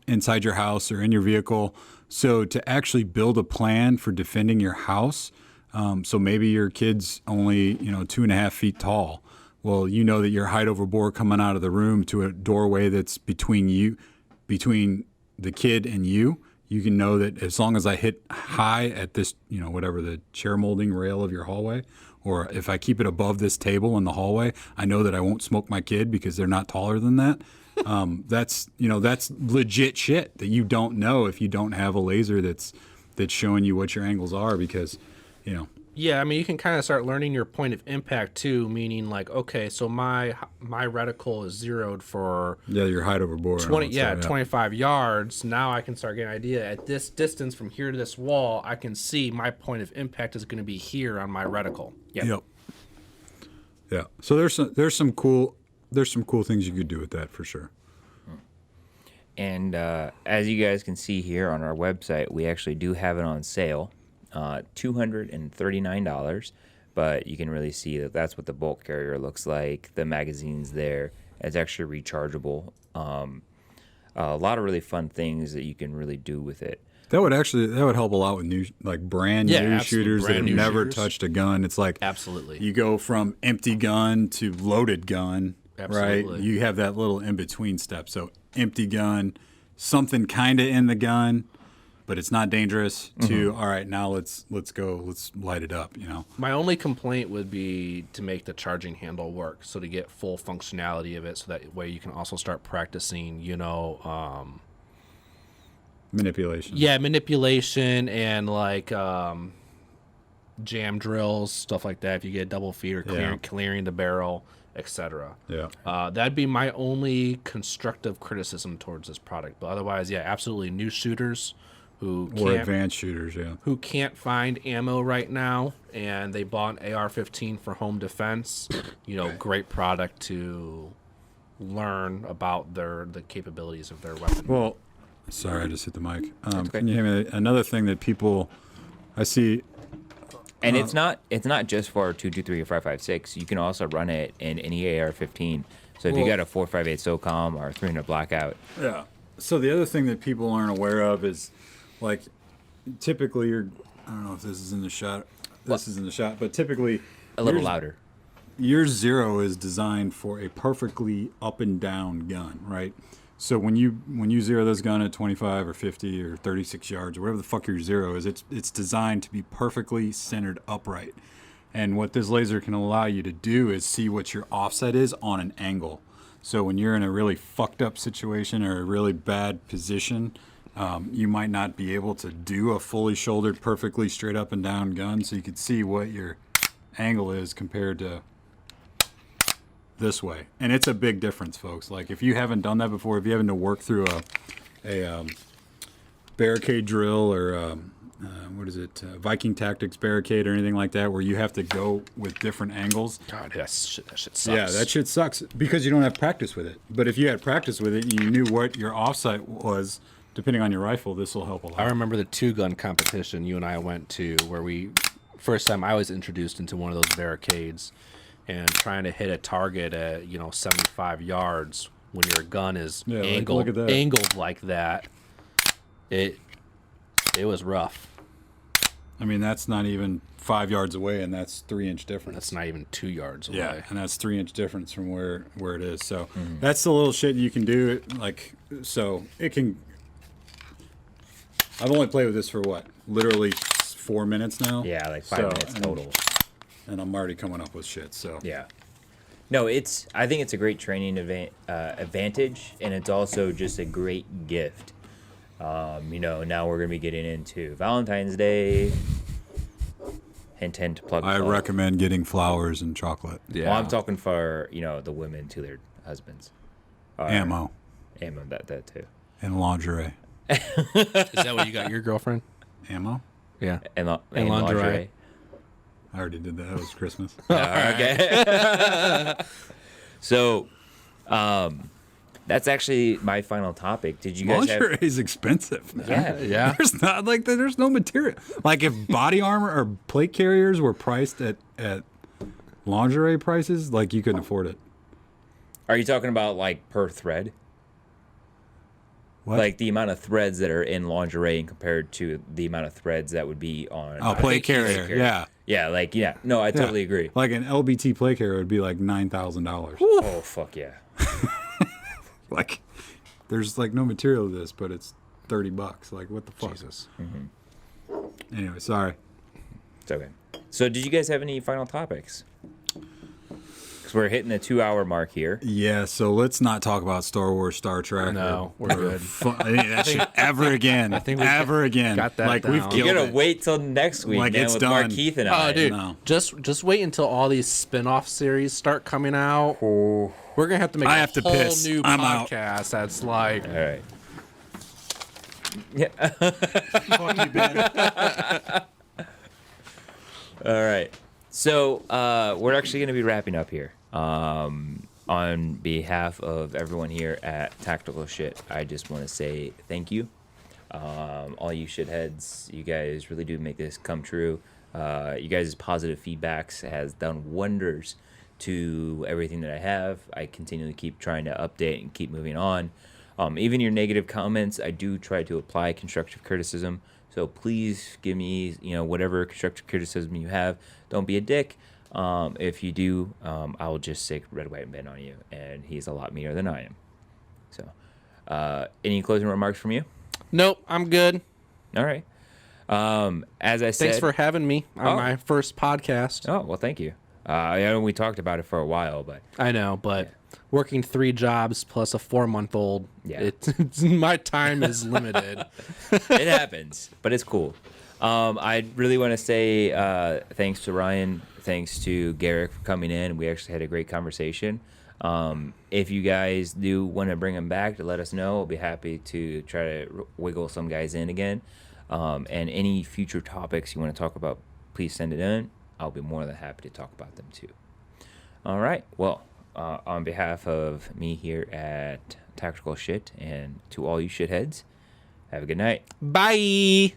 inside your house or in your vehicle. So to actually build a plan for defending your house, so maybe your kid's only, you know, 2.5 feet tall. Well, you know that your height over bore coming out of the room to a doorway that's between the kid and you can know that as long as I hit high at this, you know, whatever the chair molding rail of your hallway, or if I keep it above this table in the hallway, I know that I won't smoke my kid because they're not taller than that. That's legit shit that you don't know if you don't have a laser that's showing you what your angles are, because, you know. Yeah, I mean, you can kind of start learning your point of impact too, meaning like, okay, so my reticle is zeroed for your height over bore 25 yards. Now I can start getting an idea at this distance from here to this wall. I can see my point of impact is going to be here on my reticle. Yep. Yeah. So there's some cool there's some cool things you could do with that for sure. And as you guys can see here on our website, we actually do have it on sale, $239. But you can really see that that's what the bulk carrier looks like. The magazine's there. It's actually rechargeable. A lot of really fun things that you can really do with it. That would help a lot with new, like brand new shooters that have never touched a gun. It's like absolutely you go from empty gun to loaded gun, absolutely. Right? You have that little in between step. So empty gun, something kind of in the gun, but it's not dangerous. To all right, now let's go, let's light it up. My only complaint would be to make the charging handle work, so to get full functionality of it, so that way you can also start practicing, manipulation. Yeah, manipulation and like jam drills, stuff like that. If you get double feed or clearing the barrel, etc. Yeah. That'd be my only constructive criticism towards this product. But otherwise, absolutely new shooters or advanced shooters, who can't find ammo right now, and they bought an AR-15 for home defense. Great product to learn about the capabilities of their weapon. Well, sorry, I just hit the mic. Can you hear me? Another thing that people, I see. And it's not just for 223 or 556. You can also run it in any AR-15. So if you got a 458 SOCOM or 300 Blackout. Yeah. So the other thing that people aren't aware of is, like, typically I don't know if this is in the shot. This is in the shot, but typically A little louder. Your zero is designed for a perfectly up and down gun, right? So when you zero this gun at 25 or 50 or 36 yards or whatever the fuck your zero is, it's designed to be perfectly centered upright. And what this laser can allow you to do is see what your offset is on an angle. So when you're in a really fucked up situation or a really bad position, you might not be able to do a fully shouldered, perfectly straight up and down gun. So you could see what your angle is compared to this way. And it's a big difference, folks. Like, if you haven't done that before, if you haven't to work through a barricade drill or Viking Tactics barricade or anything like that, where you have to go with different angles. God, that shit sucks. Yeah, that shit sucks because you don't have practice with it. But if you had practice with it and you knew what your offset was, depending on your rifle, this will help a lot. I remember the 2-gun competition you and I went to, where first time I was introduced into one of those barricades, and trying to hit a target at 75 yards when your gun is angled like that, it was rough. I mean, that's not even 5 yards away, and that's 3-inch difference. That's not even 2 yards away. Yeah, and that's 3-inch difference from where it is. So that's the little shit you can do. Like, so it can. I've only played with this for literally 4 minutes now. Yeah, like 5 minutes total. And I'm already coming up with shit. So yeah, no, I think it's a great training advantage, and it's also just a great gift. Now we're gonna be getting into Valentine's Day. Hint, plug. I recommend getting flowers and chocolate. Yeah, well, I'm talking for the women to their husbands. Ammo, that too. And lingerie. Is that what you got your girlfriend? Ammo. Yeah, and lingerie. I already did that. That was Christmas. Okay. So, that's actually my final topic. Did you guys lingerie is expensive, man. Yeah. There's no material. Like, if body armor or plate carriers were priced at lingerie prices, like, you couldn't afford it. Are you talking about like per thread? What? Like the amount of threads that are in lingerie and compared to the amount of threads that would be on a plate carrier. Yeah. No, I totally agree. Like an LBT plate carrier would be like $9,000. Oh, fuck yeah. Like, there's like no material to this, but it's $30. Like, what the fuck? Jesus. Mm-hmm. Anyway, sorry. It's okay. So, did you guys have any final topics? Because we're hitting the 2-hour mark here. Yeah, so let's not talk about Star Wars, Star Trek. No, we're good. That shit ever again. I think we ever again. got that like, down. we've You killed gotta it. wait till next week, Like, man, it's with done. Mark Keith and I. Oh, dude, No. just wait until all these spin-off series start coming out. Oh. We're gonna have to make I a have to whole piss. new I'm out. podcast that's like, All right. Yeah. Fuck you, Ben. All right. So we're actually going to be wrapping up here on on behalf of everyone here at Tactical Shit, I just want to say thank you. All you shitheads, you guys really do make this come true. You guys' positive feedbacks has done wonders to everything that I have. I continually keep trying to update and keep moving on. Even your negative comments, I do try to apply constructive criticism. So please give me, whatever constructive criticism you have. Don't be a dick. If you do, I will just stick red, white, and Ben on you. And he's a lot meaner than I am. So, any closing remarks from you? Nope, I'm good. All right. As I said, Thanks for having me on my first podcast. Oh, well, thank you. I know we talked about it for a while, but I know, but working 3 jobs plus a 4-month-old, Yeah. My time is limited. it happens, but it's cool. I really want to say thanks to Ryan, thanks to Garrick for coming in. We actually had a great conversation. If you guys do want to bring him back to let us know, I'll be happy to try to wiggle some guys in again. And any future topics you want to talk about, please send it in. I'll be more than happy to talk about them too. All right. Well, on behalf of me here at Tactical Shit and to all you shitheads, have a good night. Bye.